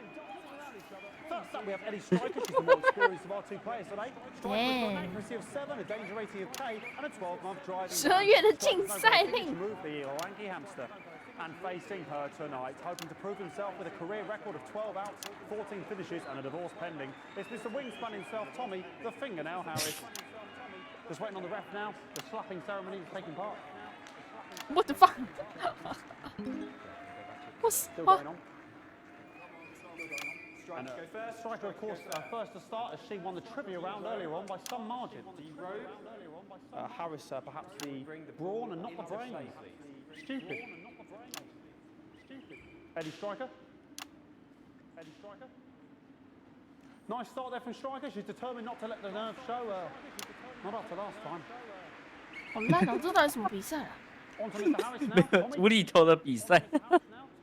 [SPEAKER 14] First up, we have Eddie Striker. She's the more experienced of our two players today. Striker has got an accuracy of 7, a danger rating of K, and a 12-month driving.
[SPEAKER 1] 12月的竞赛令。
[SPEAKER 14] Move the lanky hamster. And facing her tonight, hoping to prove himself with a career record of 12 outs, 14 finishes, and a divorce pending. It's Mr. Wingspan himself, Tommy, the fingernail Harris. Just waiting on the ref now. The slapping ceremony is taking part.
[SPEAKER 1] What the fuck? What's
[SPEAKER 14] Still going on. And, Striker, of course, first to start as she won the trivia round earlier on by some margin. Harris, perhaps the brawn and not the brain. Stupid. Eddie Striker. Eddie Striker. Nice start there from Striker. She's determined not to let the nerves show. Not up to last time.
[SPEAKER 1] 好烂哦，这到底什么比赛啊？
[SPEAKER 14] On to Mr. Harris now. Tommy.
[SPEAKER 2] 无厘头的比赛。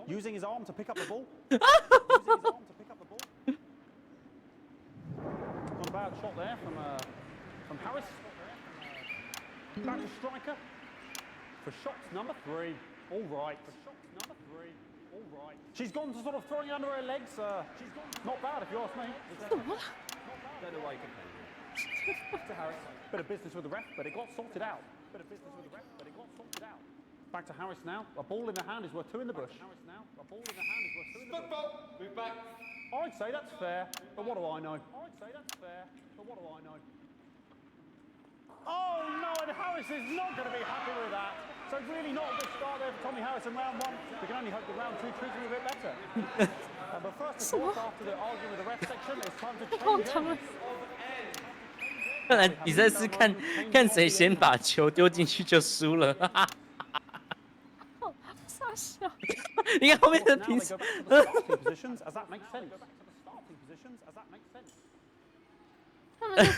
[SPEAKER 14] Using his arm to pick up the ball. Not a bad shot there from Harris. Back to Striker. For shots number 3. All right. For shots number 3. All right. She's gone to sort of throwing it under her legs. Not bad if you ask me.
[SPEAKER 16] Don't know why you complain.
[SPEAKER 14] To Harris. Bit of business with the ref, but it got sorted out. Bit of business with the ref, but it got sorted out. Back to Harris now. A ball in the hand is worth 2 in the bush. Harris now. A ball in the hand is worth 2 in the bush.
[SPEAKER 16] Move back.
[SPEAKER 14] I'd say that's fair, but what do I know? I'd say that's fair, but what do I know? Oh no, and Harris is not going to be happy with that. So really not a good start there for Tommy Harris in round 1. We can only hope that round 2 treats him a bit better. But first, of course, after the argument with the ref section, it's time to change it.
[SPEAKER 2] 看来比赛是看谁先把球丢进去就输了。
[SPEAKER 1] 傻笑。
[SPEAKER 2] 你看后面的评审。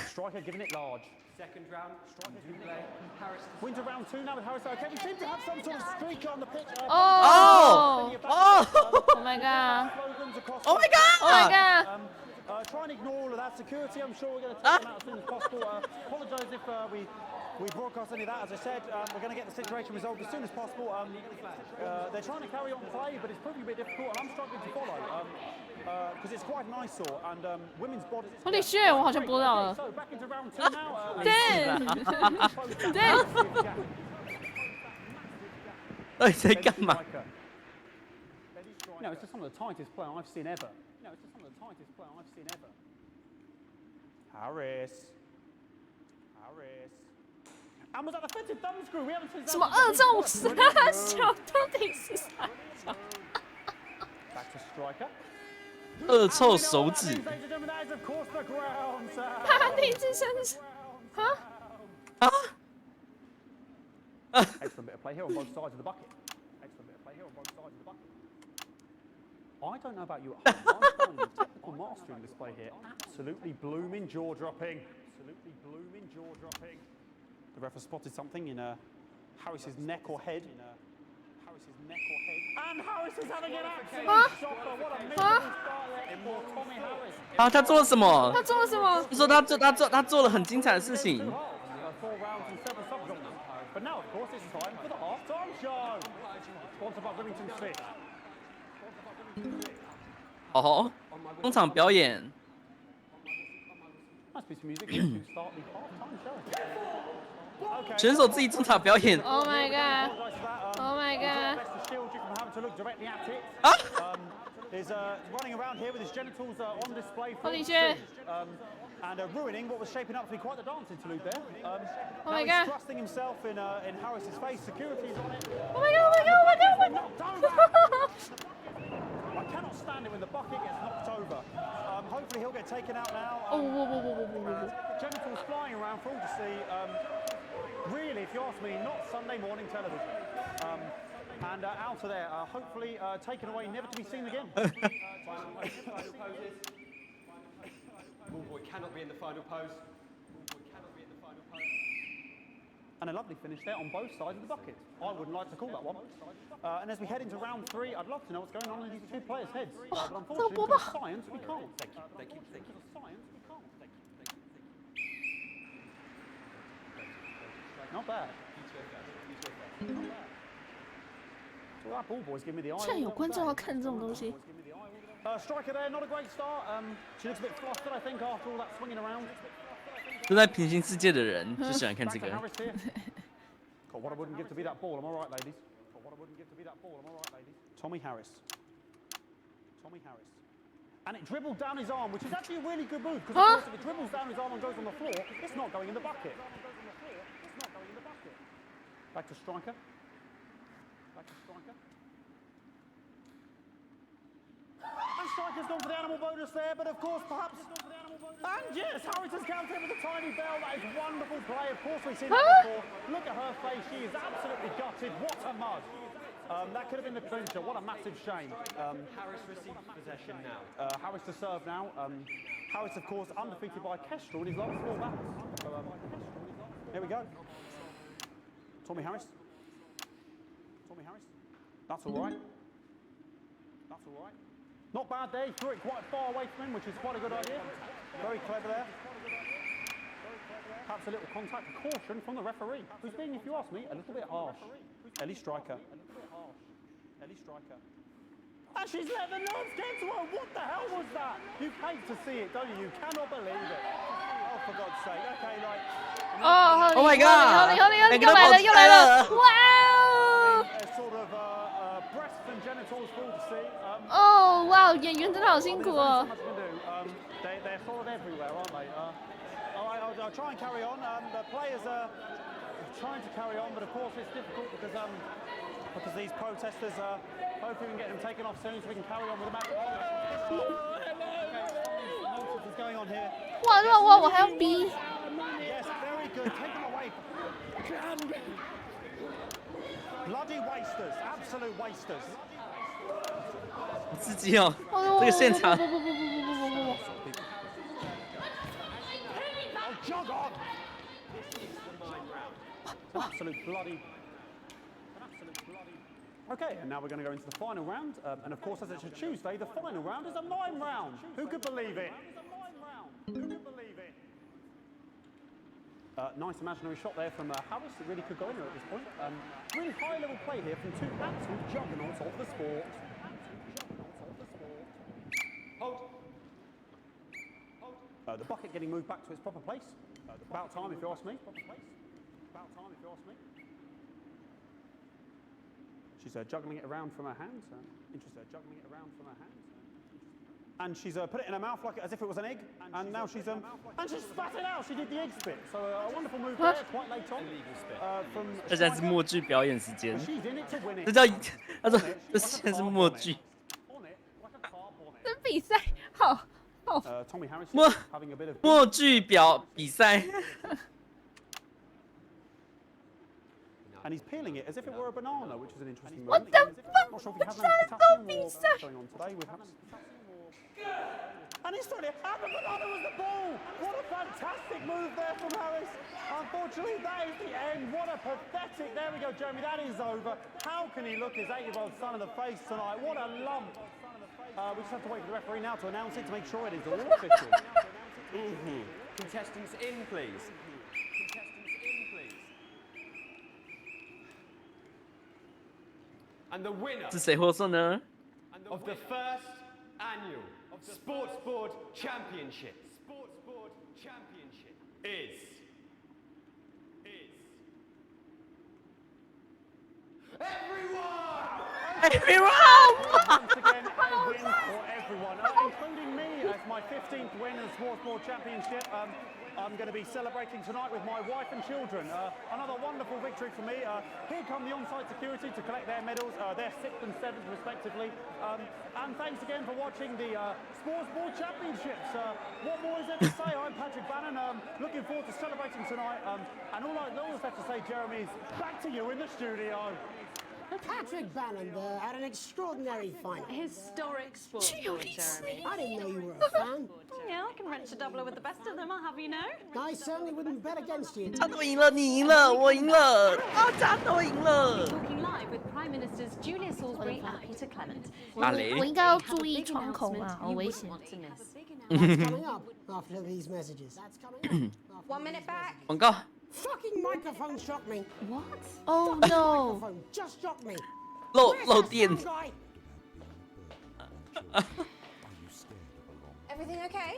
[SPEAKER 14] Striker giving it large.
[SPEAKER 16] Second round, Striker can play. Harris.
[SPEAKER 14] Wins round 2 now with Harris. Okay, we seem to have some sort of streak on the pitch.
[SPEAKER 1] Oh! Oh my god!
[SPEAKER 14] Oh my
[SPEAKER 1] god! Oh my god!
[SPEAKER 14] Try and ignore all of that security. I'm sure we're going to take them out as soon as possible. Apologise if we broadcast any of that. As I said, we're going to get the situation resolved as soon as possible. They're trying to carry on play, but it's proving a bit difficult, and I'm struggling to follow. Because it's quite an eyesore, and women's bodies...
[SPEAKER 1] Holy shit, 我好像播到了。
[SPEAKER 14] So back into round 2 now.
[SPEAKER 1] Damn! Damn!
[SPEAKER 2] 到底在干嘛？
[SPEAKER 14] No, it's just some of the tightest play I've seen ever. No, it's just some of the tightest play I've seen ever. Harris. Harris. And was that offensive thumb screw? We haven't seen that.
[SPEAKER 1] 什么恶臭傻笑？到底是啥笑？
[SPEAKER 14] Back to Striker.
[SPEAKER 2] 恶臭手指。
[SPEAKER 1] 他那只身是啊？
[SPEAKER 2] 啊
[SPEAKER 14] Excellent bit of play here on both sides of the bucket. Excellent bit of play here on both sides of the bucket. I don't know about you at home. I'm finding the technical mastering display here absolutely blooming jaw-dropping. Absolutely blooming jaw-dropping. The ref has spotted something in Harris's neck or head.
[SPEAKER 2] 啊，他做了什么？
[SPEAKER 1] 他做了什么？
[SPEAKER 2] 就说他做了很精彩的事情。哦，中场表演。选手自己中场表演。
[SPEAKER 1] Oh my god! Oh my god!
[SPEAKER 14] Is running around here with his genitals on display.
[SPEAKER 1] Holy shit!
[SPEAKER 14] And ruining what was shaping up to be quite the dance interlude there.
[SPEAKER 1] Oh my
[SPEAKER 14] now
[SPEAKER 1] god!
[SPEAKER 14] He's thrusting himself in Harris's face. Security is on it.
[SPEAKER 1] Oh my god! Oh my god! Oh my god! Oh my god!
[SPEAKER 14] I cannot stand it when the bucket gets knocked over. Hopefully he'll get taken out now.
[SPEAKER 1] Oh, whoa, whoa, whoa, whoa, whoa.
[SPEAKER 14] Genitals flying around for all to see. Really, if you ask me, not Sunday morning television. And out of there, hopefully taken away, never to be seen again.
[SPEAKER 19] Ballboy cannot be in the final pose.
[SPEAKER 14] And a lovely finish there on both sides of the bucket. I wouldn't like to call that one. And as we head into round 3, I'd love to know what's going on in these two players' heads. But unfortunately, because of science, we can't. Thank you. Because of science, we can't. Not bad. So that ball boy's giving me the eye.
[SPEAKER 1] 竟然有观众要看这种东西。
[SPEAKER 14] Striker there, not a great start. She looks a bit flustered, I think, after all that swinging around.
[SPEAKER 2] 都在平行世界的人就喜欢看这个。
[SPEAKER 14] God, what I wouldn't give to be that ball. I'm all right, ladies. What I wouldn't give to be that ball. I'm all right, ladies. Tommy Harris. And it dribbled down his arm, which is actually a really good move, because of course if it dribbles down his arm and goes on the floor, it's not going in the bucket. Back to striker. And striker's gone for the animal bonus there, but of course perhaps... And yes, Harris has counted with a tiny bell. That is wonderful play. Of course we've seen that before. Look at her face. She is absolutely gutted. What a mud. That could have been the clincher. What a massive shame.
[SPEAKER 19] Harris receives possession now.
[SPEAKER 14] Harris to serve now. Harris, of course, undefeated by Kestrel in his last 4 battles. So, here we go. Tommy Harris. That's all right. Not bad there. He threw it quite far away from him, which is quite a good idea. Very clever there. Perhaps a little contact, a caution from the referee, who's being, if you ask me, a little bit harsh. Ellie Striker. And she's let the nerves get to her. What the hell was that? You hate to see it, don't you? You cannot believe it. Oh, for God's sake. Okay, like...
[SPEAKER 1] Oh
[SPEAKER 2] my god!
[SPEAKER 1] 又来了！哇哦！
[SPEAKER 14] Sort of breasts and genitals for all to see.
[SPEAKER 1] 哦，哇，演员真的好辛苦哦。
[SPEAKER 14] They're sort of everywhere, aren't they? All right, I'll try and carry on. The players are trying to carry on, but of course it's difficult because these protesters hopefully we can get them taken off soon so we can carry on with the match. What's going on here?
[SPEAKER 1] 哇，我还要逼。
[SPEAKER 14] Yes, very good. Take them away. Bloody wasters, absolute wasters.
[SPEAKER 2] 好刺激哦！这个现场。
[SPEAKER 14] Jog on! Absolute bloody. Okay, and now we're going to go into the final round. And of course, as it's a Tuesday, the final round is a mime round. Who could believe it? Nice imaginary shot there from Harris. It really could go in there at this point. Really high-level play here from two absolute juggernauts of the sport. The bucket getting moved back to its proper place. About time, if you ask me. She's juggling it around from her hands. And she's put it in her mouth like as if it was an egg. And now she's and she spat it out. She did the egg spit. So a wonderful move there, quite late on. From
[SPEAKER 2] 这现在是默剧表演时间。
[SPEAKER 14] she's in it to win it.
[SPEAKER 2] 这叫他说这现在是默剧。
[SPEAKER 1] 这比赛好。
[SPEAKER 14] Tommy Harris
[SPEAKER 2] 默剧比赛。
[SPEAKER 14] And he's peeling it as if it were a banana, which is an interesting move.
[SPEAKER 1] What the fuck?
[SPEAKER 14] Not sure if you have any potassium or what's going on today. We have And it's not it. And the banana was the ball. What a fantastic move there from Harris. Unfortunately, that is the end. What a pathetic. There we go, Jeremy. That is over. How can he look his 8-year-old son in the face tonight? What a lump. We just have to wait for the referee now to announce it to make sure it is all official.
[SPEAKER 6] Contestants in, please. And the winner
[SPEAKER 2] 是谁获胜呢？
[SPEAKER 6] of the first annual Sports Board Championship is everyone!
[SPEAKER 14] Once again, a win for everyone, including me as my 15th win in the Sports Board Championship. I'm going to be celebrating tonight with my wife and children. Another wonderful victory for me. Here come the on-site security to collect their medals, their 6th and 7th respectively. And thanks again for watching the Sports Board Championships. What more is there to say? I'm Patrick Bannon. Looking forward to celebrating tonight. And all I have to say, Jeremy, is back to you in the studio.
[SPEAKER 4] Patrick Bannon had an extraordinary final.
[SPEAKER 15] Historic sport, Jeremy.
[SPEAKER 4] I didn't know you were a fan.
[SPEAKER 15] Yeah, I can wrench a doubler with the best of them, I'll have you know.
[SPEAKER 4] I certainly wouldn't bet against you.
[SPEAKER 2] 他都赢了，你赢了，我赢了，大家都赢了。
[SPEAKER 15] Talking live with Prime Ministers Julia Salisbury and Peter Clement.
[SPEAKER 2] 打雷。
[SPEAKER 1] 我应该要注意窗口嘛，好危险。
[SPEAKER 4] That's coming up after these messages. That's coming up.
[SPEAKER 13] 1 minute back.
[SPEAKER 2] 广告。
[SPEAKER 4] Fucking microphone shocked me.
[SPEAKER 15] What?
[SPEAKER 1] Oh no.
[SPEAKER 4] Microphone just shocked me.
[SPEAKER 2] 漏电。
[SPEAKER 13] Everything okay?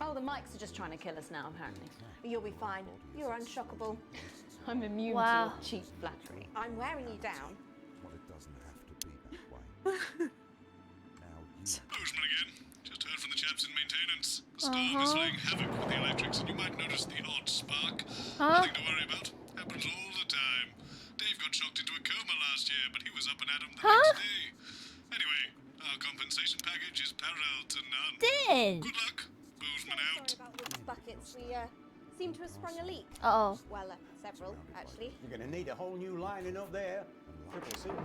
[SPEAKER 15] Oh, the mics are just trying to kill us now, apparently.
[SPEAKER 13] You'll be fine. You're unshockable.
[SPEAKER 15] I'm immune
[SPEAKER 1] Wow.
[SPEAKER 15] to cheap flattery.
[SPEAKER 13] I'm wearing you down.
[SPEAKER 3] Postman again. Just heard from the chaps in maintenance. The storm is playing havoc with the electrics, and you might notice the odd spark. Nothing to worry about. Happens all the time. Dave got shocked into a coma last year, but he was up and at 'em the next day. Anyway, our compensation package is parallel to none.
[SPEAKER 1] Damn.
[SPEAKER 3] Good luck. Boozman out.
[SPEAKER 13] Sorry about these buckets. We seem to have sprung a leak.
[SPEAKER 1] Uh-oh.
[SPEAKER 13] Well, several, actually.
[SPEAKER 17] You're going to need a whole new lining up there. Triple super.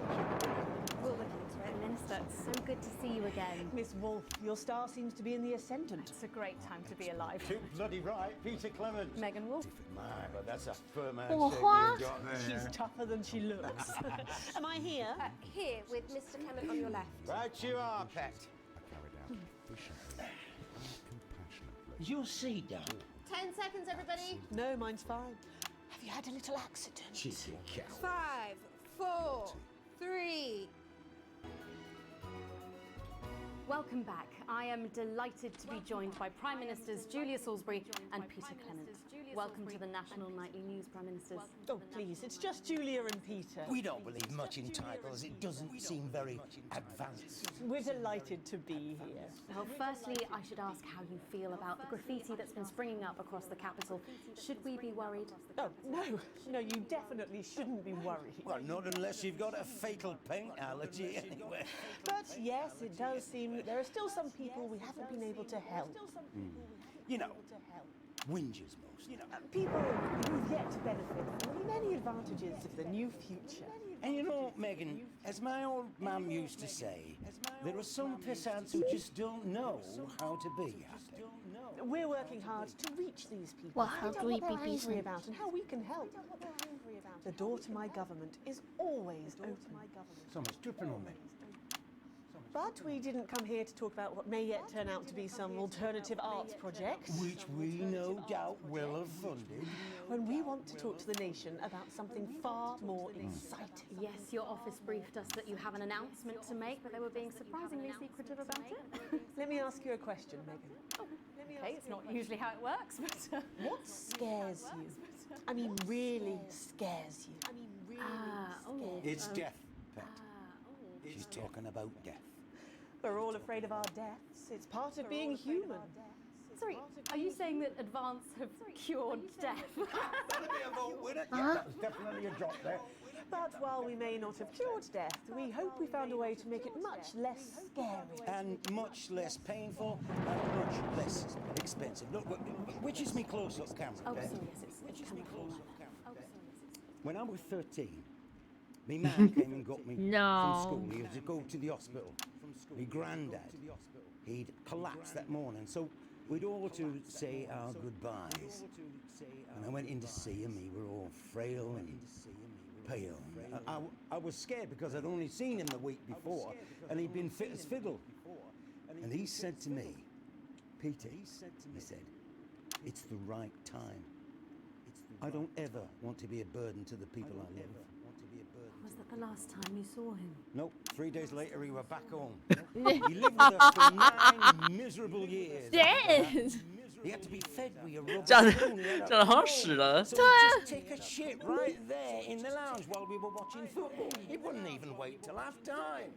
[SPEAKER 13] We'll look into it.
[SPEAKER 15] Minister, it's so good to see you again.
[SPEAKER 9] Miss Wolf, your star seems to be in the ascendant.
[SPEAKER 15] It's a great time to be alive.
[SPEAKER 17] Too bloody right, Peter Clement.
[SPEAKER 15] Megan Wolf.
[SPEAKER 17] My, but that's a firm
[SPEAKER 1] Oh,
[SPEAKER 17] handshake
[SPEAKER 1] what?
[SPEAKER 17] you've got there.
[SPEAKER 9] She's tougher than she looks. Am I here?
[SPEAKER 13] Here, with Mr. Clement on your left.
[SPEAKER 17] Right you are, pet.
[SPEAKER 22] Is your seat down?
[SPEAKER 13] 10 seconds, everybody.
[SPEAKER 9] No, mine's fine. Have you had a little accident?
[SPEAKER 22] Cheeky cow.
[SPEAKER 13] 5, 4, 3.
[SPEAKER 15] Welcome back. I am delighted to be joined by Prime Ministers Julia Salisbury and Peter Clement. Welcome to the National Nightly News, Prime Ministers.
[SPEAKER 9] Oh, please, it's just Julia and Peter.
[SPEAKER 22] We don't believe much in titles. It doesn't seem very advanced.
[SPEAKER 9] We're delighted to be here.
[SPEAKER 15] Well, firstly, I should ask how you feel about the graffiti that's been springing up across the capital. Should we be worried?
[SPEAKER 9] Oh, no, you definitely shouldn't be worried.
[SPEAKER 22] Well, not unless you've got a fatal paint allergy anyway.
[SPEAKER 9] But yes, it does seem that there are still some people we haven't been able to help.
[SPEAKER 22] You know, whingers most.
[SPEAKER 9] People who've yet to benefit from the many advantages of the new future.
[SPEAKER 22] And you know, Megan, as my old mum used to say, there are some pissants who just don't know how to be happy.
[SPEAKER 9] We're working hard to reach these people,
[SPEAKER 1] Well,
[SPEAKER 9] find
[SPEAKER 1] how
[SPEAKER 9] out
[SPEAKER 1] do we
[SPEAKER 9] what they're
[SPEAKER 1] be
[SPEAKER 9] angry
[SPEAKER 1] decent?
[SPEAKER 9] about and how we can help. The door to my government is always open.
[SPEAKER 17] Someone's dripping on me.
[SPEAKER 9] But we didn't come here to talk about what may yet turn out to be some alternative arts project.
[SPEAKER 22] Which we no doubt will have funded.
[SPEAKER 9] When we want to talk to the nation about something far more exciting.
[SPEAKER 15] Yes, your office briefed us that you have an announcement to make, but they were being surprisingly secretive about it.
[SPEAKER 9] Let me ask you a question, Megan.
[SPEAKER 15] Okay, it's not usually how it works, but...
[SPEAKER 9] What scares you? I mean, really scares you?
[SPEAKER 22] It's death, Pet. She's talking about death.
[SPEAKER 9] We're all afraid of our deaths. It's part of being human.
[SPEAKER 15] Sorry, are you saying that Advance have cured death?
[SPEAKER 22] That'll be a vote winner.
[SPEAKER 17] Yeah, that was definitely a drop there.
[SPEAKER 9] But while we may not have cured death, we hope we found a way to make it much less scary.
[SPEAKER 22] And much less painful and much less expensive. Look, which is me close-up camera?
[SPEAKER 15] Oh,
[SPEAKER 22] okay?
[SPEAKER 15] sorry, yes, it's camera.
[SPEAKER 22] When I was 13, My man came and got me
[SPEAKER 1] No.
[SPEAKER 22] from school. He had to go to the hospital. My granddad, he'd collapsed that morning, so we'd all to say our goodbyes. And I went in to see him. We were all frail and pale. I was scared because I'd only seen him the week before, and he'd been fit as fiddle. And he said to me, Peter, he said, it's the right time. I don't ever want to be a burden to the people I love.
[SPEAKER 15] Was that the last time you saw him?
[SPEAKER 22] Nope. 3 days later, he were back home. He lived with us for 9 miserable years.
[SPEAKER 1] Yes.
[SPEAKER 22] He had to be fed with a rubber
[SPEAKER 2] 讲
[SPEAKER 22] spoon.
[SPEAKER 2] 得好使了。
[SPEAKER 22] So he'd just take a shit right there in the lounge while we were watching football. He wouldn't even wait till half time.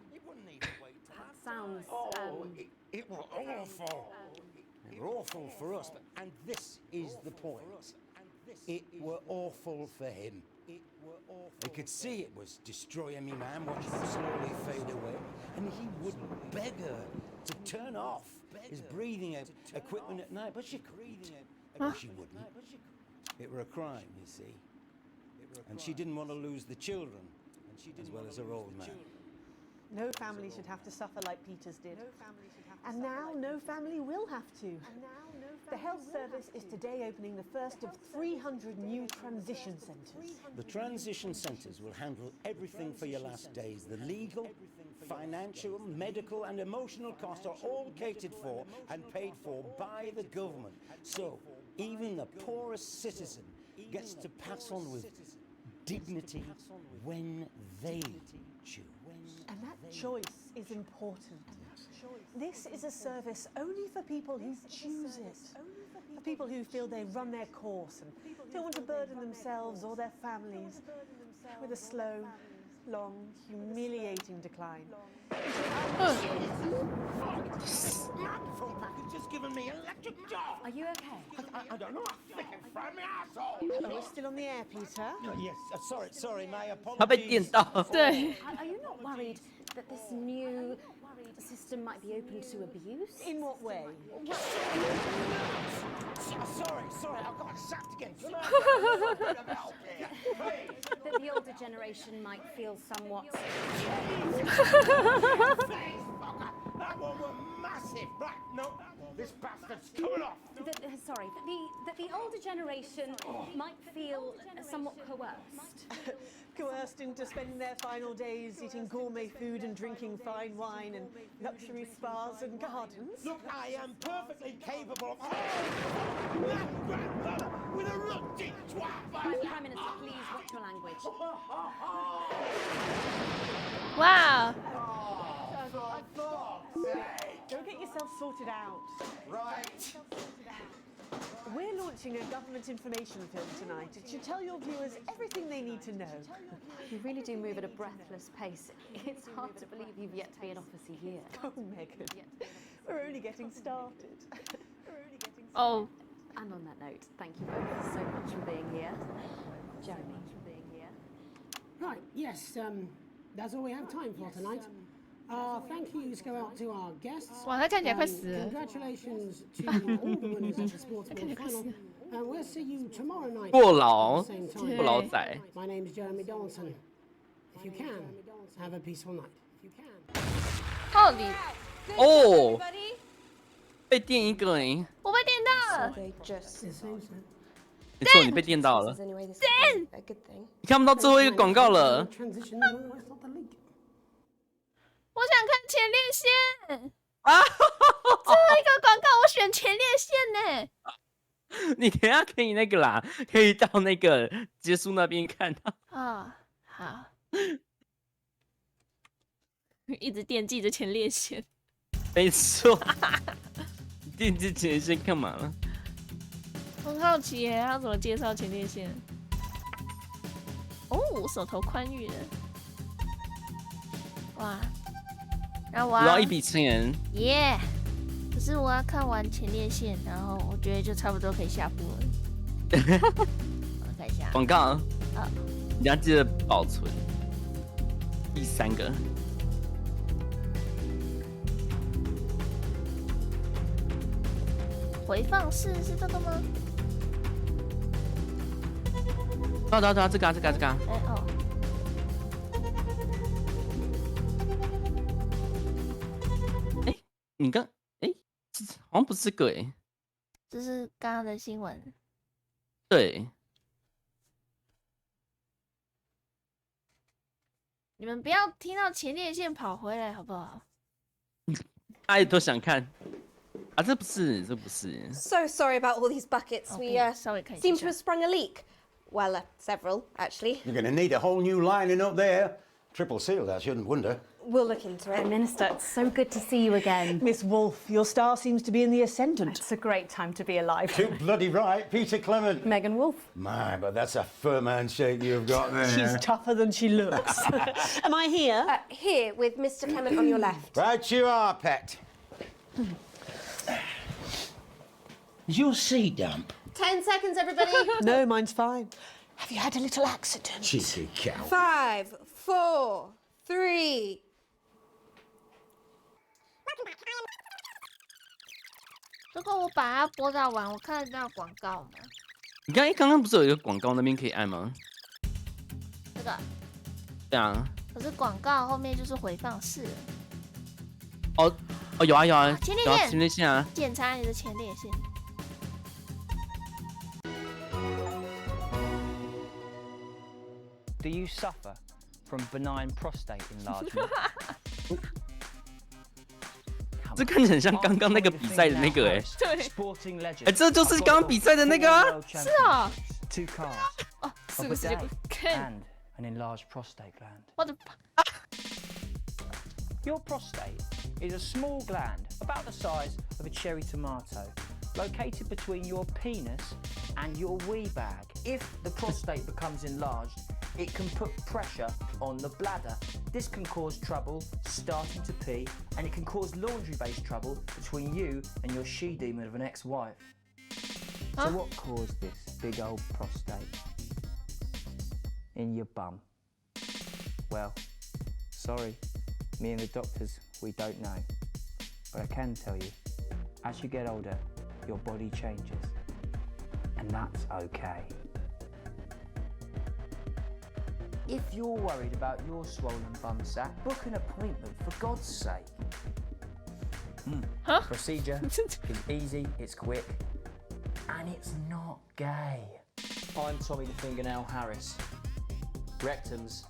[SPEAKER 15] That sounds.
[SPEAKER 22] It was awful. It were awful for us, and this is the point. It were awful for him. I could see it was destroying me, man, watching him slowly fade away, and he would beg her to turn off his breathing equipment at night, but she couldn't. But she wouldn't. It were a crime, you see, and she didn't want to lose the children, as well as her old man.
[SPEAKER 9] No family should have to suffer like Peter's did. And now no family will have to. The health service is today opening the first of 300 new transition centres.
[SPEAKER 22] The transition centres will handle everything for your last days. The legal, financial, medical and emotional costs are all catered for and paid for by the government. So even the poorest citizen gets to pass on with dignity when they choose.
[SPEAKER 9] And that choice is important. This is a service only for people who choose it. For people who feel they run their course and don't want to burden themselves or their families with a slow, long, humiliating decline.
[SPEAKER 22] Just giving me electric shock.
[SPEAKER 15] Are you okay?
[SPEAKER 22] I don't know. I think it's from my asshole.
[SPEAKER 9] Are we still on the air, Peter?
[SPEAKER 22] Yes. Sorry. My apologies.
[SPEAKER 2] 他被电到。
[SPEAKER 1] 对。
[SPEAKER 15] Are you not worried that this new system might be open to abuse?
[SPEAKER 9] In what way?
[SPEAKER 22] Sorry, I've got sacked again.
[SPEAKER 15] That the older generation might feel somewhat.
[SPEAKER 22] That one was massive. Right, no, this bastard's coming off.
[SPEAKER 15] That the older generation might feel somewhat coerced.
[SPEAKER 9] Coerced into spending their final days eating gourmet food and drinking fine wine and luxury spas and gardens.
[SPEAKER 22] Look, I am perfectly capable of that grandmother with a rusty twat.
[SPEAKER 15] Prime Minister, please watch your language.
[SPEAKER 1] Wow.
[SPEAKER 9] Go get yourself sorted out.
[SPEAKER 22] Right.
[SPEAKER 9] We're launching a government information film tonight. It should tell your viewers everything they need to know.
[SPEAKER 15] You really do move at a breathless pace. It's hard to believe you've yet to be in office a year.
[SPEAKER 9] Oh, Megan. We're only getting started.
[SPEAKER 1] Oh.
[SPEAKER 15] And on that note, thank you both so much for being here. Jeremy, for being here.
[SPEAKER 4] Right, yes, that's all we have time for tonight. Thank yous go out to our guests.
[SPEAKER 1] 哇，他看起来快死了。
[SPEAKER 4] Congratulations to all the winners of the sports board final. And we'll see you tomorrow night.
[SPEAKER 2] 过劳，
[SPEAKER 4] at the same time.
[SPEAKER 2] 过劳仔。
[SPEAKER 4] My name's Jeremy Donaldson. If you can, have a peaceful night. If you can.
[SPEAKER 1] Holy.
[SPEAKER 2] 哦，被电一个哎。
[SPEAKER 1] 我被电到了。
[SPEAKER 2] 没错，你被电到了。
[SPEAKER 1] 电。
[SPEAKER 2] 你看不到最后一个广告了。
[SPEAKER 1] 我想看前列腺啊！最后一个广告，我选前列腺呢。
[SPEAKER 2] 你等一下可以那个啦，可以到那个结束那边看到。
[SPEAKER 1] 啊，好。一直惦记着前列腺。
[SPEAKER 2] 没错。惦记前列腺干嘛了？
[SPEAKER 1] 很好奇耶，他要怎么介绍前列腺？哦，手头宽裕了。哇！然后我
[SPEAKER 2] 要一笔钱，
[SPEAKER 1] 耶！可是我要看完前列腺，然后我觉得就差不多可以下播了。我看一下
[SPEAKER 2] 广告
[SPEAKER 1] 啊，
[SPEAKER 2] 你要记得保存。第3个，
[SPEAKER 1] 回放是这个吗？
[SPEAKER 2] 对，这个。
[SPEAKER 1] 哎哦。
[SPEAKER 2] 你刚好像不是这个
[SPEAKER 1] 这是刚刚的新闻。
[SPEAKER 2] 对，
[SPEAKER 1] 你们不要听到前列腺跑回来好不好？
[SPEAKER 2] 大家都想看啊，这不是。
[SPEAKER 13] So sorry about all these buckets. We seem to have sprung a leak. Well, several, actually.
[SPEAKER 17] You're going to need a whole new lining up there. Triple sealed, I shouldn't wonder.
[SPEAKER 13] We'll look into it.
[SPEAKER 15] Minister, it's so good to see you again.
[SPEAKER 9] Miss Wolfe, your star seems to be in the ascendant.
[SPEAKER 15] It's a great time to be alive.
[SPEAKER 17] Too bloody right, Peter Clement.
[SPEAKER 15] Megan Wolfe.
[SPEAKER 17] My, but that's a firm handshake you've got there.
[SPEAKER 9] She's tougher than she looks. Am I here?
[SPEAKER 13] Here, with Mr. Clement on your left.
[SPEAKER 17] Right you are, pet. Is your seat damp?
[SPEAKER 13] 10 seconds, everybody.
[SPEAKER 9] No, mine's fine. Have you had a little accident?
[SPEAKER 17] Cheeky cow.
[SPEAKER 13] 5, 4, 3.
[SPEAKER 1] 如果我把它播到完，我看得到广告吗？
[SPEAKER 2] 你刚刚不是有一个广告那边可以按吗？
[SPEAKER 1] 这个。
[SPEAKER 2] 对啊。
[SPEAKER 1] 可是广告后面就是回放室。
[SPEAKER 2] 哦，有啊。
[SPEAKER 1] 前列腺。
[SPEAKER 2] 前列腺啊。
[SPEAKER 1] 检查你的前列腺。
[SPEAKER 11] Do you suffer from benign prostate enlargement?
[SPEAKER 2] 这看起来很像刚刚那个比赛的那个
[SPEAKER 1] 对，
[SPEAKER 2] 这就是刚刚比赛的那个啊。
[SPEAKER 1] 是啊。
[SPEAKER 11] Two cars.
[SPEAKER 1] 哦，是不是
[SPEAKER 11] ？And an enlarged prostate gland.
[SPEAKER 1] 我的。
[SPEAKER 11] Your prostate is a small gland about the size of a cherry tomato, located between your penis and your wee bag. If the prostate becomes enlarged, it can put pressure on the bladder. This can cause trouble starting to pee, and it can cause laundry-based trouble between you and your she-demon of an ex-wife. So what caused this big old prostate in your bum? Well, sorry, me and the doctors, we don't know. But I can tell you, as you get older, your body changes. And that's okay. If you're worried about your swollen bum sack, book an appointment for God's sake. Procedure is easy, it's quick, and it's not gay. I'm Tommy the Fingernail Harris. Rectums,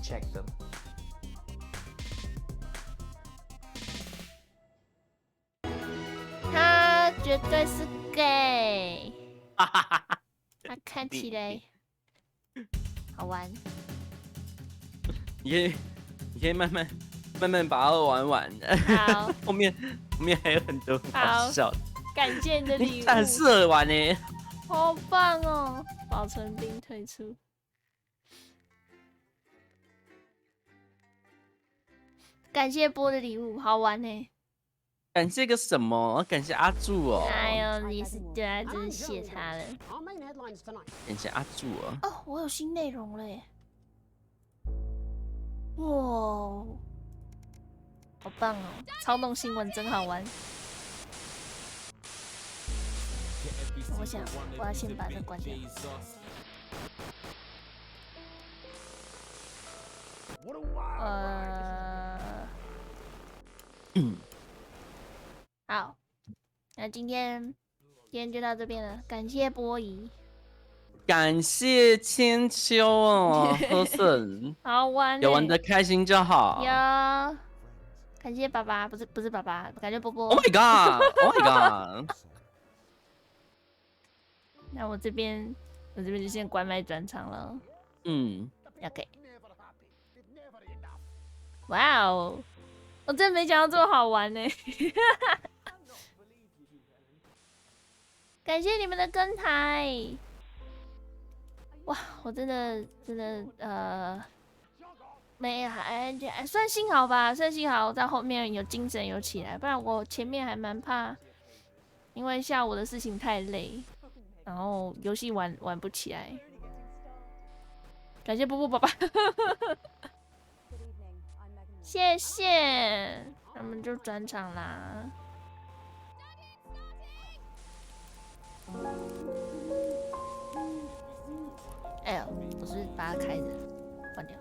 [SPEAKER 11] check them.
[SPEAKER 1] 他绝对是 gay。他看起来好玩。
[SPEAKER 2] 你可以慢慢把它玩完。
[SPEAKER 1] 好，
[SPEAKER 2] 后面还有很多好笑的。
[SPEAKER 1] 感谢你的礼物，
[SPEAKER 2] 很适合玩呢。
[SPEAKER 1] 好棒哦！保存并退出。感谢波的礼物，好玩呢。
[SPEAKER 2] 感谢个什么？感谢阿柱哦。
[SPEAKER 1] 哎呦，你是对啊，真是谢他了。
[SPEAKER 2] 感谢阿柱哦。
[SPEAKER 1] 哦，我有新内容了耶！哇，好棒哦！操纵新闻真好玩。我要先把这关掉。好，那今天就到这边了，感谢波姨，
[SPEAKER 2] 感谢千秋哦，喝剩，
[SPEAKER 1] 好玩，
[SPEAKER 2] 有玩的开心就好。
[SPEAKER 1] 有，感谢爸爸，不是爸爸，感谢波波。
[SPEAKER 2] Oh my god！Oh my god！
[SPEAKER 1] 那我这边就先关麦转场了。OK。哇哦，我真没想到这么好玩呢！感谢你们的跟台。哇，我真的还算幸好吧，算幸好在后面有精神有起来，不然我前面还蛮怕，因为下午的事情太累。然后游戏玩不起来，感谢波波爸爸，谢谢，那么就转场啦。哎呦，我是把它开着，关掉。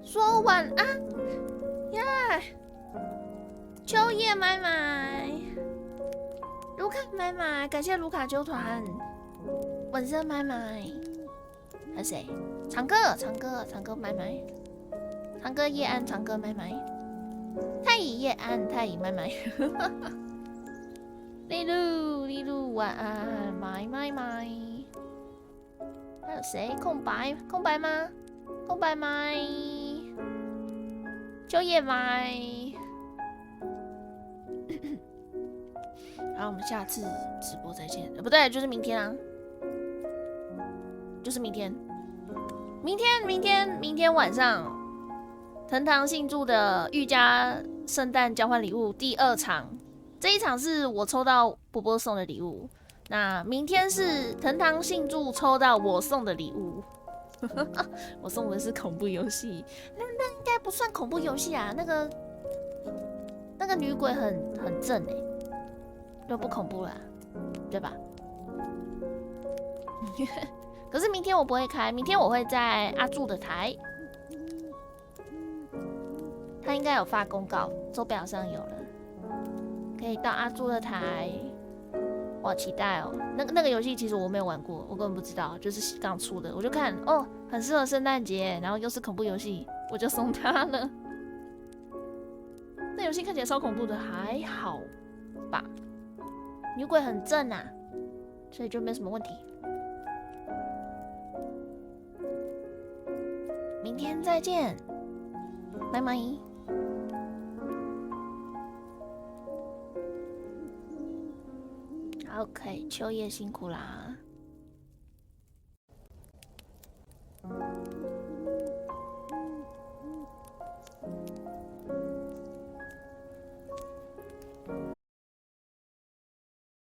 [SPEAKER 1] 说晚安。快！秋叶买买，卢卡买买，感谢卢卡揪团，文生买买，还有谁？长哥买买，长哥叶安，长哥买买，太乙叶安，太乙买买，丽露晚安，买。还有谁？空白吗？空白买，秋叶买。好，我们下次直播再见。不对，就是明天啊，就是明天。明天晚上，藤堂庆祝的御家圣诞交换礼物第2场，这一场是我抽到波波送的礼物。那明天是藤堂庆祝抽到我送的礼物，我送的是恐怖游戏，那应该不算恐怖游戏啊，那个女鬼很正欸，就不恐怖啦，对吧？可是明天我不会开，明天我会在阿柱的台，他应该有发公告，周表上有了，可以到阿柱的台。我好期待哦！那个游戏其实我没有玩过，我根本不知道，就是刚出的，我就看哦，很适合圣诞节，然后又是恐怖游戏，我就送他了。那游戏看起来超恐怖的，还好吧？女鬼很正啊，所以就没什么问题。明天再见，拜拜。OK， 秋叶辛苦啦。